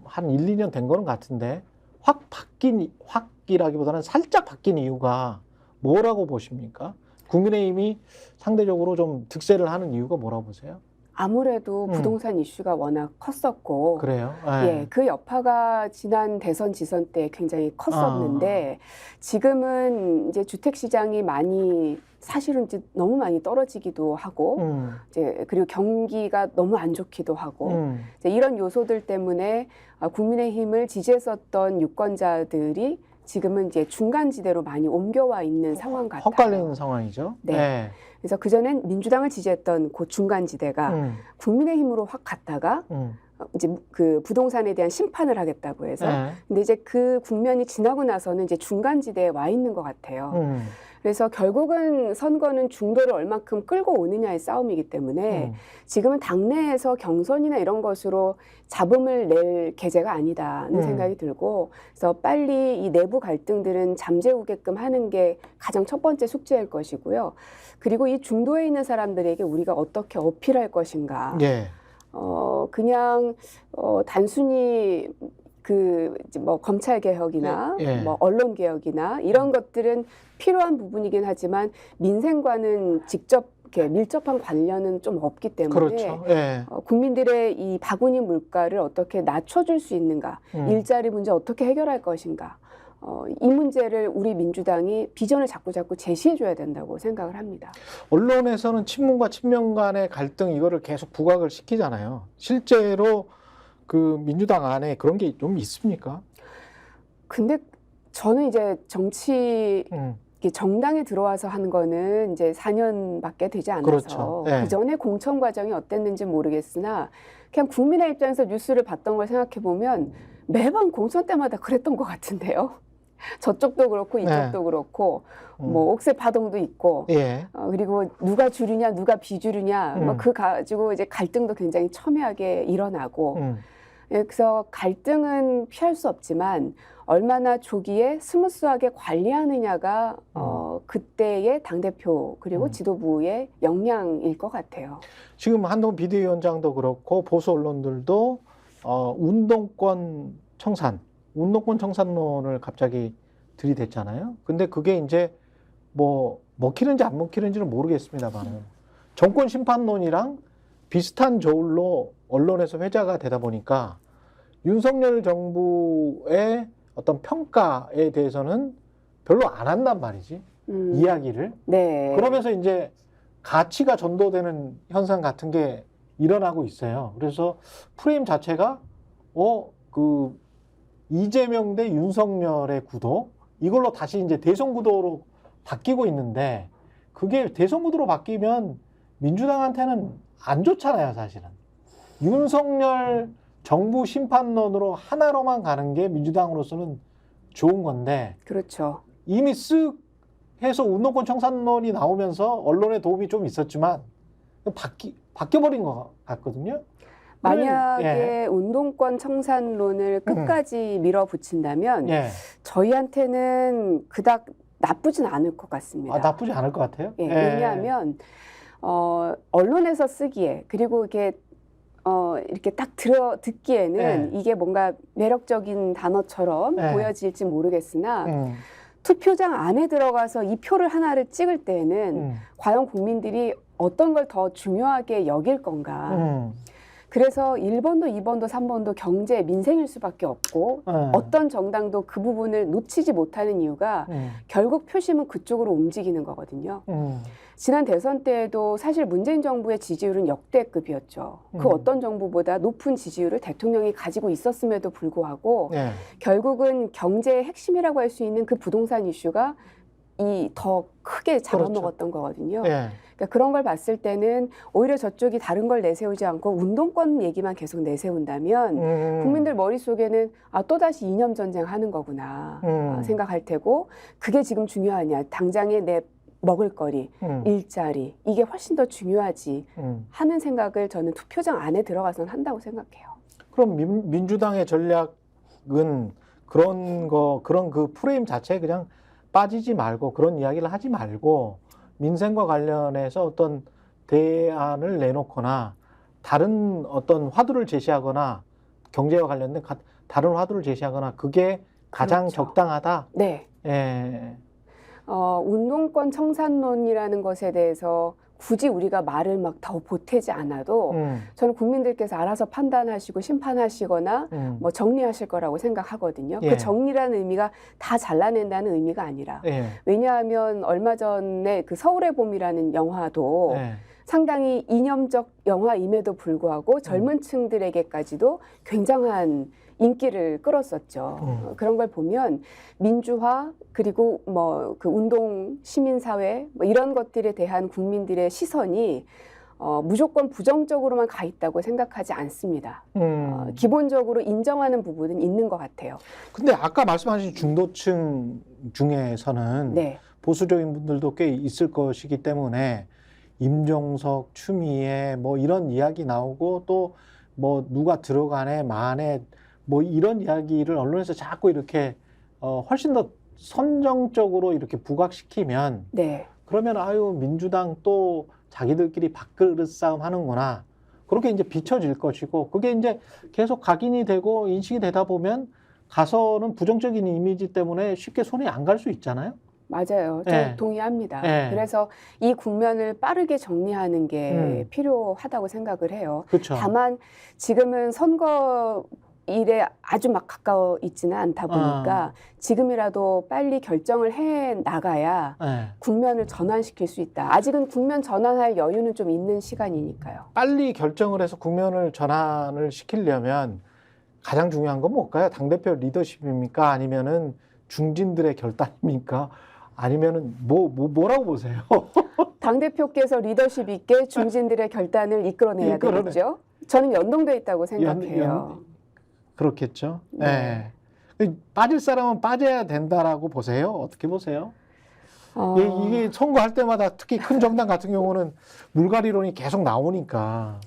한 1, 2년 된 거는 같은데 확이라기보다는 살짝 바뀐 이유가 뭐라고 보십니까? 국민의힘이 상대적으로 좀 득세를 하는 이유가 뭐라고 보세요? 아무래도 부동산 이슈가 워낙 컸었고, 그래요? 예, 그 여파가 지난 대선 지선 때 굉장히 컸었는데 지금은 이제 주택 시장이 많이 사실은 이제 너무 많이 떨어지기도 하고 이제 그리고 경기가 너무 안 좋기도 하고 이제 이런 요소들 때문에 국민의힘을 지지했었던 유권자들이 지금은 이제 중간지대로 많이 옮겨와 있는 상황 같아요. 헛갈리는 상황이죠. 네. 그래서 그전엔 민주당을 지지했던 그 중간지대가 국민의힘으로 확 갔다가 이제 그 부동산에 대한 심판을 하겠다고 해서 근데 이제 그 국면이 지나고 나서는 이제 중간지대에 와 있는 것 같아요. 그래서 결국은 선거는 중도를 얼만큼 끌고 오느냐의 싸움이기 때문에 지금은 당내에서 경선이나 이런 것으로 잡음을 낼 계제가 아니다는 생각이 들고, 그래서 빨리 이 내부 갈등들은 잠재우게끔 하는 게 가장 첫 번째 숙제일 것이고요. 그리고 이 중도에 있는 사람들에게 우리가 어떻게 어필할 것인가. 그냥 단순히 그 뭐 검찰 개혁이나 뭐 언론 개혁이나 이런 것들은 필요한 부분이긴 하지만 민생과는 직접 이렇게 밀접한 관련은 좀 없기 때문에 그렇죠. 국민들의 이 바구니 물가를 어떻게 낮춰줄 수 있는가, 일자리 문제 어떻게 해결할 것인가, 이 문제를 우리 민주당이 비전을 자꾸 제시해줘야 된다고 생각을 합니다. 언론에서는 친문과 친명 간의 갈등 이거를 계속 부각을 시키잖아요. 실제로 그 민주당 안에 그런 게 좀 있습니까? 근데 저는 이제 정치 정당에 들어와서 한 거는 이제 4년밖에 되지 않아서 그렇죠. 그 전에 공천 과정이 어땠는지 모르겠으나 그냥 국민의 입장에서 뉴스를 봤던 걸 생각해 보면 매번 공천 때마다 그랬던 것 같은데요. 저쪽도 그렇고 이쪽도 그렇고 뭐 옥새 파동도 있고 그리고 누가 주류냐 누가 비주류냐 뭐 그 가지고 이제 갈등도 굉장히 첨예하게 일어나고 그래서 갈등은 피할 수 없지만 얼마나 조기에 스무스하게 관리하느냐가 그때의 당대표 그리고 지도부의 역량일 것 같아요. 지금 한동훈 비대위원장도 그렇고 보수 언론들도 운동권 청산론을 갑자기 들이댔잖아요. 근데 그게 이제 뭐 먹히는지 안 먹히는지는 모르겠습니다만 정권 심판론이랑 비슷한 저울로 언론에서 회자가 되다 보니까 윤석열 정부의 어떤 평가에 대해서는 별로 안 한단 말이지. 이야기를. 그러면서 이제 가치가 전도되는 현상 같은 게 일어나고 있어요. 그래서 프레임 자체가 그 이재명 대 윤석열의 구도 이걸로 다시 이제 대선 구도로 바뀌고 있는데 그게 대선 구도로 바뀌면 민주당한테는 안 좋잖아요, 사실은. 윤석열 정부 심판론으로 하나로만 가는 게 민주당으로서는 좋은 건데. 그렇죠. 이미 쓱 해서 운동권 청산론이 나오면서 언론에 도움이 좀 있었지만 바뀌어버린 것 같거든요. 만약에 운동권 청산론을 끝까지 밀어붙인다면 저희한테는 그닥 나쁘진 않을 것 같습니다. 나쁘지 않을 것 같아요? 왜냐하면 언론에서 쓰기에 그리고 이렇게 딱 듣기에는 이게 뭔가 매력적인 단어처럼 보여질지 모르겠으나 투표장 안에 들어가서 이 표를 하나를 찍을 때에는 과연 국민들이 어떤 걸 더 중요하게 여길 건가. 그래서 1번도 2번도 3번도 경제, 민생일 수밖에 없고 어떤 정당도 그 부분을 놓치지 못하는 이유가 결국 표심은 그쪽으로 움직이는 거거든요. 지난 대선 때에도 사실 문재인 정부의 지지율은 역대급이었죠. 그 어떤 정부보다 높은 지지율을 대통령이 가지고 있었음에도 불구하고 결국은 경제의 핵심이라고 할 수 있는 그 부동산 이슈가 더 크게 잡아먹었던 거거든요. 그러니까 그런 걸 봤을 때는 오히려 저쪽이 다른 걸 내세우지 않고 운동권 얘기만 계속 내세운다면 국민들 머릿속에는 또다시 이념 전쟁 하는 거구나 생각할 테고 그게 지금 중요하냐. 당장에 내 먹을거리, 일자리 이게 훨씬 더 중요하지 하는 생각을 저는 투표장 안에 들어가서는 한다고 생각해요. 그럼 민주당의 전략은 그런 그 프레임 자체에 그냥 빠지지 말고 그런 이야기를 하지 말고 민생과 관련해서 어떤 대안을 내놓거나 다른 어떤 화두를 제시하거나 경제와 관련된 다른 화두를 제시하거나 그게 가장 적당하다. 운동권 청산론이라는 것에 대해서 굳이 우리가 말을 막 더 보태지 않아도 저는 국민들께서 알아서 판단하시고 심판하시거나 뭐 정리하실 거라고 생각하거든요. 그 정리라는 의미가 다 잘라낸다는 의미가 아니라 왜냐하면 얼마 전에 그 서울의 봄이라는 영화도 상당히 이념적 영화임에도 불구하고 젊은 층들에게까지도 굉장한 인기를 끌었었죠. 그런 걸 보면 민주화 그리고 뭐 그 운동 시민사회 뭐 이런 것들에 대한 국민들의 시선이 무조건 부정적으로만 가 있다고 생각하지 않습니다. 기본적으로 인정하는 부분은 있는 것 같아요. 근데 아까 말씀하신 중도층 중에서는 네. 보수적인 분들도 꽤 있을 것이기 때문에 임종석, 추미애 뭐 이런 이야기 나오고 또 뭐 누가 들어가네, 마네 뭐 이런 이야기를 언론에서 자꾸 이렇게 훨씬 더 선정적으로 이렇게 부각시키면 네. 그러면 아유 민주당 또 자기들끼리 밥그릇 싸움 하는구나. 그렇게 이제 비춰질 것이고 그게 이제 계속 각인이 되고 인식이 되다 보면 가서는 부정적인 이미지 때문에 쉽게 손이 안 갈 수 있잖아요. 맞아요. 저 네. 동의합니다. 네. 그래서 이 국면을 빠르게 정리하는 게 필요하다고 생각을 해요. 그렇죠. 다만 지금은 선거일에 아주 막 가까워 있지는 않다 보니까 지금이라도 빨리 결정을 해 나가야 네. 국면을 전환시킬 수 있다. 아직은 국면 전환할 여유는 좀 있는 시간이니까요. 빨리 결정을 해서 국면을 전환을 시키려면 가장 중요한 건 뭘까요? 당대표 리더십입니까? 아니면은 중진들의 결단입니까? 아니면은 뭐라고 보세요? 당대표께서 리더십 있게 중진들의 결단을 이끌어내야 되겠죠. 저는 연동돼 있다고 생각해요. 그렇겠죠. 네. 빠질 사람은 빠져야 된다라고 보세요? 어떻게 보세요? 이게 선거할 때마다 특히 큰 정당 같은 경우는 물갈이론이 계속 나오니까.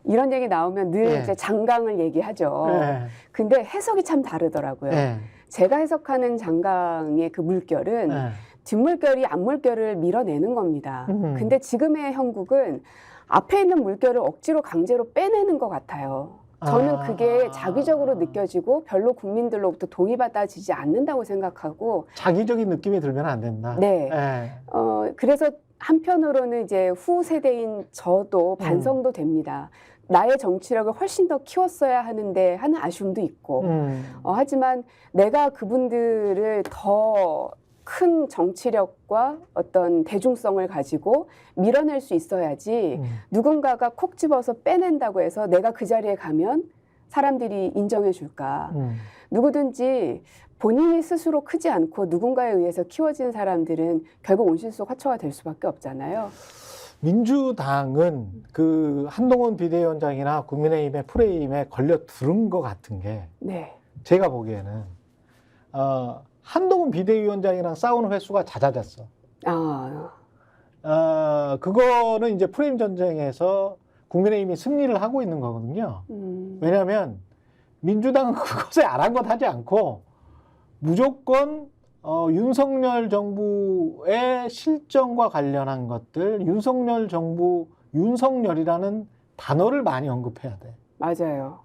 이런 얘기 나오면 늘 네. 이제 장강을 얘기하죠. 네. 근데 해석이 참 다르더라고요. 네. 제가 해석하는 장강의 그 물결은 네. 뒷물결이 앞물결을 밀어내는 겁니다. 근데 지금의 형국은 앞에 있는 물결을 억지로 강제로 빼내는 것 같아요. 저는 그게 자기적으로 느껴지고 별로 국민들로부터 동의받아지지 않는다고 생각하고 자기적인 느낌이 들면 안 된다. 네. 네. 그래서 한편으로는 이제 후 세대인 저도 반성도 됩니다. 나의 정치력을 훨씬 더 키웠어야 하는데 하는 아쉬움도 있고 하지만 내가 그분들을 더 큰 정치력과 어떤 대중성을 가지고 밀어낼 수 있어야지 누군가가 콕 집어서 빼낸다고 해서 내가 그 자리에 가면 사람들이 인정해 줄까. 누구든지 본인이 스스로 크지 않고 누군가에 의해서 키워진 사람들은 결국 온실 속 화초가 될 수밖에 없잖아요. 민주당은 그 한동훈 비대위원장이나 국민의힘의 프레임에 걸려 들은 것 같은 게 네. 제가 보기에는 한동훈 비대위원장이랑 싸우는 횟수가 잦아졌어. 그거는 이제 프레임 전쟁에서 국민의힘이 승리를 하고 있는 거거든요. 왜냐하면 민주당은 그것에 아랑곳하지 않고 무조건 윤석열 정부의 실정과 관련한 것들, 윤석열 정부, 윤석열이라는 단어를 많이 언급해야 돼. 맞아요.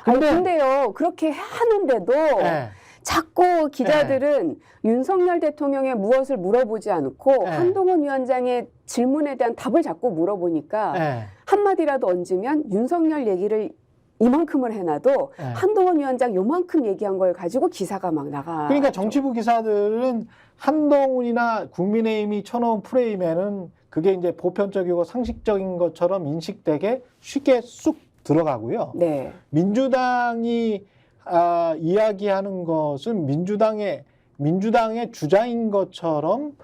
근데요, 그렇게 하는데도 네. 자꾸 기자들은 윤석열 대통령의 무엇을 물어보지 않고 한동훈 위원장의 질문에 대한 답을 자꾸 물어보니까 한마디라도 얹으면 윤석열 얘기를 이만큼을 해놔도 한동훈 위원장 요만큼 얘기한 걸 가지고 기사가 막 나가. 그러니까 정치부 기사들은 한동훈이나 국민의힘이 쳐놓은 프레임에는 그게 이제 보편적이고 상식적인 것처럼 인식되게 쉽게 쑥 들어가고요. 네. 민주당이 이야기하는 것은 민주당의 주장인 것처럼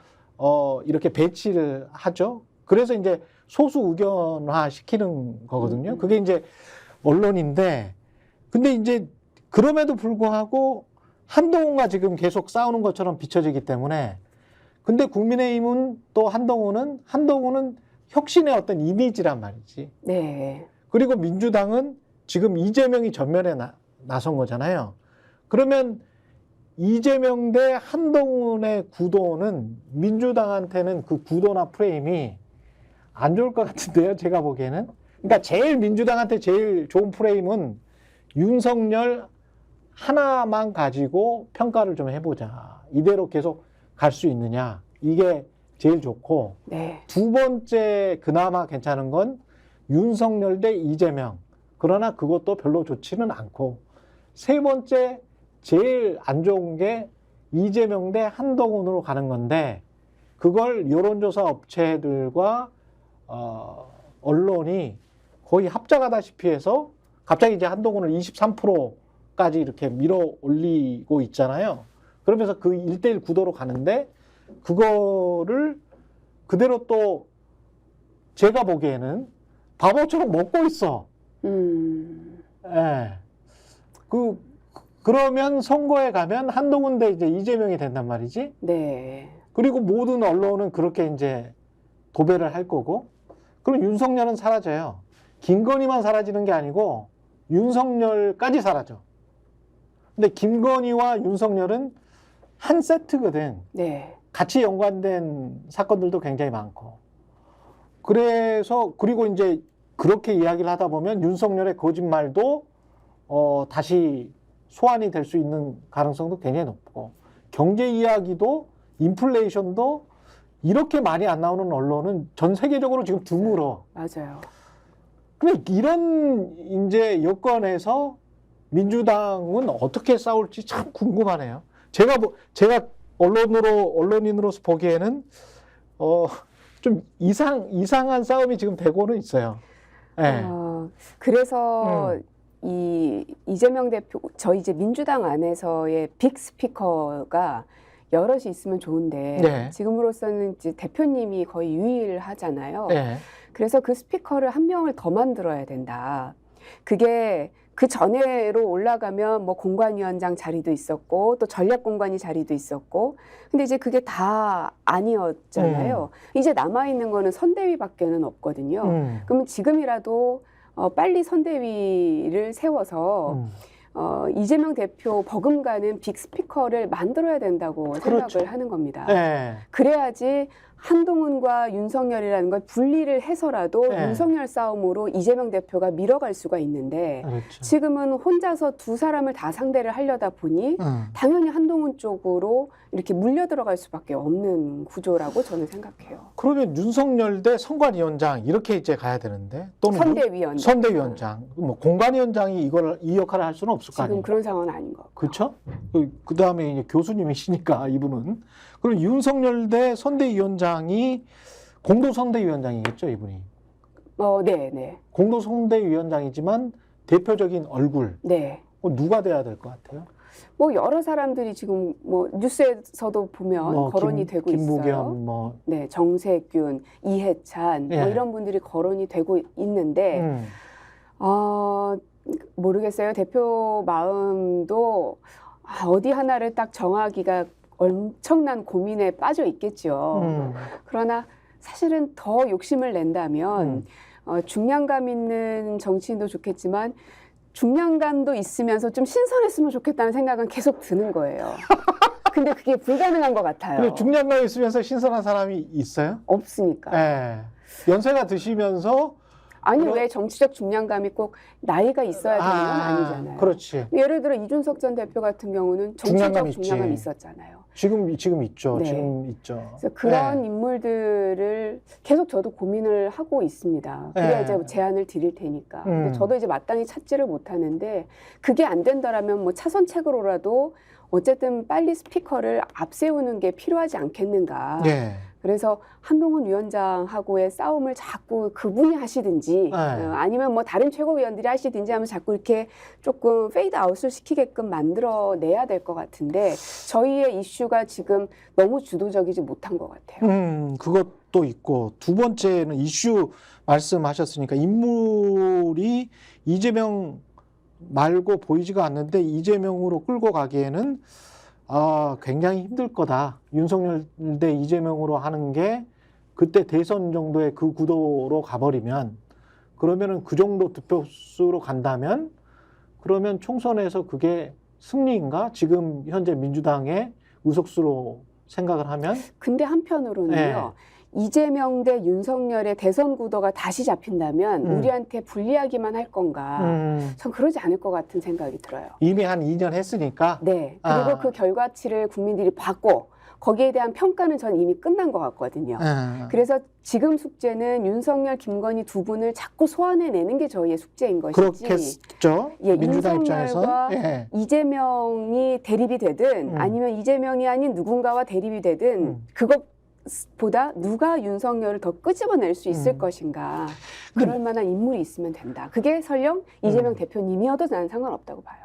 이렇게 배치를 하죠. 그래서 이제 소수 의견화 시키는 거거든요. 그게 이제 언론인데, 근데 이제 그럼에도 불구하고 한동훈과 지금 계속 싸우는 것처럼 비춰지기 때문에, 근데 국민의힘은 또 한동훈은 혁신의 어떤 이미지란 말이지. 네. 그리고 민주당은 지금 이재명이 전면에 나선 거잖아요. 그러면 이재명 대 한동훈의 구도는 민주당한테는 그 구도나 프레임이 안 좋을 것 같은데요, 제가 보기에는. 그러니까 제일 민주당한테 제일 좋은 프레임은 윤석열 하나만 가지고 평가를 좀 해보자. 이대로 계속 갈 수 있느냐. 이게 제일 좋고. 네. 두 번째 그나마 괜찮은 건 윤석열 대 이재명. 그러나 그것도 별로 좋지는 않고. 세 번째 제일 안 좋은 게 이재명 대 한동훈으로 가는 건데 그걸 여론조사 업체들과 언론이 거의 합작하다시피 해서 갑자기 이제 한동훈을 23% 까지 이렇게 밀어 올리고 있잖아요. 그러면서 그 1대1 구도로 가는데 그거를 그대로 또 제가 보기에는 바보처럼 먹고 있어. 예. 그러면 선거에 가면 한동훈 대 이제 이재명이 된단 말이지. 네. 그리고 모든 언론은 그렇게 이제 도배를 할 거고. 그럼 윤석열은 사라져요. 김건희만 사라지는 게 아니고 윤석열까지 사라져. 근데 김건희와 윤석열은 한 세트거든. 네. 같이 연관된 사건들도 굉장히 많고. 그래서 그리고 이제 그렇게 이야기를 하다 보면 윤석열의 거짓말도 다시 소환이 될 수 있는 가능성도 굉장히 높고, 경제 이야기도 인플레이션도 이렇게 많이 안 나오는 언론은 전 세계적으로 지금 드물어. 맞아요. 근데 이런 이제 여건에서 민주당은 어떻게 싸울지 참 궁금하네요. 제가 언론인으로서 보기에는 좀 이상한 싸움이 지금 되고는 있어요. 네. 그래서 이재명 대표, 저희 이제 민주당 안에서의 빅 스피커가 여럿이 있으면 좋은데 네. 지금으로서는 이제 대표님이 거의 유일하잖아요. 네. 그래서 그 스피커를 한 명을 더 만들어야 된다. 그게 그 전에로 올라가면 뭐 공관위원장 자리도 있었고 또 전략공관위 자리도 있었고, 근데 이제 그게 다 아니었잖아요. 이제 남아있는 거는 선대위밖에는 없거든요. 그러면 지금이라도 빨리 선대위를 세워서 이재명 대표 버금가는 빅 스피커를 만들어야 된다고 그렇죠. 생각을 하는 겁니다. 네. 그래야지 한동훈과 윤석열이라는 걸 분리를 해서라도 네. 윤석열 싸움으로 이재명 대표가 밀어갈 수가 있는데, 그렇죠. 지금은 혼자서 두 사람을 다 상대를 하려다 보니 당연히 한동훈 쪽으로 이렇게 물려 들어갈 수밖에 없는 구조라고 저는 생각해요. 그러면 윤석열 대 선관위원장 이렇게 이제 가야 되는데, 또는 선대위원장. 선대위원장, 뭐 공관위원장이 이 역할을 할 수는 없을 거 지금 아니에요. 그런 상황은 아닌 것 같아요. 그렇죠? 그 다음에 이제 교수님이시니까 이분은. 그럼 윤석열 대 선대위원장이 공동선대위원장이겠죠, 이분이. 네. 공동선대위원장이지만 대표적인 얼굴. 네. 누가 돼야 될 것 같아요? 뭐 여러 사람들이 지금 뭐 뉴스에서도 보면 거론이 되고 김부겸, 있어요. 뭐. 네, 정세균, 이해찬 예. 뭐 이런 분들이 거론이 되고 있는데 모르겠어요. 대표 마음도 어디 하나를 딱 정하기가 엄청난 고민에 빠져 있겠죠. 그러나 사실은 더 욕심을 낸다면 중량감 있는 정치인도 좋겠지만 중량감도 있으면서 좀 신선했으면 좋겠다는 생각은 계속 드는 거예요. 근데 그게 불가능한 것 같아요. 그래, 중량감 있으면서 신선한 사람이 있어요? 없으니까. 네. 연세가 드시면서 아니 왜 정치적 중량감이 꼭 나이가 있어야 되는 건 아니잖아요. 그렇지. 예를 들어 이준석 전 대표 같은 경우는 정치적 중량감이 있었잖아요. 지금 있죠. 네. 지금 있죠. 그래서 그런 인물들을 계속 저도 고민을 하고 있습니다. 그래야 이제 제안을 드릴 테니까. 근데 저도 이제 마땅히 찾지를 못하는데, 그게 안 된다라면 뭐 차선책으로라도 어쨌든 빨리 스피커를 앞세우는 게 필요하지 않겠는가. 네. 그래서 한동훈 위원장하고의 싸움을 자꾸 그분이 하시든지 아니면 뭐 다른 최고위원들이 하시든지 하면 자꾸 이렇게 조금 페이드 아웃을 시키게끔 만들어내야 될 것 같은데, 저희의 이슈가 지금 너무 주도적이지 못한 것 같아요. 그것도 있고, 두 번째는 이슈 말씀하셨으니까 인물이 이재명 말고 보이지가 않는데 이재명으로 끌고 가기에는 굉장히 힘들 거다. 윤석열 대 이재명으로 하는 게 그때 대선 정도의 그 구도로 가버리면, 그러면은 그 정도 득표수로 간다면, 그러면 총선에서 그게 승리인가? 지금 현재 민주당의 의석수로 생각을 하면. 근데 한편으로는요. 이재명 대 윤석열의 대선 구도가 다시 잡힌다면 우리한테 불리하기만 할 건가? 전 그러지 않을 것 같은 생각이 들어요. 이미 한 2년 했으니까. 네. 그리고 그 결과치를 국민들이 봤고 거기에 대한 평가는 전 이미 끝난 것 같거든요. 그래서 지금 숙제는 윤석열, 김건희 두 분을 자꾸 소환해내는 게 저희의 숙제인 것이지. 그렇겠죠. 민주당 입장에서. 윤석열과 이재명이 대립이 되든 아니면 이재명이 아닌 누군가와 대립이 되든 그것보다 누가 윤석열을 더 끄집어낼 수 있을 것인가. 그럴 만한 인물이 있으면 된다. 그게 설령 이재명 대표님이어도 나는 상관없다고 봐요.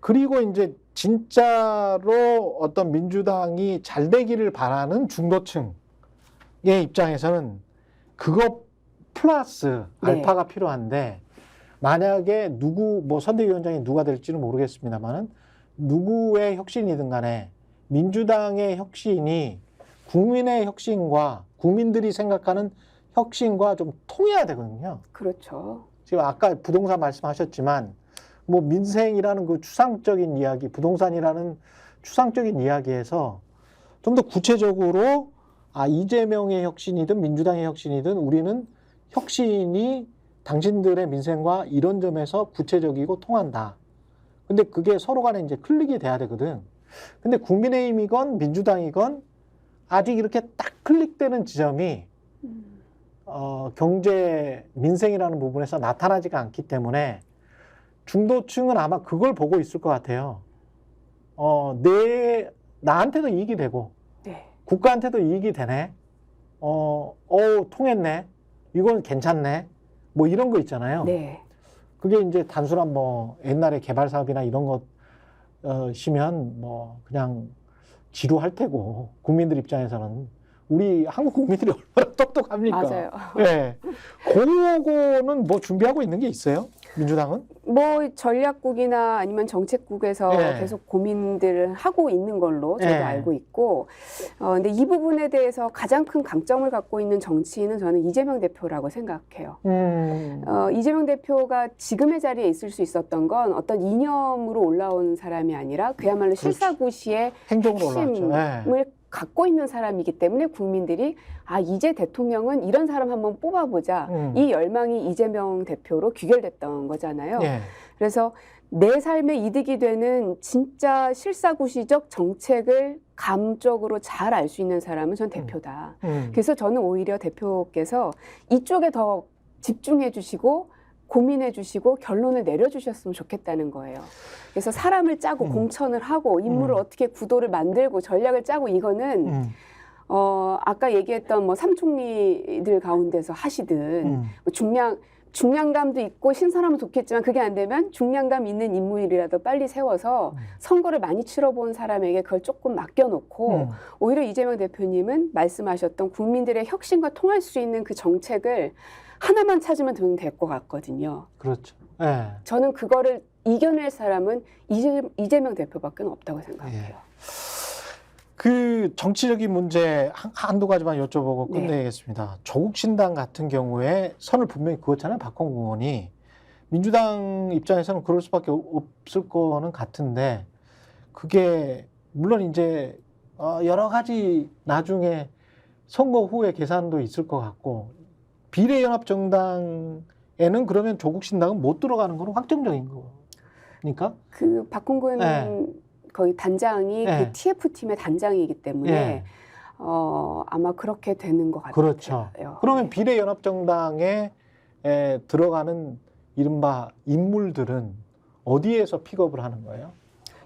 그리고 이제 진짜로 어떤 민주당이 잘 되기를 바라는 중도층의 입장에서는 그거 플러스 네. 알파가 필요한데 만약에 뭐 선대위원장이 누가 될지는 모르겠습니다만은 누구의 혁신이든 간에 민주당의 혁신이 국민의 혁신과 국민들이 생각하는 혁신과 좀 통해야 되거든요. 그렇죠. 지금 아까 부동산 말씀하셨지만 뭐 민생이라는 그 추상적인 이야기, 부동산이라는 추상적인 이야기에서 좀 더 구체적으로 이재명의 혁신이든 민주당의 혁신이든 우리는 혁신이 당신들의 민생과 이런 점에서 구체적이고 통한다. 근데 그게 서로 간에 이제 클릭이 돼야 되거든. 근데 국민의힘이건 민주당이건 아직 이렇게 딱 클릭되는 지점이 경제, 민생이라는 부분에서 나타나지가 않기 때문에 중도층은 아마 그걸 보고 있을 것 같아요. 나한테도 이익이 되고, 네. 국가한테도 이익이 되네. 통했네. 이건 괜찮네. 뭐 이런 거 있잖아요. 네. 그게 이제 단순한 뭐 옛날에 개발 사업이나 이런 것, 시면 뭐 그냥 지루할 테고, 국민들 입장에서는. 우리 한국 국민들이 얼마나 똑똑합니까? 맞아요. 네. 그거는 뭐 준비하고 있는 게 있어요? 민주당은? 뭐 전략국이나 아니면 정책국에서 네. 계속 고민들을 하고 있는 걸로 저도 네. 알고 있고, 근데 이 부분에 대해서 가장 큰 강점을 갖고 있는 정치인은 저는 이재명 대표라고 생각해요. 이재명 대표가 지금의 자리에 있을 수 있었던 건 어떤 이념으로 올라온 사람이 아니라 그야말로 실사구시의 행동으로 올라왔죠. 핵심을 갖고 있는 사람이기 때문에 국민들이 이제 대통령은 이런 사람 한번 뽑아보자. 이 열망이 이재명 대표로 귀결됐던 거잖아요. 네. 그래서 내 삶에 이득이 되는 진짜 실사구시적 정책을 감적으로 잘 알 수 있는 사람은 전 대표다. 그래서 저는 오히려 대표께서 이쪽에 더 집중해 주시고 고민해 주시고 결론을 내려주셨으면 좋겠다는 거예요. 그래서 사람을 짜고 공천을 하고 인물을 어떻게 구도를 만들고 전략을 짜고 이거는 아까 얘기했던 뭐 삼총리들 가운데서 하시든 뭐 중량감도 있고 신선하면 좋겠지만 그게 안 되면 중량감 있는 인물이라도 빨리 세워서 선거를 많이 치러본 사람에게 그걸 조금 맡겨놓고 오히려 이재명 대표님은 말씀하셨던 국민들의 혁신과 통할 수 있는 그 정책을 하나만 찾으면 될 것 같거든요. 그렇죠. 네. 저는 그거를 이겨낼 사람은 이재명 대표밖에 없다고 생각해요. 예. 그 정치적인 문제 한두 가지만 여쭤보고 네. 끝내겠습니다. 조국 신당 같은 경우에 선을 분명히 그었잖아요. 박홍근 의원이. 민주당 입장에서는 그럴 수밖에 없을 거는 같은데 그게 물론 이제 여러 가지 나중에 선거 후에 계산도 있을 것 같고 비례연합정당에는 그러면 조국 신당은 못 들어가는 건 확정적인 거니까? 그 박홍근 네. 거의 단장이 네. 그 TF팀의 단장이기 때문에 네. 아마 그렇게 되는 것 같아요. 그렇죠. 그러면 비례연합정당에 들어가는 이른바 인물들은 어디에서 픽업을 하는 거예요?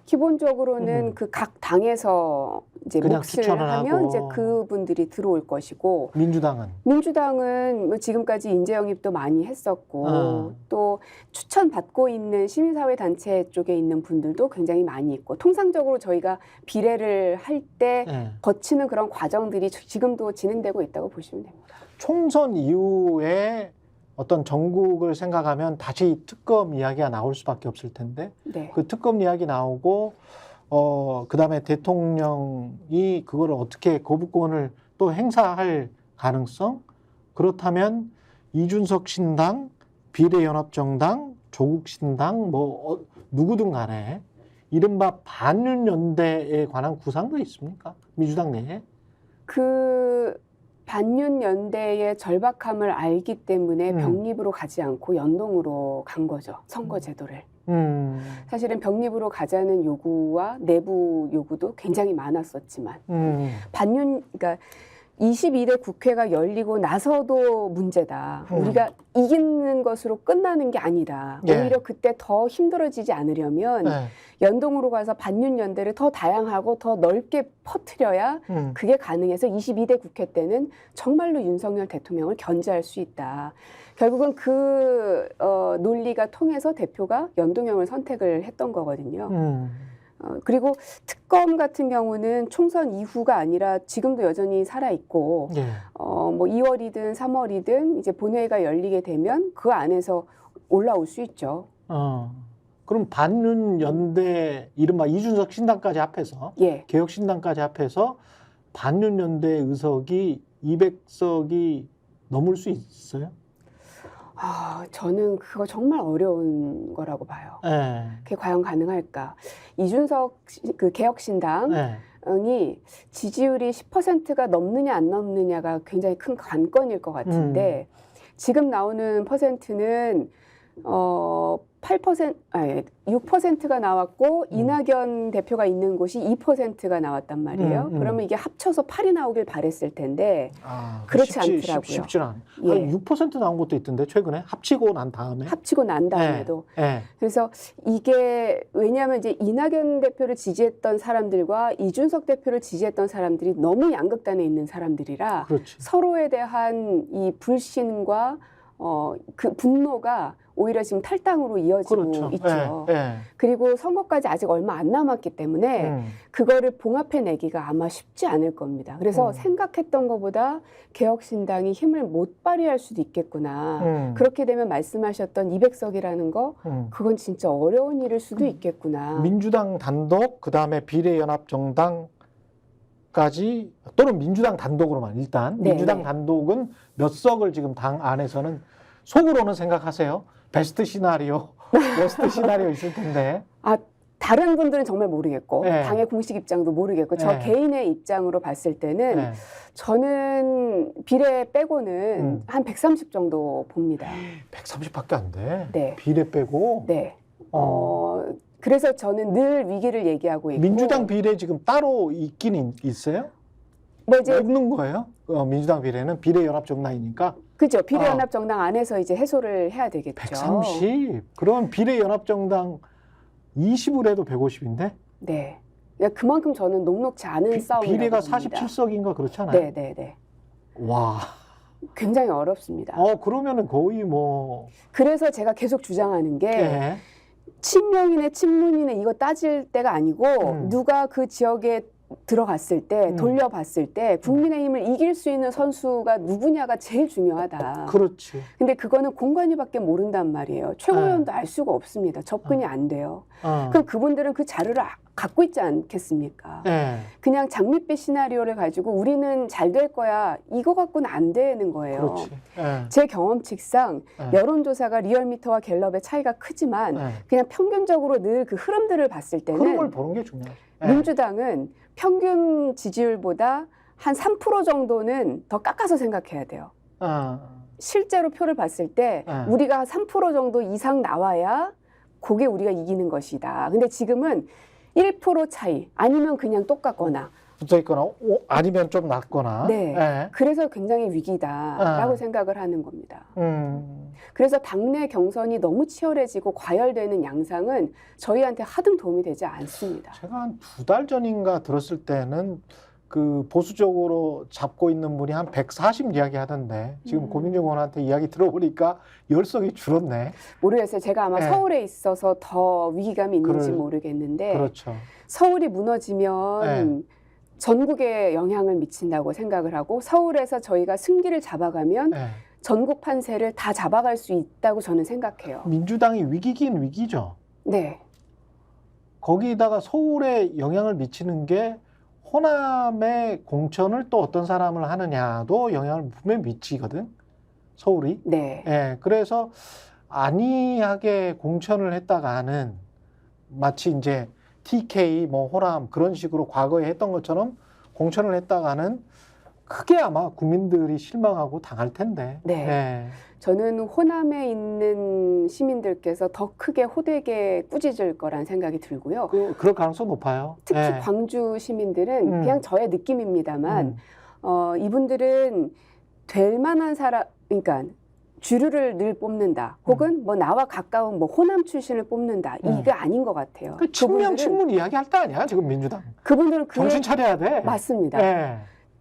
기본적으로는 그 각 당에서 이제 그냥 몫을 추천을 하면 하고. 이제 그분들이 들어올 것이고 민주당은 뭐 지금까지 인재 영입도 많이 했었고 또 추천 받고 있는 시민사회 단체 쪽에 있는 분들도 굉장히 많이 있고 통상적으로 저희가 비례를 할 때 거치는 그런 과정들이 지금도 진행되고 있다고 보시면 됩니다. 총선 이후에 어떤 전국을 생각하면 다시 특검 이야기가 나올 수밖에 없을 텐데 네. 그 특검 이야기 나오고 그다음에 대통령이 그거를 어떻게 거부권을 또 행사할 가능성 그렇다면 이준석 신당, 비례연합정당, 조국 신당 뭐 누구든 간에 이른바 반윤연대에 관한 구상도 있습니까? 민주당 내에? 그 반윤연대의 절박함을 알기 때문에 병립으로 가지 않고 연동으로 간 거죠. 선거 제도를. 사실은 병립으로 가자는 요구와 내부 요구도 굉장히 많았었지만 그러니까 22대 국회가 열리고 나서도 문제다. 우리가 이기는 것으로 끝나는 게 아니다. 예. 오히려 그때 더 힘들어지지 않으려면 네. 연동으로 가서 반윤연대를 더 다양하고 더 넓게 퍼뜨려야 그게 가능해서 22대 국회 때는 정말로 윤석열 대통령을 견제할 수 있다. 결국은 그 논리가 통해서 대표가 연동형을 선택을 했던 거거든요. 그리고 특검 같은 경우는 총선 이후가 아니라 지금도 여전히 살아 있고, 예. 뭐 2월이든 3월이든 이제 본회의가 열리게 되면 그 안에서 올라올 수 있죠. 그럼 반윤 연대 이른바 이준석 신당까지 합해서 예. 개혁 신당까지 합해서 반윤 연대 의석이 200석이 넘을 수 있어요? 저는 그거 정말 어려운 거라고 봐요. 예. 그게 과연 가능할까? 이준석 그 개혁신당이 예. 지지율이 10%가 넘느냐 안 넘느냐가 굉장히 큰 관건일 것 같은데 지금 나오는 퍼센트는 6%가 나왔고 이낙연 대표가 있는 곳이 2%가 나왔단 말이에요. 그러면 이게 합쳐서 8이 나오길 바랬을 텐데 그렇지 않더라고요. 쉽지 않아요. 예. 한 6% 나온 것도 있던데 최근에 합치고 난 다음에. 합치고 난 다음에도. 예. 그래서 이게 왜냐하면 이제 이낙연 대표를 지지했던 사람들과 이준석 대표를 지지했던 사람들이 너무 양극단에 있는 사람들이라 그렇지. 서로에 대한 이 불신과 그 분노가 오히려 지금 탈당으로 이어지고 그렇죠. 있죠. 예. 예. 그리고 선거까지 아직 얼마 안 남았기 때문에 그거를 봉합해내기가 아마 쉽지 않을 겁니다. 그래서 생각했던 것보다 개혁신당이 힘을 못 발휘할 수도 있겠구나. 그렇게 되면 말씀하셨던 200석이라는 거 그건 진짜 어려운 일일 수도 있겠구나. 민주당 단독 그다음에 비례연합정당 까지 또는 민주당 단독으로만 일단 네, 민주당 네. 단독은 몇 석을 지금 당 안에서는 속으로는 생각하세요. 베스트 시나리오, 워스트 시나리오 있을 텐데. 다른 분들은 정말 모르겠고 네. 당의 공식 입장도 모르겠고 저 네. 개인의 입장으로 봤을 때는 네. 저는 비례 빼고는 한 130 정도 봅니다. 130밖에 안 돼. 네. 비례 빼고. 네. 그래서 저는 늘 위기를 얘기하고 있고 민주당 비례 지금 따로 있긴 있어요? 뭐 이제 없는 거예요? 민주당 비례는 비례연합정당이니까. 그죠. 비례연합정당 안에서 이제 해소를 해야 되겠죠. 130. 그럼 비례연합정당 20을 해도 150인데? 네. 그러니까 그만큼 저는 녹록지 않은 싸움이라고 비례가 봅니다. 47석인가 그렇잖아요. 네, 네, 네. 와. 굉장히 어렵습니다. 그러면은 거의 뭐. 그래서 제가 계속 주장하는 게 예. 친명이네 친문이네 이거 따질 때가 아니고 누가 그 지역에 들어갔을 때 돌려봤을 때 국민의힘을 이길 수 있는 선수가 누구냐가 제일 중요하다. 그렇지. 근데 그거는 공관위밖에 모른단 말이에요. 최고위원도 알 수가 없습니다. 접근이 안 돼요. 그럼 그분들은 그 자료를 갖고 있지 않겠습니까? 예. 그냥 장밋빛 시나리오를 가지고 우리는 잘 될 거야 이거 갖고는 안 되는 거예요. 그렇지. 예. 제 경험칙상 예. 여론조사가 리얼미터와 갤럽의 차이가 크지만 예. 그냥 평균적으로 늘 그 흐름들을 봤을 때는 흐름을 보는 게 중요하지. 예. 민주당은 평균 지지율보다 한 3% 정도는 더 깎아서 생각해야 돼요. 실제로 표를 봤을 때 우리가 3% 정도 이상 나와야 그게 우리가 이기는 것이다. 근데 지금은 1% 차이 아니면 그냥 똑같거나 붙어 있거나 아니면 좀 낮거나. 네. 예. 그래서 굉장히 위기다라고 생각을 하는 겁니다. 그래서 당내 경선이 너무 치열해지고 과열되는 양상은 저희한테 하등 도움이 되지 않습니다. 제가 한 2달 전인가 들었을 때는 그 보수적으로 잡고 있는 분이 한 140 이야기 하던데 지금 고민정 의원한테 이야기 들어보니까 10석이 줄었네. 모르겠어요. 제가 아마 네. 서울에 있어서 더 위기감이 있는지 모르겠는데 그렇죠. 서울이 무너지면 네. 전국에 영향을 미친다고 생각을 하고 서울에서 저희가 승기를 잡아가면 예. 전국 판세를 다 잡아갈 수 있다고 저는 생각해요. 민주당이 위기긴 위기죠. 네. 거기다가 서울에 영향을 미치는 게 호남의 공천을 또 어떤 사람을 하느냐도 영향을 분명히 미치거든. 서울이. 네. 예. 그래서 안이하게 공천을 했다가는 마치 이제 TK 뭐 호남 그런 식으로 과거에 했던 것처럼 공천을 했다가는 크게 아마 국민들이 실망하고 당할 텐데. 네. 예. 저는 호남에 있는 시민들께서 더 크게 호되게 꾸짖을 거란 생각이 들고요. 그럴 가능성 높아요. 특히 예. 광주 시민들은 그냥 저의 느낌입니다만 이분들은 될 만한 사람, 그러니까 주류를 늘 뽑는다. 혹은 뭐 나와 가까운 뭐 호남 출신을 뽑는다. 이게 아닌 것 같아요. 그 친명 친문 이야기할 때 아니야 지금 민주당. 그분들은 정신 차려야 돼. 맞습니다. 예.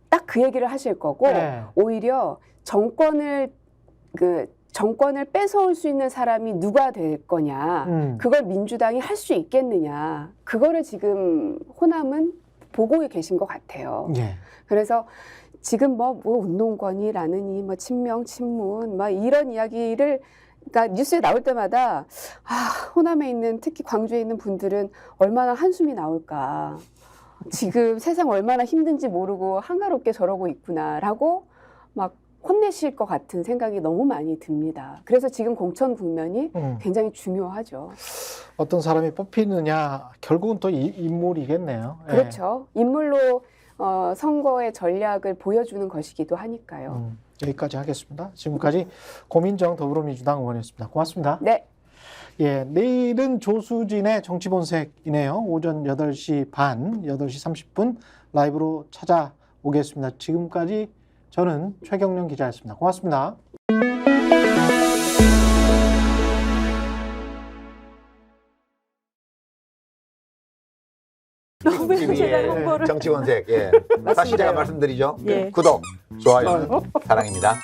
딱 그 얘기를 하실 거고 예. 오히려 정권을 뺏어올 수 있는 사람이 누가 될 거냐. 그걸 민주당이 할 수 있겠느냐. 그거를 지금 호남은 보고 계신 것 같아요. 예. 그래서 지금 뭐 운동권이라느니 뭐 친명 친문 막 이런 이야기를 그러니까 뉴스에 나올 때마다 호남에 있는 특히 광주에 있는 분들은 얼마나 한숨이 나올까. 지금 세상 얼마나 힘든지 모르고 한가롭게 저러고 있구나라고 막 혼내실 것 같은 생각이 너무 많이 듭니다. 그래서 지금 공천 국면이 굉장히 중요하죠. 어떤 사람이 뽑히느냐 결국은 또 인물이겠네요. 그렇죠. 인물로 선거의 전략을 보여주는 것이기도 하니까요. 여기까지 하겠습니다. 지금까지 고민정 더불어민주당 의원이었습니다. 고맙습니다. 네. 예, 내일은 조수진의 정치본색이네요. 오전 8시 반, 8시 30분 라이브로 찾아오겠습니다. 지금까지 저는 최경련 기자였습니다. 고맙습니다. TV의 정치본색. 예. 다시 제가 말씀드리죠. 구독, 좋아요, 사랑입니다.